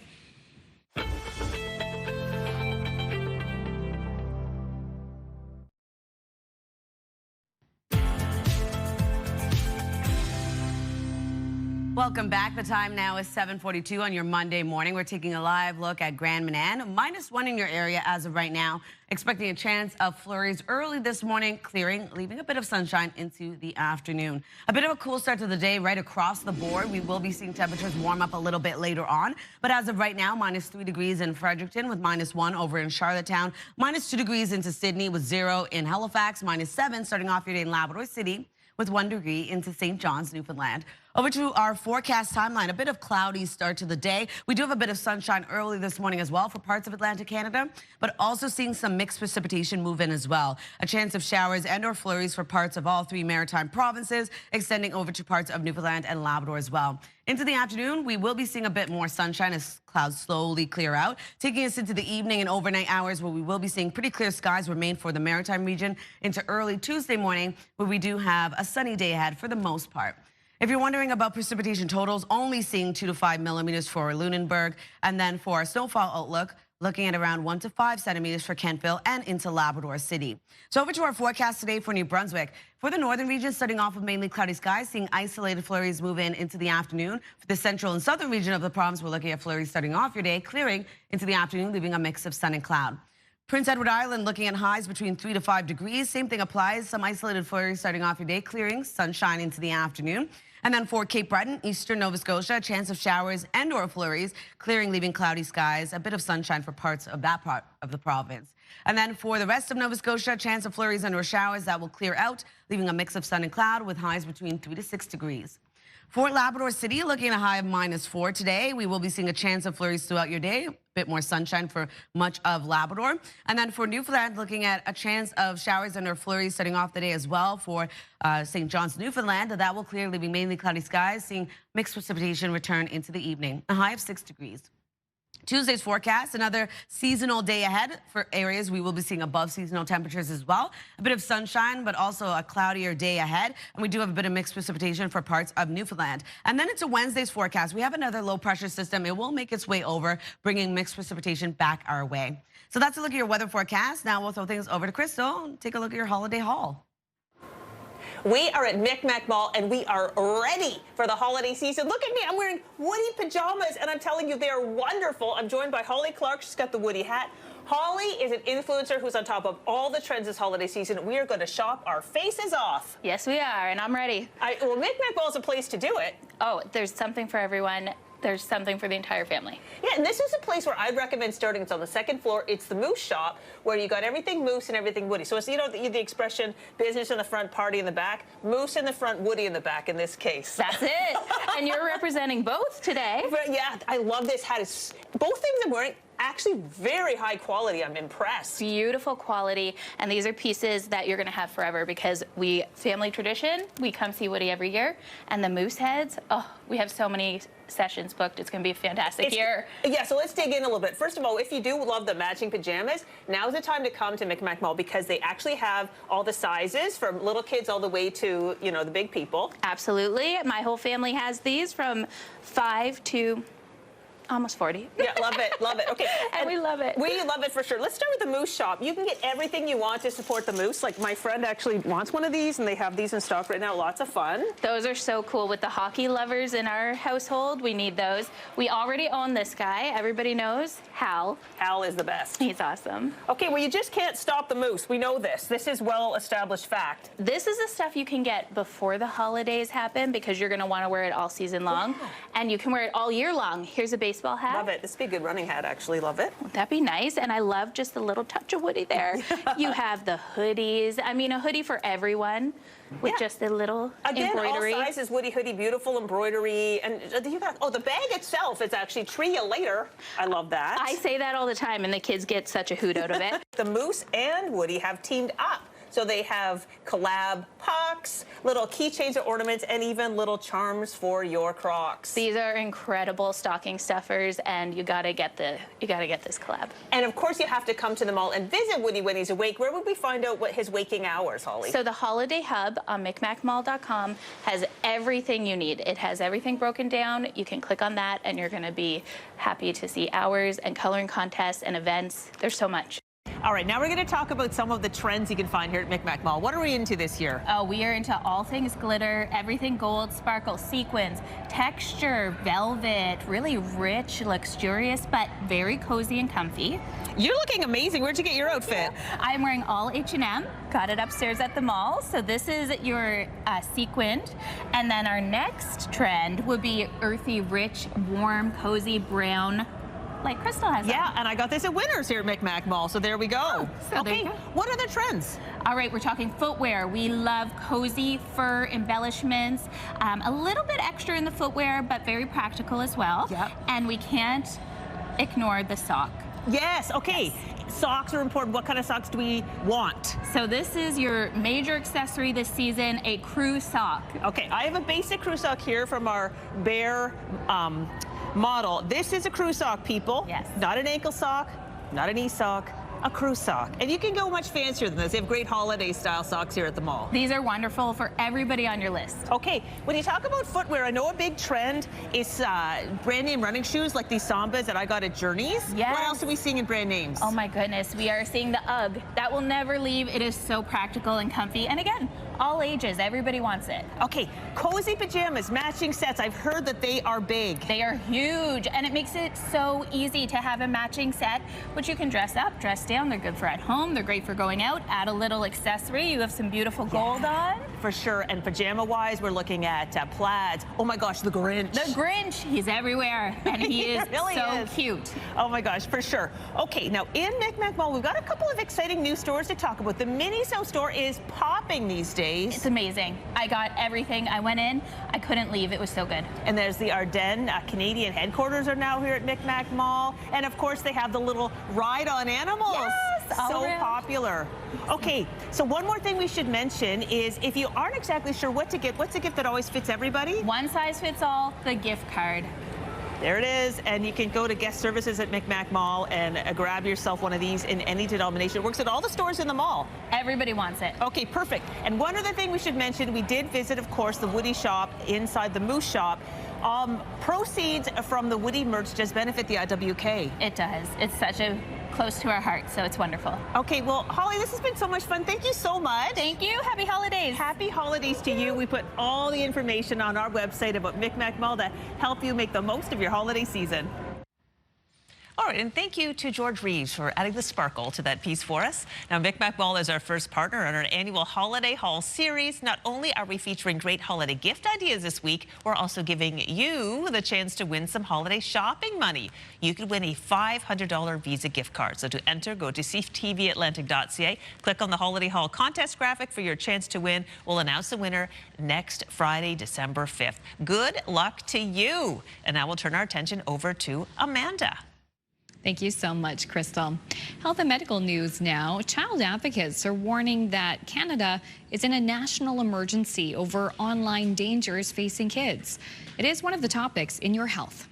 Welcome back. The time now is 7:42 on your Monday morning. We're taking a live look at Grand Manan. -1 in your area as of right now. Expecting a chance of flurries early this morning, clearing, leaving a bit of sunshine into the afternoon. A bit of a cool start to the day right across the board. We will be seeing temperatures warm up a little bit later on. But as of right now, -3 degrees in Fredericton with -1 over in Charlottetown. -2 degrees into Sydney with 0 in Halifax. -7 starting off your day in Labrador City with 1 degree into St. John's, Newfoundland. Over to our forecast timeline, a bit of cloudy start to the day. We do have a bit of sunshine early this morning as well for parts of Atlantic Canada, but also seeing some mixed precipitation move in as well. A chance of showers and or flurries for parts of all 3 maritime provinces, extending over to parts of Newfoundland and Labrador as well. Into the afternoon, we will be seeing a bit more sunshine as clouds slowly clear out, taking us into the evening and overnight hours where we will be seeing pretty clear skies remain for the maritime region into early Tuesday morning, where we do have a sunny day ahead for the most part. If you're wondering about precipitation totals, only seeing 2 to 5 millimeters for Lunenburg, and then for our snowfall outlook, looking at around 1 to 5 centimeters for Kentville and into Labrador City. So over to our forecast today for New Brunswick. For the northern region, starting off with mainly cloudy skies, seeing isolated flurries move in into the afternoon. For the central and southern region of the province, we're looking at flurries starting off your day, clearing into the afternoon, leaving a mix of sun and cloud. Prince Edward Island looking at highs between 3 to 5 degrees. Same thing applies. Some isolated flurries starting off your day, clearing, sunshine into the afternoon. And then for Cape Breton, eastern Nova Scotia, a chance of showers and or flurries, clearing, leaving cloudy skies, a bit of sunshine for parts of that part of the province. And then for the rest of Nova Scotia, a chance of flurries and or showers that will clear out, leaving a mix of sun and cloud with highs between 3 to 6 degrees. For Labrador City, looking at a high of -4 today. We will be seeing a chance of flurries throughout your day. A bit more sunshine for much of Labrador. And then for Newfoundland, looking at a chance of showers and or flurries starting off the day as well for St. John's, Newfoundland. That will clear, leaving mainly cloudy skies, seeing mixed precipitation return into the evening. A high of 6 degrees. Tuesday's forecast, another seasonal day ahead for areas we will be seeing above seasonal temperatures as well. A bit of sunshine, but also a cloudier day ahead. And we do have a bit of mixed precipitation for parts of Newfoundland. And then into Wednesday's forecast, we have another low pressure system. It will make its way over, bringing mixed precipitation back our way. So that's a look at your weather forecast. Now we'll throw things over to Crystal and take a look at your holiday haul. We are at McMack Mall, and we are ready for the holiday season. Look at me. I'm wearing Woody pajamas, and I'm telling you, they are wonderful. I'm joined by Holly Clark. She's got the Woody hat. Holly is an influencer who's on top of all the trends this holiday season. We are going to shop our faces off. Yes, we are, and I'm ready. Well, McMack Mall is a place to do it. Oh, there's something for everyone. There's something for the entire family. Yeah, and this is a place where I'd recommend starting. It's on the 2nd floor. It's the Moose Shop, where you got everything Moose and everything Woody. So it's, you know, the expression, business in the front, party in the back. Moose in the front, Woody in the back in this case. That's it. And you're representing both today. But yeah, I love this hat. It's, both things I'm wearing, actually very high quality. I'm impressed. Beautiful quality, and these are pieces that you're going to have forever because we, family tradition, we come see Woody every year, and the moose heads, oh, we have so many sessions booked. It's going to be a fantastic year. Yeah, so let's dig in a little bit. First of all, if you do love the matching pajamas, now's the time to come to McMack Mall because they actually have all the sizes from little kids all the way to, you know, the big people. Absolutely. My whole family has these from 5 to almost 40. Yeah, love it, love it. Okay. And we love it. We love it for sure. Let's start with the Moose Shop. You can get everything you want to support the moose. Like my friend actually wants one of these, and they have these in stock right now. Lots of fun. Those are so cool. With the hockey lovers in our household, we need those. We already own this guy. Everybody knows Hal. Hal is the best. He's awesome. Okay, well, you just can't stop the moose. We know this. This is well-established fact. This is the stuff you can get before the holidays happen because you're going to want to wear it all season long. Yeah. And you can wear it all year long. Here's a baseball hat. Love it. This would be a good running hat, actually. Love it. Would that be nice? And I love just the little touch of Woody there. You have the hoodies. I mean, a hoodie for everyone with just a little embroidery. All sizes, Woody hoodie, beautiful embroidery. And you got, the bag itself is actually treat you later. I love that. I say that all the time, and the kids get such a hoot out of it. The Moose and Woody have teamed up. So they have collab pucks, little keychains or ornaments, and even little charms for your Crocs. These are incredible stocking stuffers, and you gotta get this collab. And of course, you have to come to the mall and visit Woody when he's awake. Where would we find out what his waking hours, Holly? So the Holiday Hub on McMackMall.com has everything you need. It has everything broken down. You can click on that, and you're gonna be happy to see hours and coloring contests and events. There's so much. All right, now we're going to talk about some of the trends you can find here at McMack Mall. What are we into this year? Oh, we are into all things glitter, everything gold, sparkle, sequins, texture, velvet, really rich, luxurious, but very cozy and comfy. You're looking amazing. Where'd you get your outfit? I'm wearing all H&M. Got it upstairs at the mall. So this is your sequined. And then our next trend would be earthy, rich, warm, cozy, brown, like Crystal has. Yeah, and I got this at Winners here at McMack Mall, so there we go. Oh, so okay, there you go. What other trends? All right, we're talking footwear. We love cozy fur embellishments, a little bit extra in the footwear, but very practical as well. Yep. And we can't ignore the sock. Yes, okay. Yes. Socks are important. What kind of socks do we want? So this is your major accessory this season, a crew sock. Okay, I have a basic crew sock here from our Bear model. This is a crew sock, people. Yes. Not an ankle sock, not a knee sock, a crew sock. And you can go much fancier than this. They have great holiday style socks here at the mall. These are wonderful for everybody on your list. Okay, when you talk about footwear, I know a big trend is brand name running shoes like these Sambas that I got at Journeys. Yes. What else are we seeing in brand names? Oh my goodness, we are seeing the UGG. That will never leave. It is so practical and comfy. And again, all ages, everybody wants it. Okay, cozy pajamas, matching sets. I've heard that they are big. They are huge, and it makes it so easy to have a matching set, which you can dress up, dress down. They're good for at home. They're great for going out. Add a little accessory. You have some beautiful gold on. For sure, and pajama-wise, we're looking at plaids. Oh my gosh, the Grinch. The Grinch, he's everywhere, and he is really so cute. Oh my gosh, for sure. Okay, now in McMack Mall, we've got a couple of exciting new stores to talk about. The Miniso store is popping these days. It's amazing. I got everything. I went in. I couldn't leave. It was so good. And there's the Ardennes Canadian headquarters are now here at McMack Mall. And of course, they have the little ride on animals. Yes, all so around. Popular. Okay, so one more thing we should mention is if you aren't exactly sure what to get, what's a gift that always fits everybody? One size fits all, the gift card. There it is, and you can go to guest services at McMack Mall and grab yourself one of these in any denomination. It works at all the stores in the mall. Everybody wants it. Okay, perfect. And one other thing we should mention, we did visit, of course, the Woody shop inside the Moose shop. Proceeds from the Woody merch does benefit the IWK. It does. It's such a close to our heart, so it's wonderful. Okay, well, Holly, this has been so much fun. Thank you so much. Thank you. Happy holidays. Happy holidays to you. We put all the information on our website about McMack Mall to help you make the most of your holiday season. All right, and thank you to George Reeves for adding the sparkle to that piece for us. Now, McMack Mall is our first partner in our annual Holiday Haul series. Not only are we featuring great holiday gift ideas this week, we're also giving you the chance to win some holiday shopping money. You could win a $500 Visa gift card. So to enter, go to ctvatlantic.ca, click on the Holiday Haul contest graphic for your chance to win. We'll announce the winner next Friday, December 5th. Good luck to you. And now we'll turn our attention over to Amanda. Thank you so much, Crystal. Health and medical news now. Child advocates are warning that Canada is in a national emergency over online dangers facing kids. It is one of the topics in Your Health.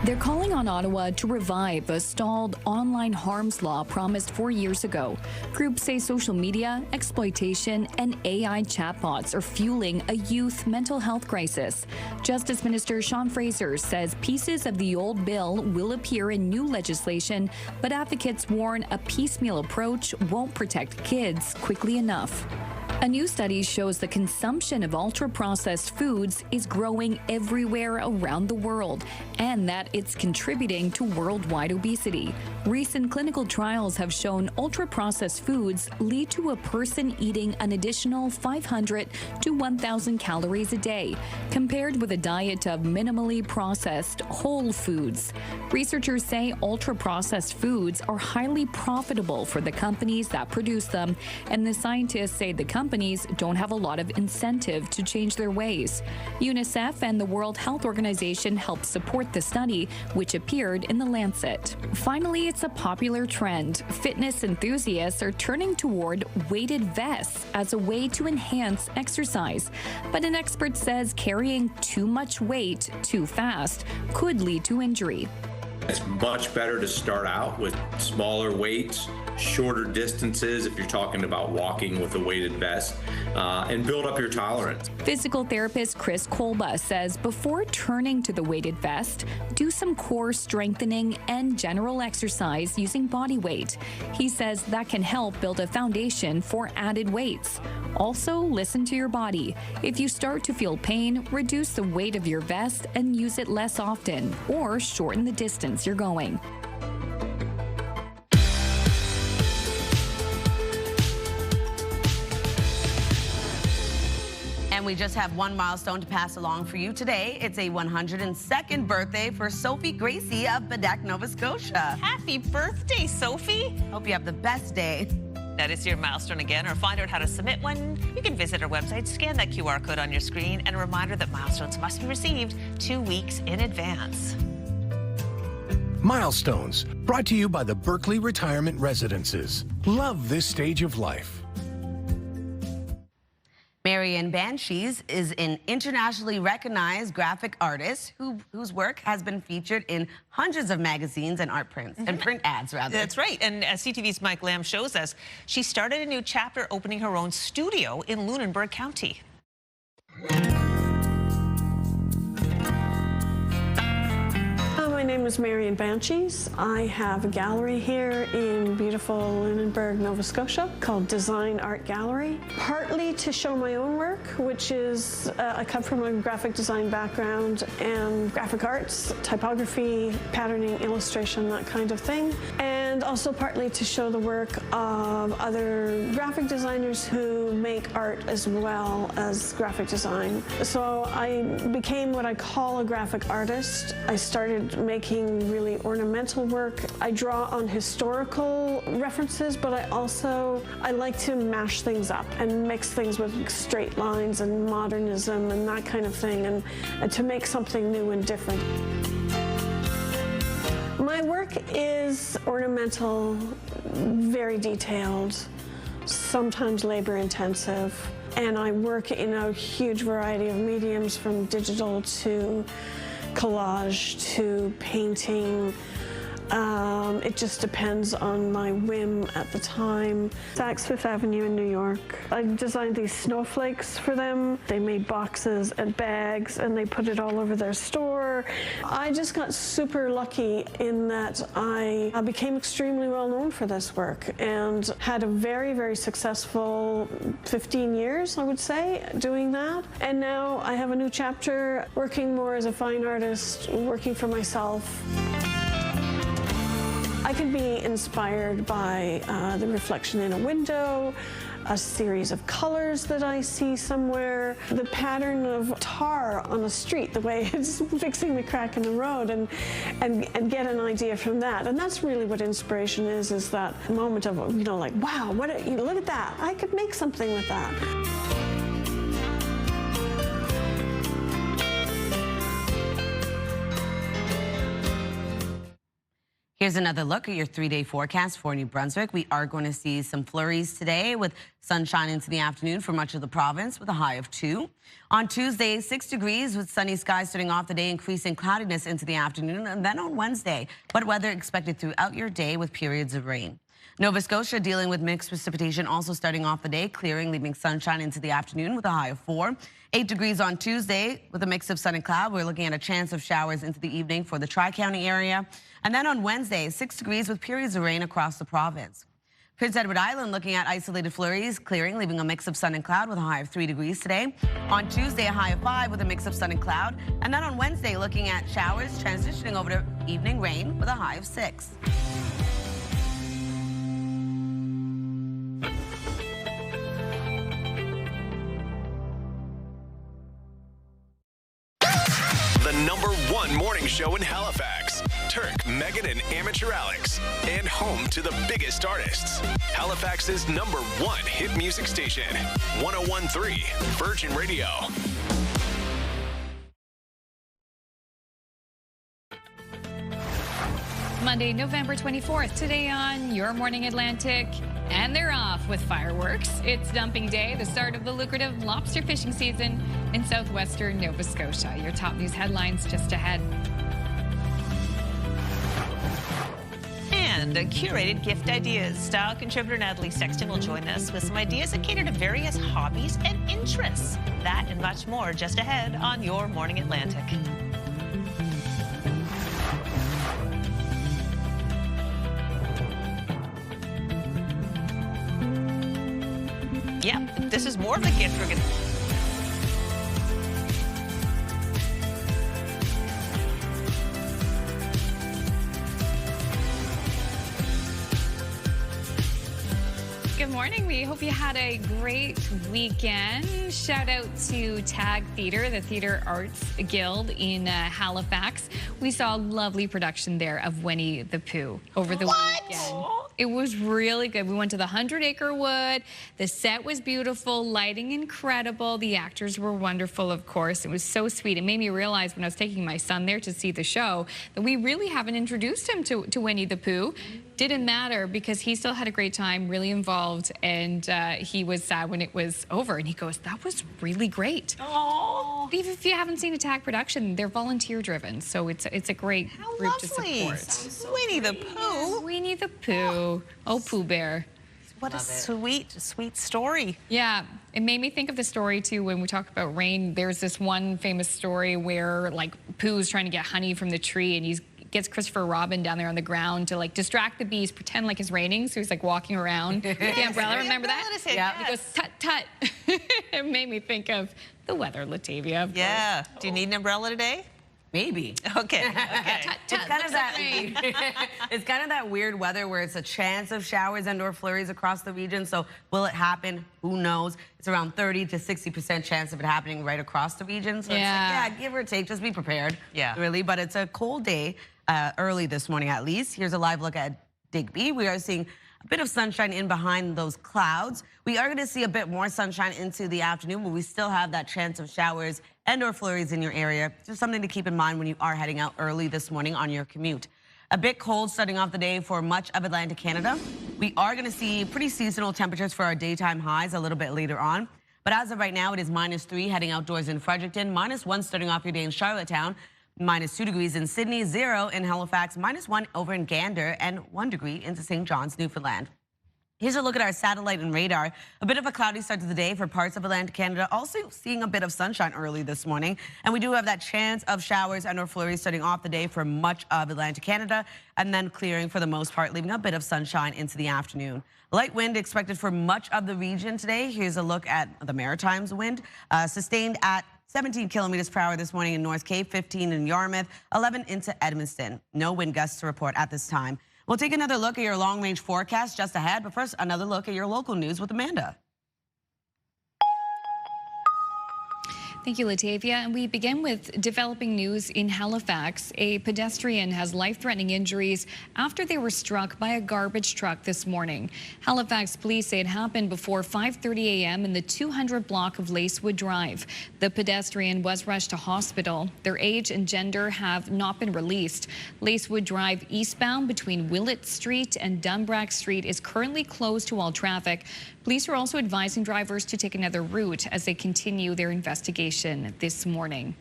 They're calling on Ottawa to revive a stalled online harms law promised 4 years ago. Groups say social media, exploitation, and AI chatbots are fueling a youth mental health crisis. Justice Minister Sean Fraser says pieces of the old bill will appear in new legislation, but advocates warn a piecemeal approach won't protect kids quickly enough. A new study shows the consumption of ultra-processed foods is growing everywhere around the world, and that it's contributing to worldwide obesity. Recent clinical trials have shown ultra-processed foods lead to a person eating an additional 500 to 1,000 calories a day, compared with a diet of minimally processed whole foods. Researchers say ultra-processed foods are highly profitable for the companies that produce them, and the scientists say the companies don't have a lot of incentive to change their ways. UNICEF and the World Health Organization helped support the study, which appeared in The Lancet. Finally, it's a popular trend. Fitness enthusiasts are turning toward weighted vests as a way to enhance exercise. But an expert says carrying too much weight too fast could lead to injury. It's much better to start out with smaller weights, shorter distances if you're talking about walking with a weighted vest, and build up your tolerance. Physical therapist Chris Kolba says before turning to the weighted vest, do some core strengthening and general exercise using body weight. He says that can help build a foundation for added weights. Also, listen to your body. If you start to feel pain, reduce the weight of your vest and use it less often, or shorten the distance you're going. And we just have one milestone to pass along for you today. It's a 102nd birthday for Sophie Gracie of Bedeck, Nova Scotia. Happy birthday, Sophie. Hope you have the best day. That is your milestone again, or find out how to submit one. You can visit our website, scan that QR code on your screen, and a reminder that milestones must be received 2 weeks in advance. Milestones, brought to you by the Berkeley Retirement Residences. Love this stage of life. Marianne Banshees is an internationally recognized graphic artist whose work has been featured in hundreds of magazines and art prints, and print ads, rather. That's right. And as CTV's Mike Lamb shows us, she started a new chapter opening her own studio in Lunenburg County. My name is Marianne Banshees. I have a gallery here in beautiful Lunenburg, Nova Scotia called Design Art Gallery. Partly to show my own work, which is, I come from a graphic design background and graphic arts, typography, patterning, illustration, that kind of thing. And also partly to show the work of other graphic designers who make art as well as graphic design. So I became what I call a graphic artist. I started making really ornamental work. I draw on historical references, but I like to mash things up and mix things with straight lines and modernism and that kind of thing, and to make something new and different. My work is ornamental, very detailed, sometimes labor intensive, and I work in a huge variety of mediums, from digital to collage to painting. It just depends on my whim at the time. Saks Fifth Avenue in New York. I designed these snowflakes for them. They made boxes and bags and they put it all over their store. I just got super lucky in that I became extremely well known for this work and had a very, very successful 15 years, I would say, doing that. And now I have a new chapter, working more as a fine artist, working for myself. I can be inspired by the reflection in a window, a series of colors that I see somewhere, the pattern of tar on a street, the way it's fixing the crack in the road, and get an idea from that. And that's really what inspiration is that moment of, like, wow, look at that. I could make something with that. Here's another look at your 3-day forecast for New Brunswick. We are going to see some flurries today with sunshine into the afternoon for much of the province with a high of 2. On Tuesday, 6 degrees with sunny skies starting off the day, increasing cloudiness into the afternoon. And then on Wednesday, wet weather expected throughout your day with periods of rain. Nova Scotia dealing with mixed precipitation also starting off the day, clearing, leaving sunshine into the afternoon with a high of 4. 8 degrees on Tuesday with a mix of sun and cloud. We're looking at a chance of showers into the evening for the Tri-County area. And then on Wednesday, 6 degrees with periods of rain across the province. Prince Edward Island looking at isolated flurries, clearing, leaving a mix of sun and cloud with a high of 3 degrees today. On Tuesday, a high of 5 with a mix of sun and cloud. And then on Wednesday, looking at showers transitioning over to evening rain with a high of 6. The #1 morning show in Halifax. Turk, Megan, and Amateur Alex. And home to the biggest artists. Halifax's #1 hit music station. 101.3 Virgin Radio. Monday, November 24th. Today on Your Morning Atlantic. And they're off with fireworks. It's dumping day, the start of the lucrative lobster fishing season in southwestern Nova Scotia. Your top news headlines just ahead. and Curated gift ideas. Style contributor Natalie Sexton will join us with some ideas that cater to various hobbies and interests. That and much more just ahead on Your Morning Atlantic. Yeah, this is more of the gift we're going to... Good morning. We hope you had a great weekend. Shout out to TAG Theatre, the Theatre Arts Guild in Halifax. We saw a lovely production there of Winnie the Pooh over the weekend. It was really good. We went to the 100-acre wood. The set was beautiful, lighting incredible. The actors were wonderful, of course. It was so sweet. It made me realize when I was taking my son there to see the show that we really haven't introduced him to Winnie the Pooh. Didn't matter because he still had a great time, really involved, and he was sad when it was over. And he goes, "That was really great." Oh, even if you haven't seen a TAG production, they're volunteer-driven, so it's a great group to support. Winnie the Pooh. Winnie the Pooh. Oh, Pooh Bear. What a sweet, sweet story. Yeah, it made me think of the story, too, when we talk about rain. There's this one famous story where, like, Pooh's trying to get honey from the tree, and he gets Christopher Robin down there on the ground to, like, distract the bees, pretend like it's raining, so he's, like, walking around with the umbrella. Remember that? Yeah. He goes, "Tut, tut." It made me think of the weather, Latavia. Of Yeah. course. Do you need an umbrella today? Maybe. Okay. It's kind of that. It's kind of that weird weather where it's a chance of showers and/or flurries across the region. So will it happen? Who knows? It's around 30 to 60% chance of it happening right across the region. So it's like, yeah, give or take, just be prepared. Yeah. Really, but it's a cold day early this morning at least. Here's a live look at Digby. We are seeing a bit of sunshine in behind those clouds. We are going to see a bit more sunshine into the afternoon, but we still have that chance of showers and/or flurries in your area. Just something to keep in mind when you are heading out early this morning on your commute. A bit cold starting off the day for much of Atlantic Canada. We are going to see pretty seasonal temperatures for our daytime highs a little bit later on. But as of right now, it is -3 heading outdoors in Fredericton, -1 starting off your day in Charlottetown, -2 degrees in Sydney, 0 in Halifax, -1 over in Gander, and 1 degree into St. John's, Newfoundland. Here's a look at our satellite and radar. A bit of a cloudy start to the day for parts of Atlantic Canada. Also seeing a bit of sunshine early this morning. And we do have that chance of showers and/or flurries starting off the day for much of Atlantic Canada, and then clearing for the most part, leaving a bit of sunshine into the afternoon. Light wind expected for much of the region today. Here's a look at the Maritimes wind. Sustained at 17 kilometers per hour this morning in North Cape, 15 in Yarmouth, 11 into Edmundston. No wind gusts to report at this time. We'll take another look at your long-range forecast just ahead, but first, another look at your local news with Amanda. Thank you, Latavia. And we begin with developing news in Halifax. A pedestrian has life-threatening injuries after they were struck by a garbage truck this morning. Halifax police say it happened before 5:30 a.m. in the 200 block of Lacewood Drive. The pedestrian was rushed to hospital. Their age and gender have not been released. Lacewood Drive eastbound between Willett Street and Dunbrack Street is currently closed to all traffic. Police are also advising drivers to take another route as they continue their investigation this morning.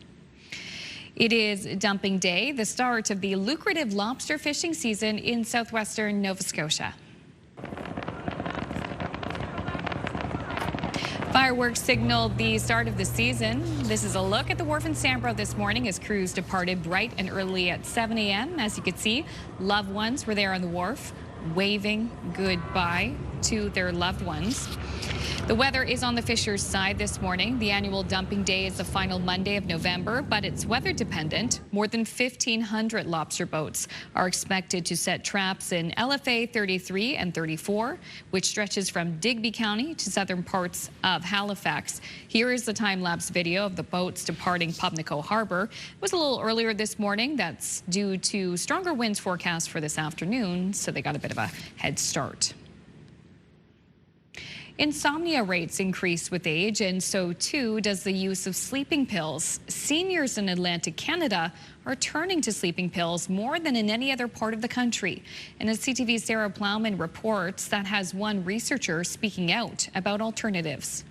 It is dumping day, the start of the lucrative lobster fishing season in southwestern Nova Scotia. Fireworks signaled the start of the season. This is a look at the wharf in Sambro this morning as crews departed bright and early at 7 a.m. As you could see, loved ones were there on the wharf, waving goodbye to their loved ones. The weather is on the fishers' side this morning. The annual dumping day is the final Monday of November, but it's weather dependent. More than 1,500 lobster boats are expected to set traps in LFA 33 and 34, which stretches from Digby County to southern parts of Halifax. Here is the time-lapse video of the boats departing Pubnico Harbor. It was a little earlier this morning. That's due to stronger winds forecast for this afternoon, so they got a bit of a head start. Insomnia rates increase with age, and so too does the use of sleeping pills. Seniors in Atlantic Canada are turning to sleeping pills more than in any other part of the country. And as CTV's Sarah Plowman reports, that has one researcher speaking out about alternatives.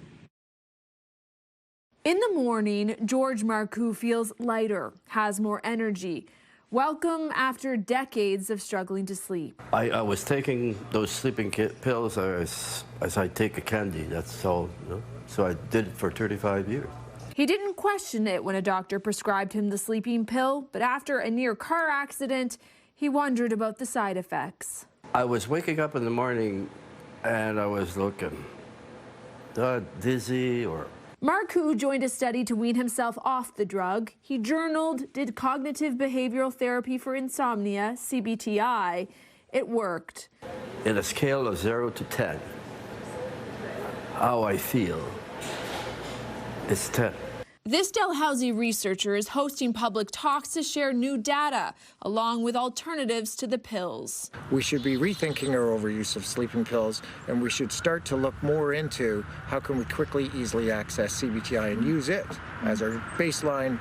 In the morning, George Marcoux feels lighter, has more energy. Welcome after decades of struggling to sleep. I was taking those sleeping pills as I take a candy, that's all. You know? So I did it for 35 years. He didn't question it when a doctor prescribed him the sleeping pill, but after a near car accident, he wondered about the side effects. I was waking up in the morning and I was looking dizzy or... Mark, who joined a study to wean himself off the drug, he journaled, did cognitive behavioral therapy for insomnia, CBTI. It worked. In a scale of 0 to 10, how I feel is 10. This Dalhousie researcher is hosting public talks to share new data, along with alternatives to the pills. We should be rethinking our overuse of sleeping pills, and we should start to look more into how can we quickly, easily access CBTI and use it as our baseline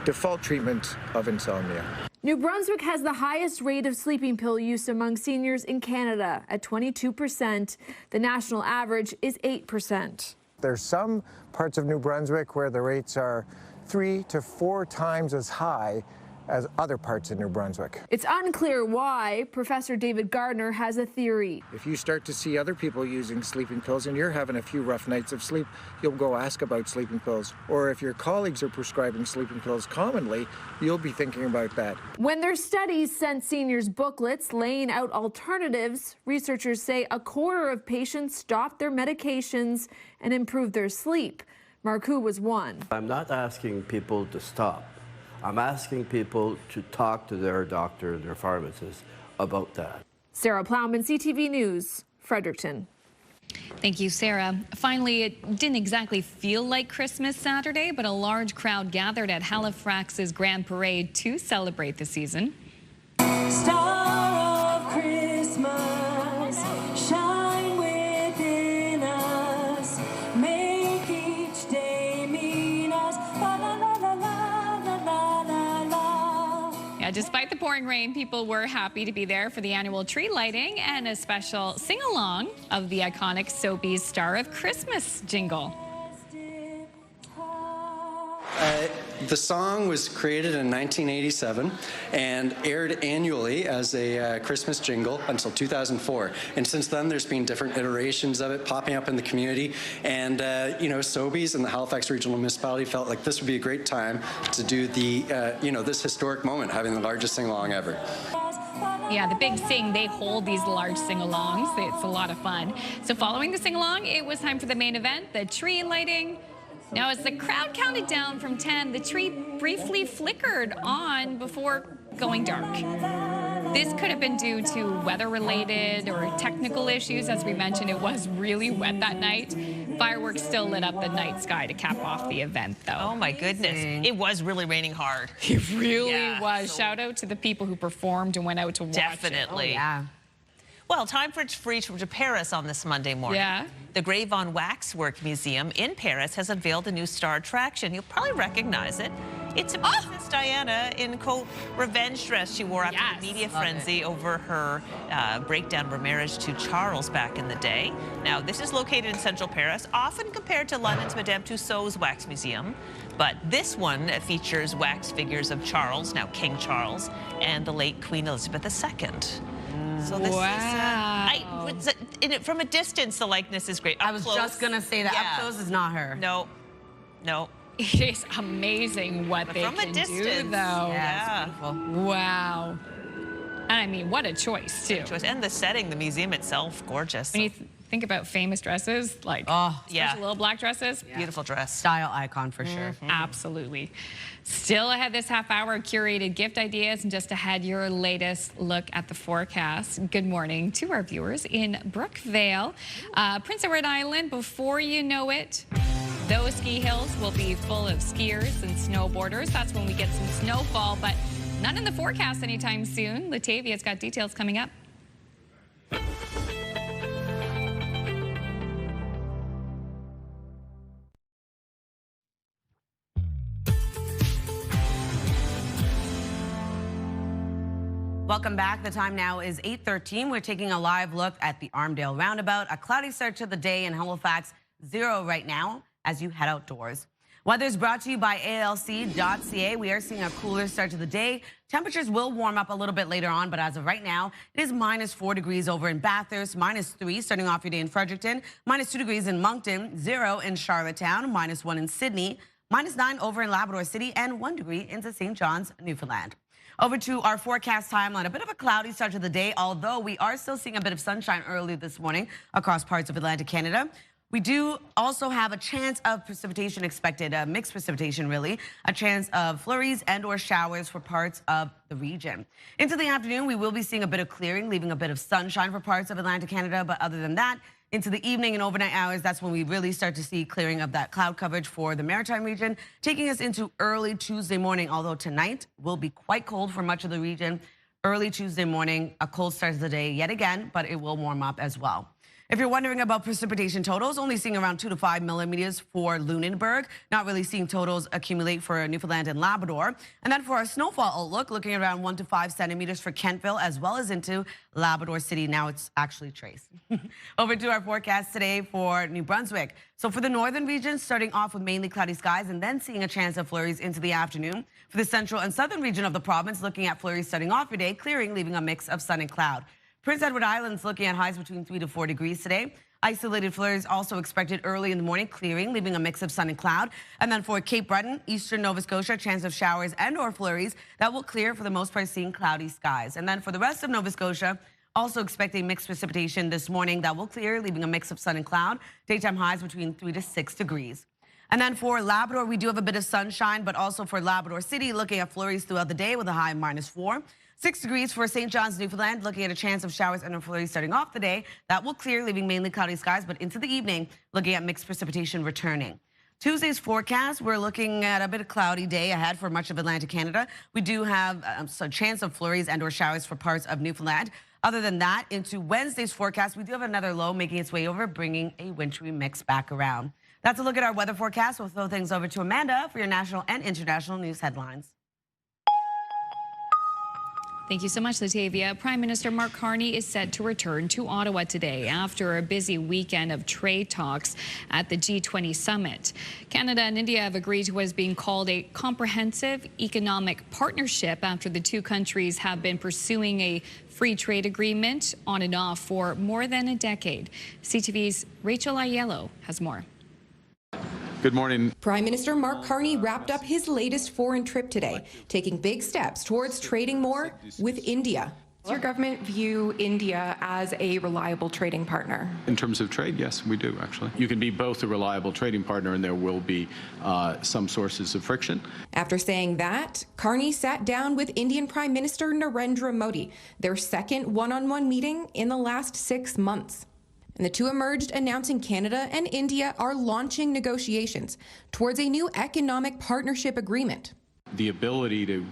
default treatment of insomnia. New Brunswick has the highest rate of sleeping pill use among seniors in Canada at 22%. The national average is 8%. There's some parts of New Brunswick where the rates are 3 to 4 times as high as other parts of New Brunswick. It's unclear why. Professor David Gardner has a theory. If you start to see other people using sleeping pills and you're having a few rough nights of sleep, you'll go ask about sleeping pills. Or if your colleagues are prescribing sleeping pills commonly, you'll be thinking about that. When their studies sent seniors booklets laying out alternatives, researchers say a quarter of patients stopped their medications and improved their sleep. Marcoux was one. I'm not asking people to stop. I'm asking people to talk to their doctor and their pharmacist about that. Sarah Plowman, CTV News, Fredericton. Thank you, Sarah. Finally, it didn't exactly feel like Christmas Saturday, but a large crowd gathered at Halifax's Grand Parade to celebrate the season. Star of Christmas, shine within us, make each day mean us. La, la, la, la, la, la, la, la. Yeah, despite the pouring rain, people were happy to be there for the annual tree lighting and a special sing-along of the iconic Sobeys Star of Christmas jingle. The song was created in 1987 and aired annually as a Christmas jingle until 2004. And since then, there's been different iterations of it popping up in the community. And, you know, Sobeys and the Halifax Regional Municipality felt like this would be a great time to do the, you know, this historic moment, having the largest sing-along ever. Yeah, the Big Sing, they hold these large sing-alongs. It's a lot of fun. So following the sing-along, it was time for the main event, the tree lighting. Now, as the crowd counted down from 10, the tree briefly flickered on before going dark. This could have been due to weather-related or technical issues. As we mentioned, it was really wet that night. Fireworks still lit up the night sky to cap off the event, though. Oh, my goodness. It was really raining hard. It really was. So shout out to the people who performed and went out to watch Definitely. it. Oh, yeah. Well, time for free trip to Paris on this Monday morning. Yeah. The Grey Von Waxwork Museum in Paris has unveiled a new star attraction. You'll probably recognize it. It's a Princess Diana in, quote, revenge dress she wore after the media frenzy over her breakdown of her marriage to Charles back in the day. Now, this is located in central Paris, often compared to London's Madame Tussauds Wax Museum. But this one features wax figures of Charles, now King Charles, and the late Queen Elizabeth II. So this is, from a distance, the likeness is great. I was just going to say that. Up close is not her. No, no. It is amazing what they from can a distance, do, though. Yeah. It's beautiful. Wow. And I mean, what a choice, too. And the setting, the museum itself, gorgeous. When you think about famous dresses, like especially little black dresses. Beautiful dress. Style icon for sure. Absolutely. Still ahead this half hour, curated gift ideas, and just ahead, your latest look at the forecast. Good morning to our viewers in Brookvale. Prince Edward Island, before you know it, those ski hills will be full of skiers and snowboarders. That's when we get some snowfall, but none in the forecast anytime soon. Latavia's got details coming up. Welcome back. The time now is 8:13. We're taking a live look at the Armdale Roundabout. A cloudy start to the day in Halifax, 0 right now as you head outdoors. Weather is brought to you by ALC.ca. We are seeing a cooler start to the day. Temperatures will warm up a little bit later on, but as of right now, it is -4 degrees over in Bathurst, -3 starting off your day in Fredericton, -2 degrees in Moncton, 0 in Charlottetown, -1 in Sydney, -9 over in Labrador City, and 1 degree into St. John's, Newfoundland. Over to our forecast timeline. A bit of a cloudy start to the day, although we are still seeing a bit of sunshine early this morning across parts of Atlantic Canada. We do also have a chance of precipitation expected, mixed precipitation really, a chance of flurries and or showers for parts of the region. Into the afternoon, we will be seeing a bit of clearing, leaving a bit of sunshine for parts of Atlantic Canada, but other than that, into the evening and overnight hours, that's when we really start to see clearing of that cloud coverage for the maritime region, taking us into early Tuesday morning, although tonight will be quite cold for much of the region. Early Tuesday morning, a cold start to the day yet again, but it will warm up as well. If you're wondering about precipitation totals, only seeing around 2 to 5 millimeters for Lunenburg, not really seeing totals accumulate for Newfoundland and Labrador. And then for our snowfall outlook, looking at around 1 to 5 centimeters for Kentville as well as into Labrador City. Now it's actually Trace. Over to our forecast today for New Brunswick. So for the northern region, starting off with mainly cloudy skies and then seeing a chance of flurries into the afternoon. For the central and southern region of the province, looking at flurries starting off your day, clearing, leaving a mix of sun and cloud. Prince Edward Island's looking at highs between 3 to 4 degrees today. Isolated flurries also expected early in the morning, clearing, leaving a mix of sun and cloud. And then for Cape Breton, eastern Nova Scotia, chance of showers and or flurries that will clear for the most part, seeing cloudy skies. And then for the rest of Nova Scotia, also expecting mixed precipitation this morning that will clear, leaving a mix of sun and cloud. Daytime highs between 3 to 6 degrees. And then for Labrador, we do have a bit of sunshine, but also for Labrador City, looking at flurries throughout the day with a high of -4. 6 degrees for St. John's, Newfoundland, looking at a chance of showers and flurries starting off the day. That will clear, leaving mainly cloudy skies, but into the evening, looking at mixed precipitation returning. Tuesday's forecast, we're looking at a bit of cloudy day ahead for much of Atlantic Canada. We do have a chance of flurries and or showers for parts of Newfoundland. Other than that, into Wednesday's forecast, we do have another low making its way over, bringing a wintry mix back around. That's a look at our weather forecast. We'll throw things over to Amanda for your national and international news headlines. Thank you so much, Latavia. Prime Minister Mark Carney is set to return to Ottawa today after a busy weekend of trade talks at the G20 summit. Canada and India have agreed to what is being called a comprehensive economic partnership after the two countries have been pursuing a free trade agreement on and off for more than a decade. CTV's Rachel Aiello has more. Good morning. Prime Minister Mark Carney wrapped up his latest foreign trip today, taking big steps towards trading more with India. Does your government view India as a reliable trading partner? In terms of trade, yes, we do, actually. You can be both a reliable trading partner and there will be some sources of friction. After saying that, Carney sat down with Indian Prime Minister Narendra Modi, their second one-on-one meeting in the last 6 months. And the two emerged announcing Canada and India are launching negotiations towards a new economic partnership agreement. The ability to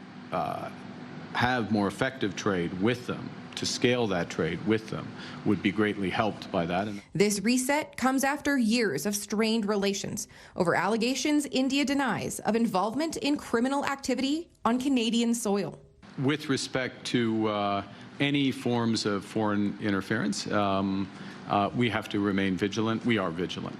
have more effective trade with them, to scale that trade with them, would be greatly helped by that. This reset comes after years of strained relations over allegations India denies of involvement in criminal activity on Canadian soil. With respect to any forms of foreign interference, we have to remain vigilant. We are vigilant.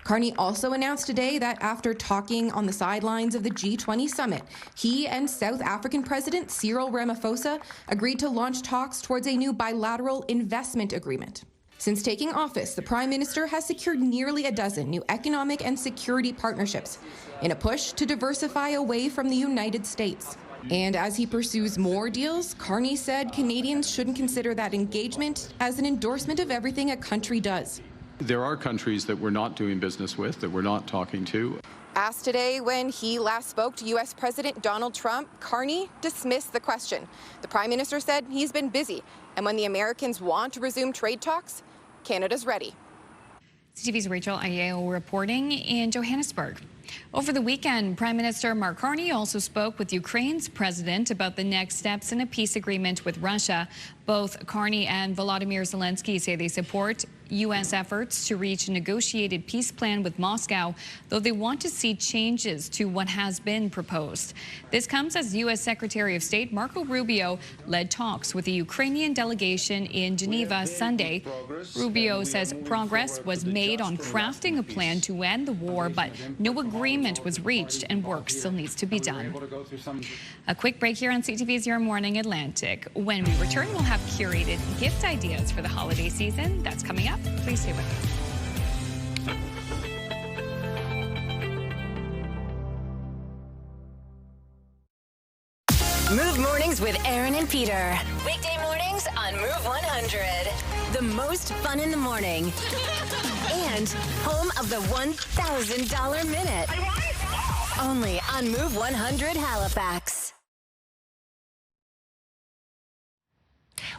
Carney also announced today that after talking on the sidelines of the G20 summit, he and South African President Cyril Ramaphosa agreed to launch talks towards a new bilateral investment agreement. Since taking office, the Prime Minister has secured nearly a dozen new economic and security partnerships in a push to diversify away from the United States. And as he pursues more deals, Carney said Canadians shouldn't consider that engagement as an endorsement of everything a country does. There are countries that we're not doing business with, that we're not talking to. Asked today when he last spoke to U.S. President Donald Trump, Carney dismissed the question. The Prime Minister said he's been busy, and when the Americans want to resume trade talks, Canada's ready. CTV's Rachel Aiello reporting in Johannesburg. Over the weekend, Prime Minister Mark Carney also spoke with Ukraine's president about the next steps in a peace agreement with Russia. Both Carney and Volodymyr Zelensky say they support U.S. efforts to reach a negotiated peace plan with Moscow, though they want to see changes to what has been proposed. This comes as U.S. Secretary of State Marco Rubio led talks with the Ukrainian delegation in Geneva Sunday. Rubio says progress was made on crafting a plan to end the war, but no agreement was reached and work still needs to be done. A quick break here on CTV's Your Morning Atlantic. When we return, we'll have curated gift ideas for the holiday season. That's coming up. Please stay with us. Move Mornings with Aaron and Peter. Weekday mornings on Move 100. The most fun in the morning. And home of the $1,000 minute. Only on Move 100 Halifax.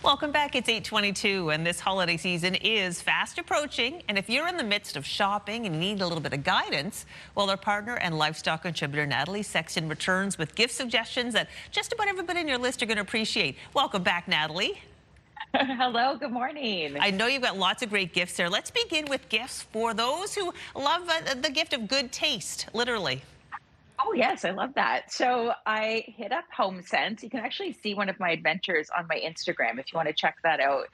Welcome back. It's 8:22, and this holiday season is fast approaching. And if you're in the midst of shopping and need a little bit of guidance, well, our partner and livestock contributor Natalie Sexton returns with gift suggestions that just about everybody on your list are going to appreciate. Welcome back, Natalie. Hello, good morning. I know you've got lots of great gifts there. Let's begin with gifts for those who love the gift of good taste, literally. Oh, yes, I love that. So I hit up HomeSense. You can actually see one of my adventures on my Instagram if you want to check that out.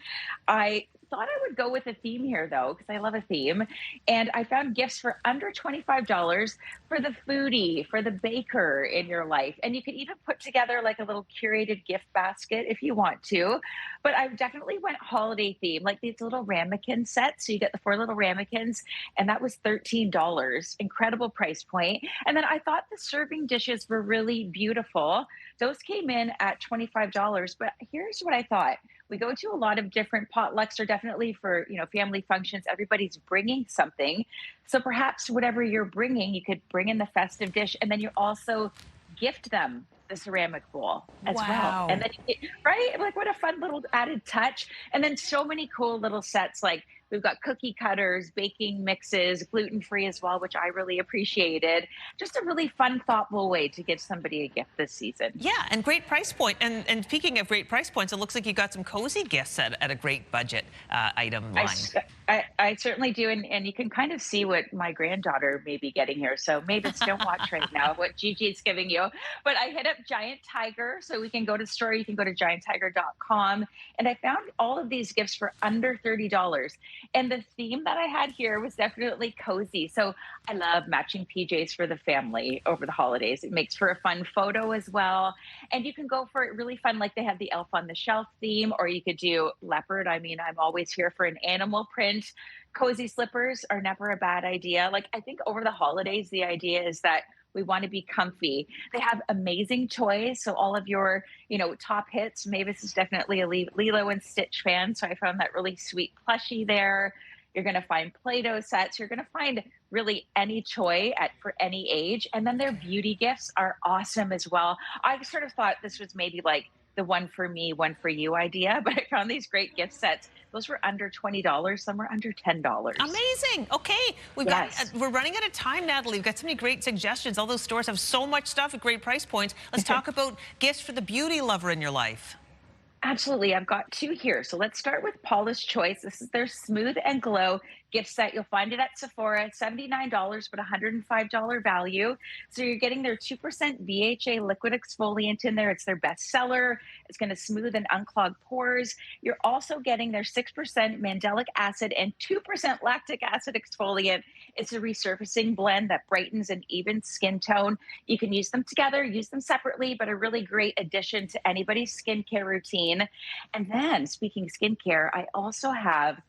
I thought I would go with a theme here, though, because I love a theme. And I found gifts for under $25 for the foodie, for the baker in your life. And you can even put together like a little curated gift basket if you want to. But I definitely went holiday theme, like these little ramekin sets. So you get the 4 little ramekins, and that was $13. Incredible price point. And then I thought the serving dishes were really beautiful. Those came in at $25. But here's what I thought. We go to a lot of different potlucks, or definitely for, family functions. Everybody's bringing something. So perhaps whatever you're bringing, you could bring in the festive dish, and then you also gift them the ceramic bowl as well. And then, right? Like, what a fun little added touch. And then so many cool little sets, like we've got cookie cutters, baking mixes, gluten-free as well, which I really appreciated. Just a really fun, thoughtful way to give somebody a gift this season. Yeah, and great price point. And speaking of great price points, it looks like you got some cozy gifts at a great budget item line. I certainly do, and you can kind of see what my granddaughter may be getting here. So Mavis, don't watch right now what Gigi's giving you. But I hit up Giant Tiger, so we can go to the store. You can go to gianttiger.com, and I found all of these gifts for under $30. And the theme that I had here was definitely cozy. So I love matching PJs for the family over the holidays. It makes for a fun photo as well. And you can go for it really fun, like they have the Elf on the Shelf theme, or you could do leopard. I mean, I'm always here for an animal print. Cozy slippers are never a bad idea. Like, I think over the holidays, the idea is that we want to be comfy. They have amazing toys. So all of your, top hits. Mavis is definitely a Lilo and Stitch fan. So I found that really sweet plushie there. You're going to find Play-Doh sets. You're going to find really any toy for any age. And then their beauty gifts are awesome as well. I sort of thought this was maybe like the one for me, one for you idea, but I found these great gift sets. Those were under $20. Some were under $10. Amazing. Okay, we're running out of time, Natalie. We've got so many great suggestions. All those stores have so much stuff at great price points. Let's talk about gifts for the beauty lover in your life. Absolutely. I've got 2 here. So let's start with Paula's Choice. This is their Smooth and Glow gift set. You'll find it at Sephora, $79, but $105 value. So you're getting their 2% BHA liquid exfoliant in there. It's their best seller. It's going to smooth and unclog pores. You're also getting their 6% mandelic acid and 2% lactic acid exfoliant. It's a resurfacing blend that brightens and evens skin tone. You can use them together, use them separately, but a really great addition to anybody's skincare routine. And then, speaking skincare, I also have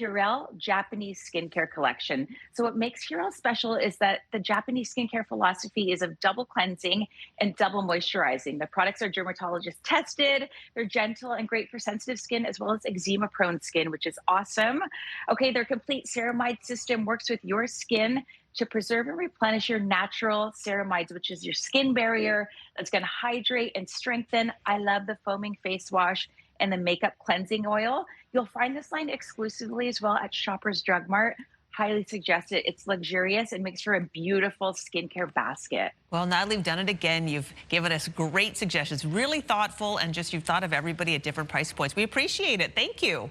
Curated Japanese skincare collection. So what makes Curated special is that the Japanese skincare philosophy is of double cleansing and double moisturizing. The products are dermatologist tested. They're gentle and great for sensitive skin as well as eczema prone skin, which is awesome. Okay, their complete ceramide system works with your skin to preserve and replenish your natural ceramides, which is your skin barrier that's going to hydrate and strengthen. I love the foaming face wash and the makeup cleansing oil. You'll find this line exclusively as well at Shoppers Drug Mart. Highly suggest it. It's luxurious and makes for a beautiful skincare basket. Well, Natalie, you've done it again. You've given us great suggestions, really thoughtful, and you've thought of everybody at different price points. We appreciate it. Thank you.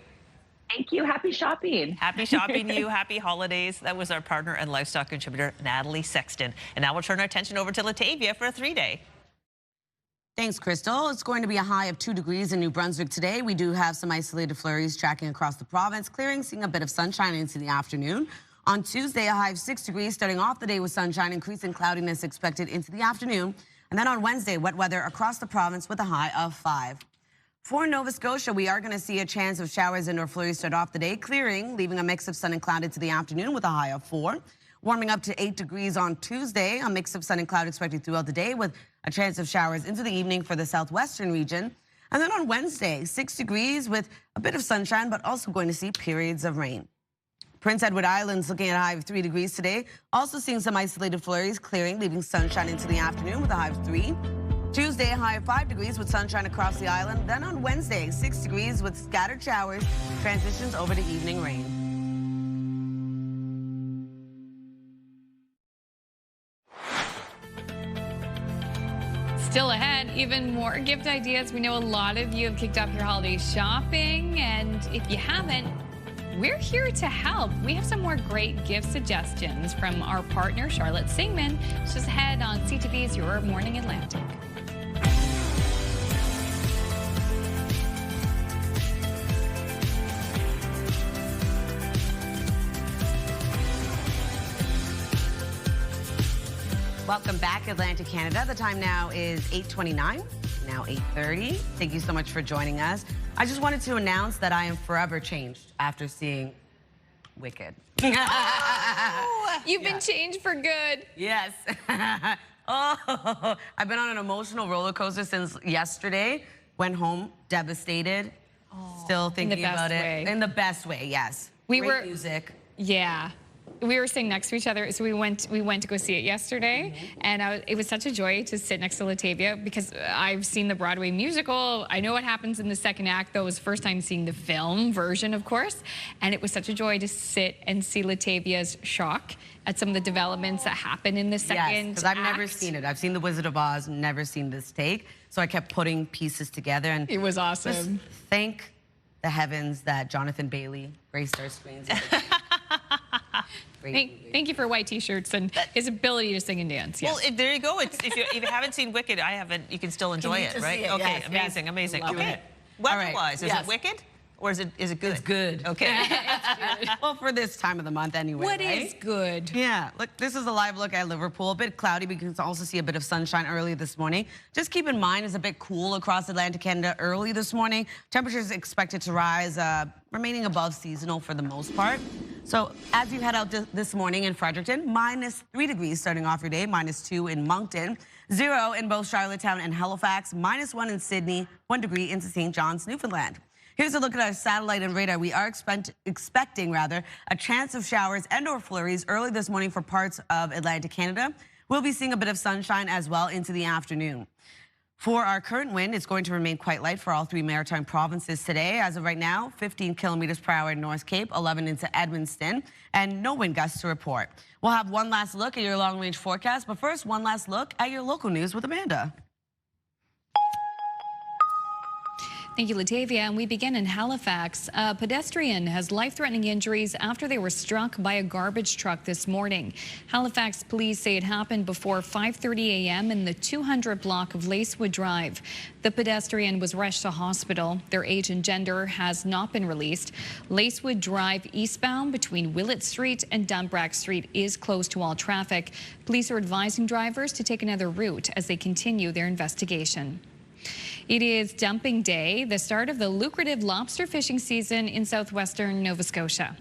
Thank you. Happy shopping. Happy shopping to you. Happy holidays. That was our partner and livestock contributor, Natalie Sexton. And now we'll turn our attention over to Latavia for a 3-day. Thanks, Crystal. It's going to be a high of 2 degrees in New Brunswick today. We do have some isolated flurries tracking across the province, clearing, seeing a bit of sunshine into the afternoon. On Tuesday, a high of 6 degrees, starting off the day with sunshine, increasing cloudiness expected into the afternoon. And then on Wednesday, wet weather across the province with a high of 5. For Nova Scotia, we are going to see a chance of showers and or flurries start off the day, clearing, leaving a mix of sun and cloud into the afternoon with a high of 4. Warming up to 8 degrees on Tuesday, a mix of sun and cloud expected throughout the day with a chance of showers into the evening for the southwestern region. And then on Wednesday, 6 degrees with a bit of sunshine, but also going to see periods of rain. Prince Edward Island's looking at a high of 3 degrees today. Also seeing some isolated flurries clearing, leaving sunshine into the afternoon with a high of 3. Tuesday, a high of 5 degrees with sunshine across the island. Then on Wednesday, 6 degrees with scattered showers, transitions over to evening rain. Still ahead, even more gift ideas. We know a lot of you have kicked off your holiday shopping, and if you haven't, we're here to help. We have some more great gift suggestions from our partner, Charlotte Singman. Just ahead on CTV's Your Morning Atlantic. Welcome back, Atlantic Canada. The time now is 8:29, now 8:30. Thank you so much for joining us. I just wanted to announce that I am forever changed after seeing Wicked. You've been changed for good. Yes. Oh, I've been on an emotional roller coaster since yesterday. Went home devastated. Still thinking about it. In the best way, yes. Great music. Yeah. We were sitting next to each other, so we went to go see it yesterday, and it was such a joy to sit next to Latavia because I've seen the Broadway musical. I know what happens in the second act, though. It was the first time seeing the film version, of course, and it was such a joy to sit and see Latavia's shock at some of the developments that happen in the second act. Because I've never seen it. I've seen The Wizard of Oz, never seen this take, so I kept putting pieces together, and it was awesome. Just thank the heavens that Jonathan Bailey graced our screens. Thank you for white t-shirts and his ability to sing and dance. Yes. Well, there you go. If you haven't seen Wicked, I haven't. You can still enjoy it, right? Okay, yes, amazing, amazing. Okay, weather-wise, is it Wicked? Or is it good? It's good. Okay. It's good. Well, for this time of the month anyway, What is good? Yeah, look, this is a live look at Liverpool. A bit cloudy, but you can also see a bit of sunshine early this morning. Just keep in mind, it's a bit cool across Atlantic Canada early this morning. Temperatures expected to rise, remaining above seasonal for the most part. So as you head out this morning in Fredericton, -3 degrees starting off your day, -2 in Moncton, 0 in both Charlottetown and Halifax, -1 in Sydney, 1 degree into St. John's, Newfoundland. Here's a look at our satellite and radar. We are expecting a chance of showers and or flurries early this morning for parts of Atlantic Canada. We'll be seeing a bit of sunshine as well into the afternoon. For our current wind, it's going to remain quite light for all 3 maritime provinces today. As of right now, 15 kilometers per hour in North Cape, 11 into Edmundston, and no wind gusts to report. We'll have one last look at your long-range forecast, but first, one last look at your local news with Amanda. Thank you, Latavia. And we begin in Halifax. A pedestrian has life-threatening injuries after they were struck by a garbage truck this morning. Halifax police say it happened before 5:30 a.m. in the 200 block of Lacewood Drive. The pedestrian was rushed to hospital. Their age and gender has not been released. Lacewood Drive eastbound between Willett Street and Dunbrack Street is closed to all traffic. Police are advising drivers to take another route as they continue their investigation. It is dumping day, the start of the lucrative lobster fishing season in southwestern Nova Scotia.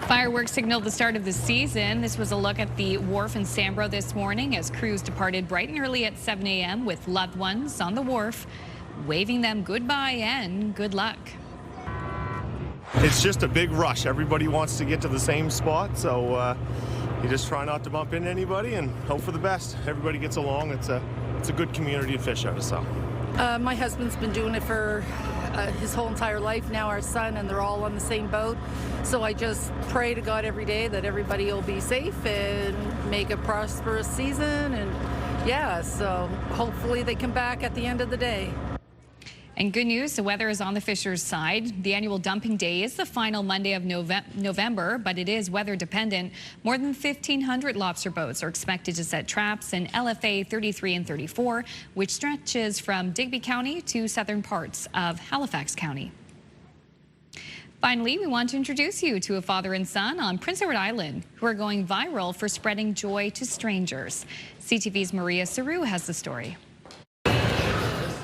Fireworks signaled the start of the season. This was a look at the wharf in Sambro this morning as crews departed bright and early at 7 a.m. with loved ones on the wharf, waving them goodbye and good luck. It's just a big rush. Everybody wants to get to the same spot, so you just try not to bump into anybody and hope for the best. Everybody gets along. It's a good community to fish out of, so. My husband's been doing it for his whole entire life. Now our son, and they're all on the same boat. So I just pray to God every day that everybody will be safe and make a prosperous season. And yeah, so hopefully they come back at the end of the day. And good news, the weather is on the fishers' side. The annual dumping day is the final Monday of November, but it is weather dependent. More than 1,500 lobster boats are expected to set traps in LFA 33 and 34, which stretches from Digby County to southern parts of Halifax County. Finally, we want to introduce you to a father and son on Prince Edward Island who are going viral for spreading joy to strangers. CTV's Maria Saru has the story.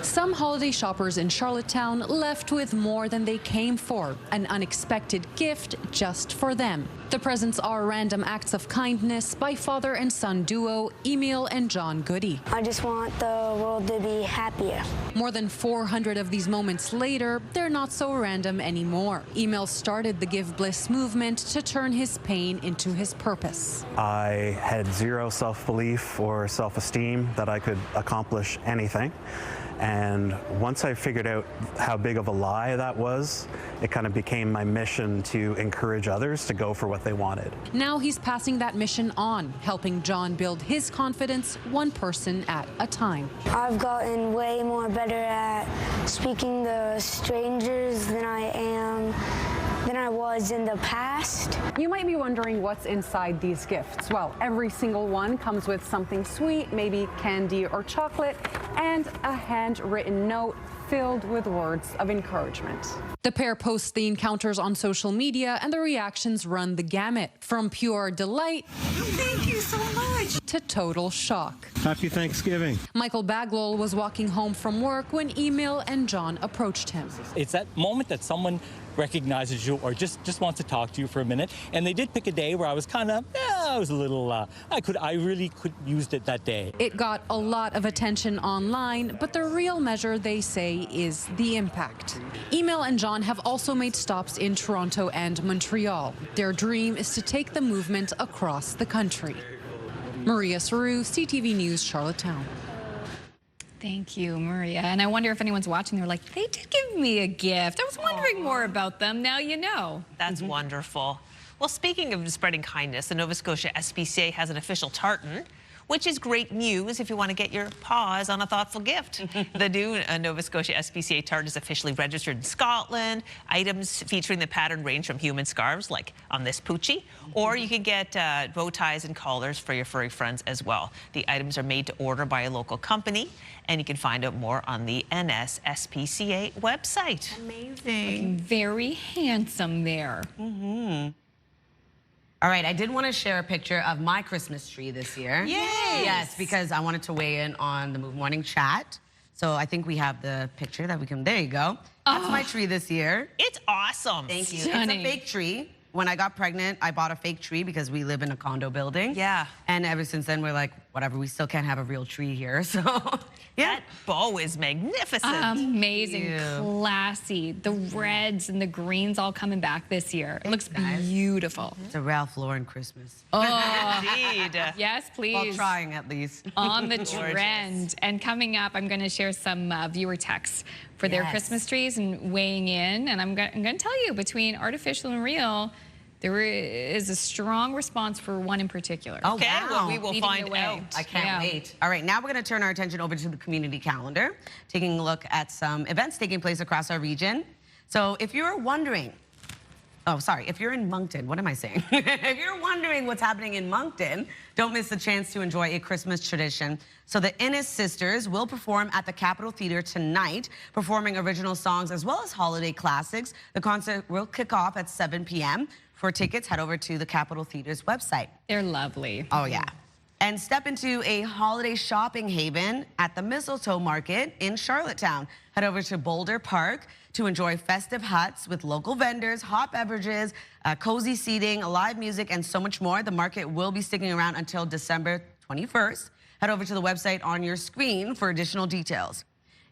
Some holiday shoppers in Charlottetown left with more than they came for, an unexpected gift just for them. The presents are random acts of kindness by father and son duo Emil and John Goody. I just want the world to be happier. More than 400 of these moments later, they're not so random anymore. Emil started the Give Bliss movement to turn his pain into his purpose. I had zero self-belief or self-esteem that I could accomplish anything. And once I figured out how big of a lie that was, it kind of became my mission to encourage others to go for what they wanted. Now he's passing that mission on, helping John build his confidence one person at a time. I've gotten way more better at speaking to strangers than I was in the past. You might be wondering what's inside these gifts. Well, every single one comes with something sweet, maybe candy or chocolate, and a handwritten note filled with words of encouragement. The pair posts the encounters on social media, and the reactions run the gamut, from pure delight Thank you so much to total shock. Happy Thanksgiving. Michael Baglol was walking home from work when Emil and John approached him. It's that moment that someone recognizes you or just wants to talk to you for a minute. And they did pick a day where I was kind of, I was a little, I really could use it that day. It got a lot of attention online, but the real measure, they say, is the impact. Emil and John have also made stops in Toronto and Montreal. Their dream is to take the movement across the country. Maria Saru, CTV News, Charlottetown. Thank you, Maria. And I wonder if anyone's watching, they're like, they did give me a gift. I was wondering more about them. Now you know. That's Mm-hmm. wonderful. Well, speaking of spreading kindness, the Nova Scotia SPCA has an official tartan, which is great news if you want to get your paws on a thoughtful gift. The new Nova Scotia SPCA tartan is officially registered in Scotland. Items featuring the pattern range from human scarves, like on this Poochie, or you can get bow ties and collars for your furry friends as well. The items are made to order by a local company, and you can find out more on the NSSPCA website. Looking very handsome there. All right, I did want to share a picture of my Christmas tree this year. Yes, because I wanted to weigh in on the Move Morning chat. So I think we have the picture that we can, there you go. That's my tree this year. It's awesome. Thank you. Stunning. It's a fake tree. When I got pregnant, I bought a fake tree because we live in a condo building. Yeah. And ever since then, we're like, whatever, we still can't have a real tree here. So, yeah. That bow is magnificent. Amazing, classy. The reds and the greens all coming back this year. It looks beautiful. It's a Ralph Lauren Christmas. Oh, indeed. Yes, please. Well, trying at least. On the trend. And coming up, I'm going to share some viewer texts for their Christmas trees and weighing in. And I'm going to tell you, between artificial and real, there is a strong response for one in particular. Oh, wow. Well, we will find out. I can't wait. All right, now we're going to turn our attention over to the community calendar, taking a look at some events taking place across our region. So if you're wondering, if you're in Moncton, what am I saying? If you're wondering what's happening in Moncton, don't miss the chance to enjoy a Christmas tradition. So the Innes Sisters will perform at the Capitol Theatre tonight, performing original songs as well as holiday classics. The concert will kick off at 7 p.m. For tickets, head over to the Capitol Theatre's website. They're lovely. Oh, yeah. And step into a holiday shopping haven at the Mistletoe Market in Charlottetown. Head over to Boulder Park to enjoy festive huts with local vendors, hot beverages, cozy seating, live music, and so much more. The market will be sticking around until December 21st. Head over to the website on your screen for additional details.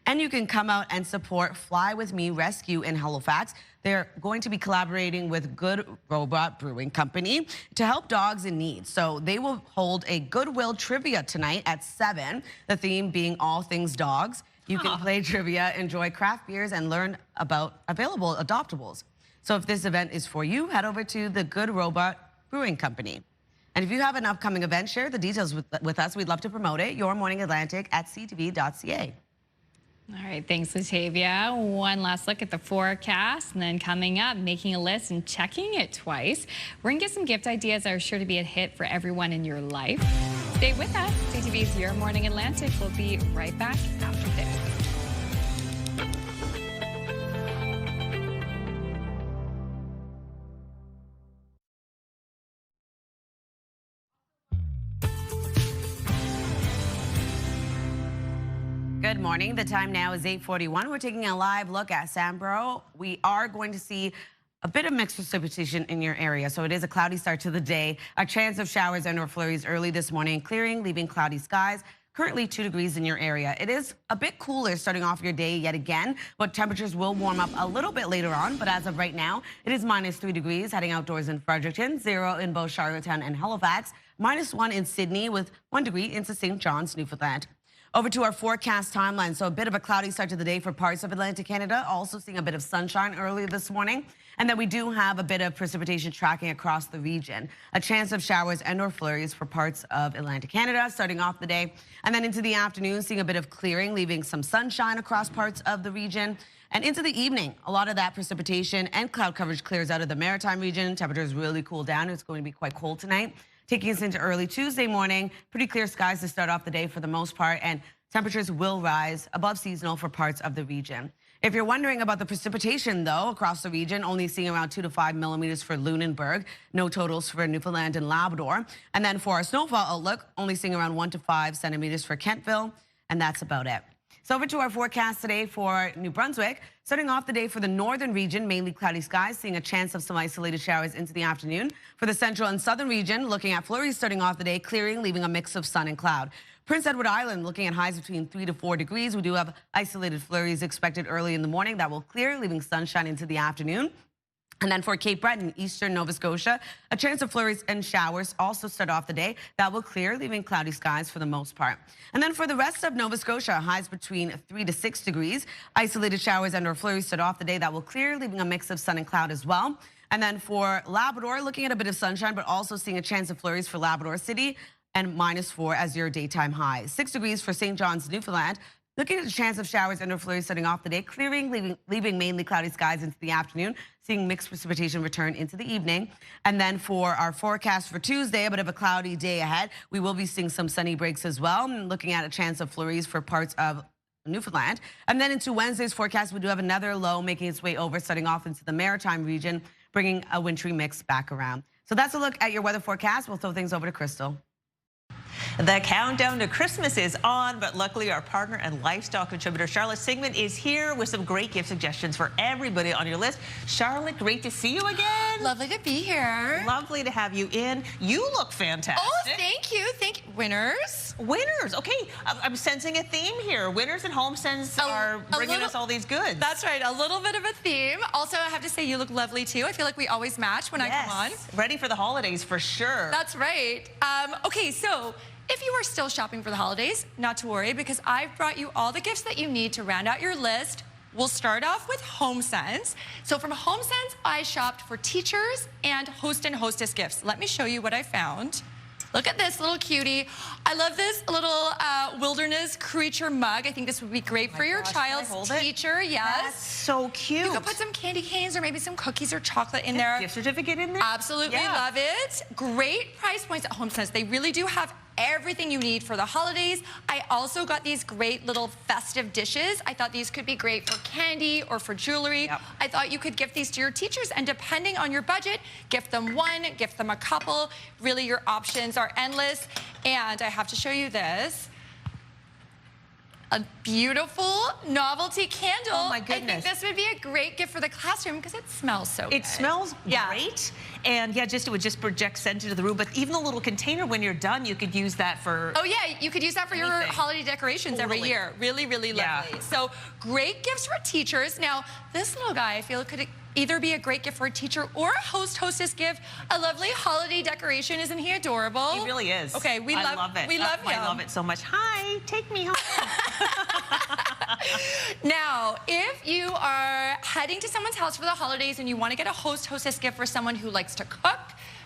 And you can come out and support Fly With Me Rescue in Halifax. They're going to be collaborating with Good Robot Brewing Company to help dogs in need. So they will hold a Goodwill trivia tonight at 7, the theme being all things dogs. You can play trivia, enjoy craft beers, and learn about available adoptables. So if this event is for you, head over to the Good Robot Brewing Company. And if you have an upcoming event, share the details with us. We'd love to promote it. Your Morning Atlantic at ctv.ca. All right, thanks, Latavia. One last look at the forecast, and then coming up, making a list and checking it twice. We're going to get some gift ideas that are sure to be a hit for everyone in your life. Stay with us. CTV's Your Morning Atlantic will be right back after this. Good morning. The time now is 8:41. We're taking a live look at Sambro. We are going to see a bit of mixed precipitation in your area. So it is a cloudy start to the day. A chance of showers and or flurries early this morning, clearing, leaving cloudy skies. Currently 2 degrees in your area. It is a bit cooler starting off your day yet again, but temperatures will warm up a little bit later on. But as of right now, it is -3 degrees heading outdoors in Fredericton, 0 in both Charlottetown and Halifax, -1 in Sydney with 1 degree into St. John's, Newfoundland. Over to our forecast timeline. So a bit of a cloudy start to the day for parts of Atlantic Canada. Also seeing a bit of sunshine early this morning. And then we do have a bit of precipitation tracking across the region. A chance of showers and or flurries for parts of Atlantic Canada starting off the day. And then into the afternoon, seeing a bit of clearing, leaving some sunshine across parts of the region. And into the evening, a lot of that precipitation and cloud coverage clears out of the maritime region. Temperatures really cool down. It's going to be quite cold tonight. Taking us into early Tuesday morning, pretty clear skies to start off the day for the most part, and temperatures will rise above seasonal for parts of the region. If you're wondering about the precipitation, though, across the region, only seeing around 2 to 5 millimeters for Lunenburg, no totals for Newfoundland and Labrador. And then for our snowfall outlook, only seeing around 1 to 5 centimeters for Kentville, and that's about it. So over to our forecast today for New Brunswick. Starting off the day for the northern region, mainly cloudy skies, seeing a chance of some isolated showers into the afternoon. For the central and southern region, looking at flurries starting off the day, clearing, leaving a mix of sun and cloud. Prince Edward Island looking at highs between 3 to 4 degrees. We do have isolated flurries expected early in the morning. That will clear, leaving sunshine into the afternoon. And then for Cape Breton, eastern Nova Scotia, a chance of flurries and showers also start off the day. That will clear, leaving cloudy skies for the most part. And then for the rest of Nova Scotia, highs between 3 to 6 degrees. Isolated showers and or flurries start off the day. That will clear, leaving a mix of sun and cloud as well. And then for Labrador, looking at a bit of sunshine, but also seeing a chance of flurries for Labrador City, and -4 as your daytime high. 6 degrees for St. John's, Newfoundland. Looking at a chance of showers and or flurries starting off the day, clearing, leaving mainly cloudy skies into the afternoon, seeing mixed precipitation return into the evening. And then for our forecast for Tuesday, a bit of a cloudy day ahead. We will be seeing some sunny breaks as well, and looking at a chance of flurries for parts of Newfoundland. And then into Wednesday's forecast, we do have another low making its way over, starting off into the maritime region, bringing a wintry mix back around. So that's a look at your weather forecast. We'll throw things over to Crystal. The countdown to Christmas is on, but luckily our partner and lifestyle contributor Charlotte Sigmund is here with some great gift suggestions for everybody on your list. Charlotte, great to see you again. Lovely to be here. Lovely to have you in. You look fantastic. Oh, thank you. Thank you. Winners. Winners. Okay, I'm sensing a theme here. Winners and HomeSense are bringing us all these goods. That's right. A little bit of a theme. Also, I have to say you look lovely too. I feel like we always match when I come on. Ready for the holidays for sure. That's right. Okay, so if you are still shopping for the holidays, not to worry, because I've brought you all the gifts that you need to round out your list. We'll start off with HomeSense. So from HomeSense, I shopped for teachers and host and hostess gifts. Let me show you what I found. Look at this little cutie. I love this little wilderness creature mug. I think this would be great for your child's teacher. Yes. That's so cute. You can put some candy canes or maybe some cookies or chocolate in there. Gift certificate in there? Absolutely love it. Great price points at HomeSense. They really do have everything you need for the holidays. I also got these great little festive dishes. I thought these could be great for candy or for jewelry. I thought you could gift these to your teachers, and depending on your budget, gift them one, gift them a couple. Really, your options are endless. And I have to show you this. A beautiful novelty candle. Oh my goodness. I think this would be a great gift for the classroom because it smells so good. It smells great. And yeah, it would just project scent into the room. But even the little container, when you're done, you could use that for... Oh yeah, you could use that for your holiday decorations every year. Really, really lovely. So great gifts for teachers. Now, this little guy, I feel could either be a great gift for a teacher or a hostess gift. A lovely holiday decoration. Isn't he adorable? He really is. Okay, I love it. We love him. I love it so much. Hi, take me home. Now, if you are heading to someone's house for the holidays and you want to get a hostess gift for someone who likes to cook,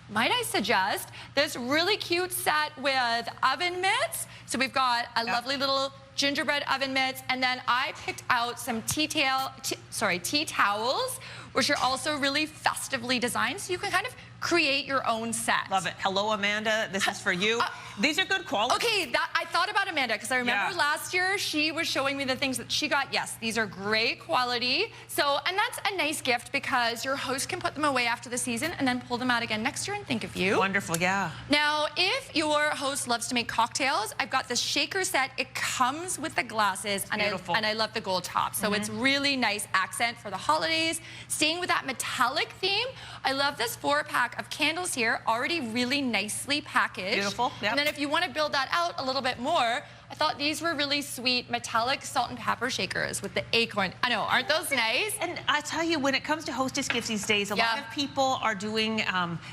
might I suggest this really cute set with oven mitts. So we've got a lovely little gingerbread oven mitts, and then I picked out some tea towels, which are also really festively designed, so you can kind of create your own set. Love it. Hello, Amanda. This is for you. These are good quality. Okay, I thought about Amanda because I remember last year she was showing me the things that she got. Yes, these are great quality. So, and that's a nice gift because your host can put them away after the season and then pull them out again next year and think of you. Wonderful, yeah. Now, if your host loves to make cocktails, I've got this shaker set. It comes with the glasses, and I love the gold top. So it's really nice accent for the holidays. Staying with that metallic theme, I love this 4-pack of candles here, already really nicely packaged. Beautiful, yep. And then if you want to build that out a little bit more, I thought these were really sweet metallic salt and pepper shakers with the acorn. I know, aren't those nice? And I tell you, when it comes to hostess gifts these days, a lot of people are doing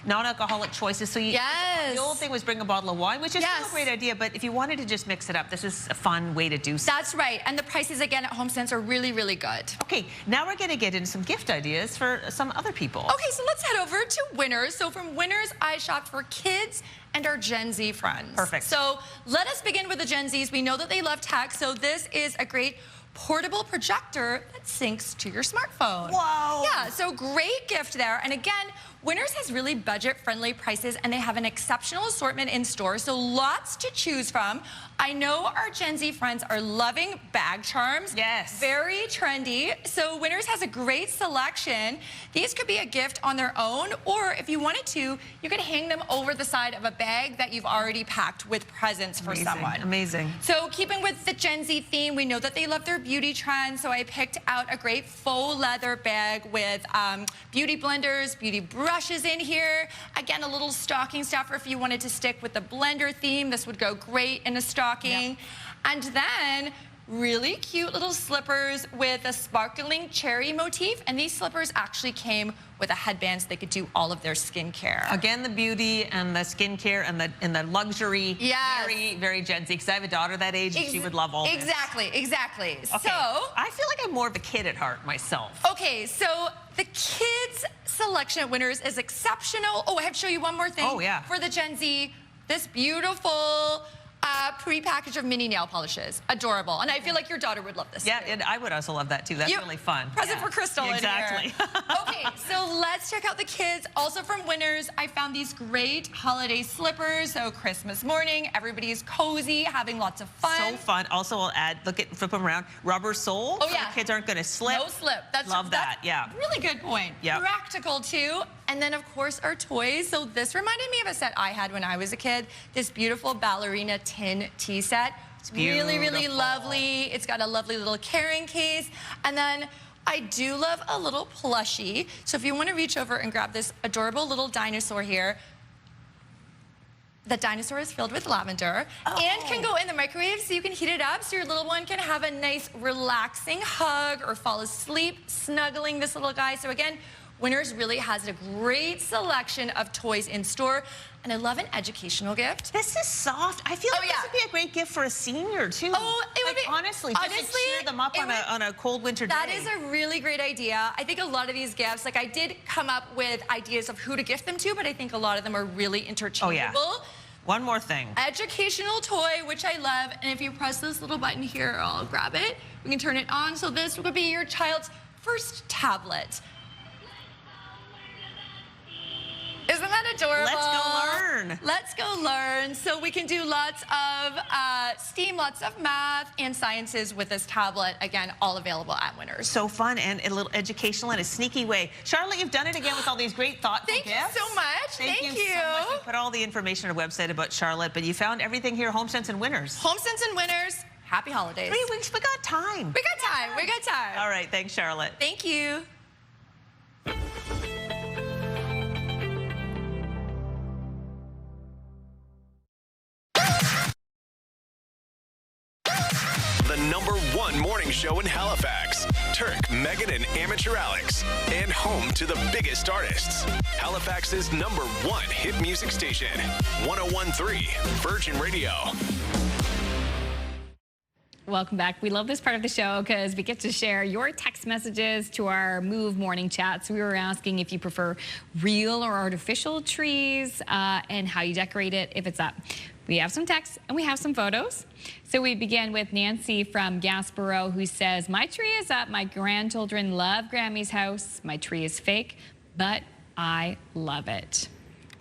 non-alcoholic choices. So the old thing was bring a bottle of wine, which is still a great idea. But if you wanted to just mix it up, this is a fun way to do so. That's right. And the prices, again, at HomeSense are really, really good. Okay, now we're going to get into some gift ideas for some other people. Okay, so let's head over to Winners. So from Winners, I shopped for kids and our Gen Z friends. Perfect. So let us begin with the Gen Zs. We know that they love tech, so this is a great portable projector that syncs to your smartphone. Wow. Yeah, so great gift there. And again, Winners has really budget-friendly prices, and they have an exceptional assortment in store, so lots to choose from. I know our Gen Z friends are loving bag charms. Yes. Very trendy. So Winners has a great selection. These could be a gift on their own, or if you wanted to, you could hang them over the side of a bag that you've already packed with presents for someone. Amazing. So keeping with the Gen Z theme, we know that they love their beauty trend, so I picked out a great faux leather bag with beauty blenders, beauty brushes in here. Again, a little stocking stuffer if you wanted to stick with the blender theme. This would go great in a stocking. Yep. And then really cute little slippers with a sparkling cherry motif. And these slippers actually came with a headband so they could do all of their skincare. Again, the beauty and the skincare and the luxury. Yes. Very, very Gen Z. Because I have a daughter that age and she would love all this. Exactly. Okay. So I feel like I'm more of a kid at heart myself. Okay, so the kids selection at Winners is exceptional. Oh, I have to show you one more thing. Oh, yeah. For the Gen Z, this beautiful pre-package of mini nail polishes. Adorable. And I feel like your daughter would love this. Yeah, and I would also love that too. That's really fun. Present for Crystal exactly. in here. Okay, so let's check out the kids. Also from Winners, I found these great holiday slippers. So Christmas morning, everybody's cozy, having lots of fun. So fun. Also, I'll add, flip them around, rubber sole. Oh, so yeah. the kids aren't going to slip. No slip. Love that, yeah. Really good point. Yep. Practical too. And then, of course, our toys. So this reminded me of a set I had when I was a kid. This beautiful ballerina tin tea set. It's really, really lovely. It's got a lovely little carrying case. And then I do love a little plushie. So if you want to reach over and grab this adorable little dinosaur here, the dinosaur is filled with lavender and can go in the microwave so you can heat it up so your little one can have a nice relaxing hug or fall asleep snuggling this little guy. So again, Winners really has a great selection of toys in store. And I love an educational gift. This is soft. I feel like this would be a great gift for a senior, too. Oh, it would be. Honestly, just to cheer them up on a cold winter day. That is a really great idea. I think a lot of these gifts, like I did come up with ideas of who to gift them to, but I think a lot of them are really interchangeable. Oh, yeah. One more thing. Educational toy, which I love. And if you press this little button here, I'll grab it. We can turn it on. So this would be your child's first tablet. Isn't that adorable? Let's go learn. Let's go learn. So we can do lots of STEAM, lots of math and sciences with this tablet. Again, all available at Winners. So fun and a little educational in a sneaky way. Charlotte, you've done it again with all these great thoughtful gifts. Thank you so much. Thank you so much. We put all the information on our website about Charlotte, but you found everything here, HomeSense and Winners. HomeSense and Winners. Happy holidays. 3 weeks. We got time. We got time. We got time. All right. Thanks, Charlotte. Thank you. The #1 morning show in Halifax. Turk, Megan, and Amateur Alex. And home to the biggest artists. Halifax's #1 hit music station. 101.3 Virgin Radio. Welcome back. We love this part of the show because we get to share your text messages to our Move morning chats. We were asking if you prefer real or artificial trees and how you decorate it, if it's that We have some texts and we have some photos. So we begin with Nancy from Gasborough, who says, my tree is up. My grandchildren love Grammy's house. My tree is fake, but I love it.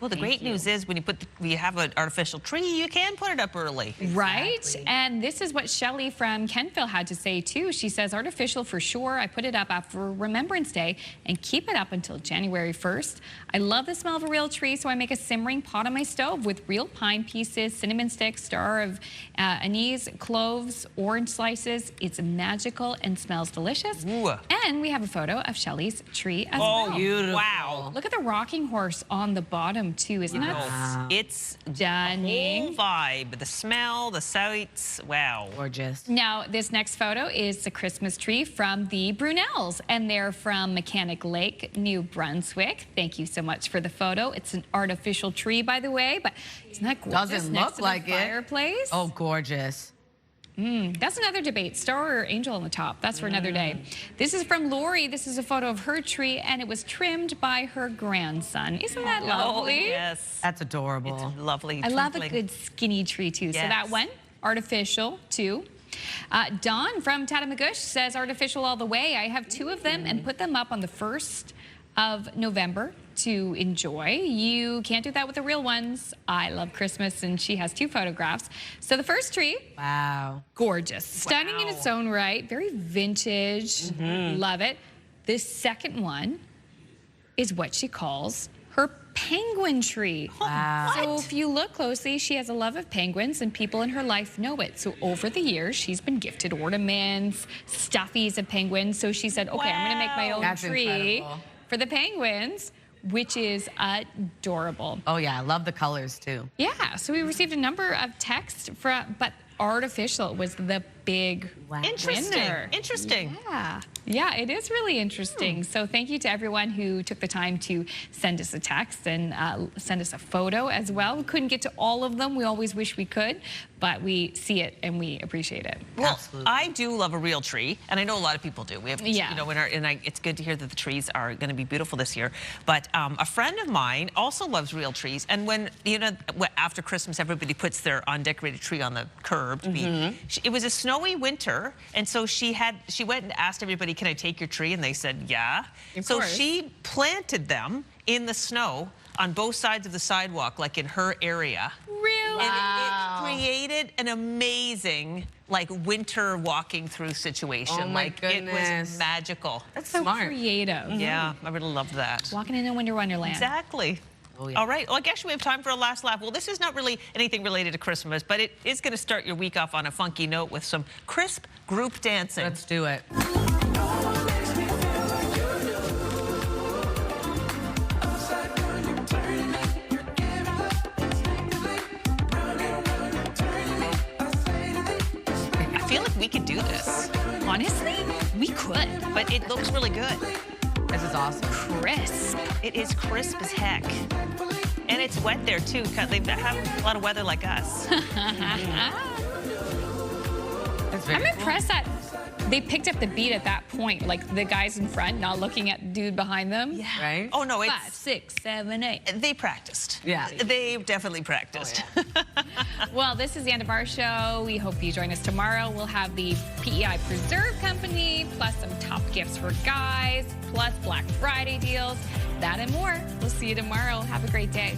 Well, the great news is when you have an artificial tree, you can put it up early. Right? And this is what Shelley from Kentville had to say, too. She says, artificial for sure. I put it up after Remembrance Day and keep it up until January 1st. I love the smell of a real tree, so I make a simmering pot on my stove with real pine pieces, cinnamon sticks, star of anise, cloves, orange slices. It's magical and smells delicious. Ooh. And we have a photo of Shelley's tree as well. Oh, beautiful. Wow. Look at the rocking horse on the bottom, too. Isn't that It's stunning? The whole vibe, the smell, the sights. Wow. Gorgeous. Now, this next photo is the Christmas tree from the Brunels, and they're from Mechanic Lake, New Brunswick. Thank you so much for the photo. It's an artificial tree, by the way, but isn't that gorgeous? Doesn't next look to like the it. fireplace? Oh, gorgeous. That's another debate, star or angel on the top. That's for another day. This is from Lori. This is a photo of her tree, and it was trimmed by her grandson. Isn't that lovely? Oh, yes. That's adorable. It's lovely. I love a good skinny tree, too. Yes. So that one, artificial, too. Dawn from Tatamagouche says artificial all the way. I have 2 of them and put them up on the 1st of November to enjoy. You can't do that with the real ones. I love Christmas, and she has 2 photographs. So the first tree, wow, gorgeous, stunning in its own right, very vintage, love it. This second one is what she calls her penguin tree. Wow. So if you look closely, she has a love of penguins, and people in her life know it. So over the years, she's been gifted ornaments, stuffies of penguins. So she said, okay, I'm gonna make my own tree incredible. For the penguins, which is adorable. Oh yeah, I love the colors too. Yeah, so we received a number of texts, but artificial was the big winner. Interesting. Yeah, it is really interesting. So thank you to everyone who took the time to send us a text and send us a photo as well. We couldn't get to all of them. We always wish we could, but we see it and we appreciate it. Well, I do love a real tree, and I know a lot of people do. We have, Yeah. you know, it's good to hear that the trees are going to be beautiful this year. But a friend of mine also loves real trees, and when, you know, after Christmas, everybody puts their undecorated tree on the curb. It was a snowy winter, and so she went and asked everybody, can I take your tree? And they said, yeah. So she planted them in the snow on both sides of the sidewalk, like in her area. Really? And it created an amazing, like, winter walking through situation. Oh my like, goodness. It was magical. That's so creative. Yeah, I really loved that. Walking in a winter wonderland. Exactly. Oh, yeah. All right, well, I guess we have time for a last laugh. Well, this is not really anything related to Christmas, but it is going to start your week off on a funky note with some crisp group dancing. Let's do it. I feel like we could do this. Honestly, we could. But it looks really good. This is awesome. Crisp. It is crisp as heck. And it's wet there, too, because they have a lot of weather like us. I'm impressed that they picked up the beat at that point, like the guys in front not looking at the dude behind them. Yeah. Right? Oh, no, it's... 5, 6, 7, 8. They practiced. Yeah. They definitely practiced. Oh, yeah. Well, this is the end of our show. We hope you join us tomorrow. We'll have the PEI Preserve Company, plus some top gifts for guys, plus Black Friday deals. That and more. We'll see you tomorrow. Have a great day.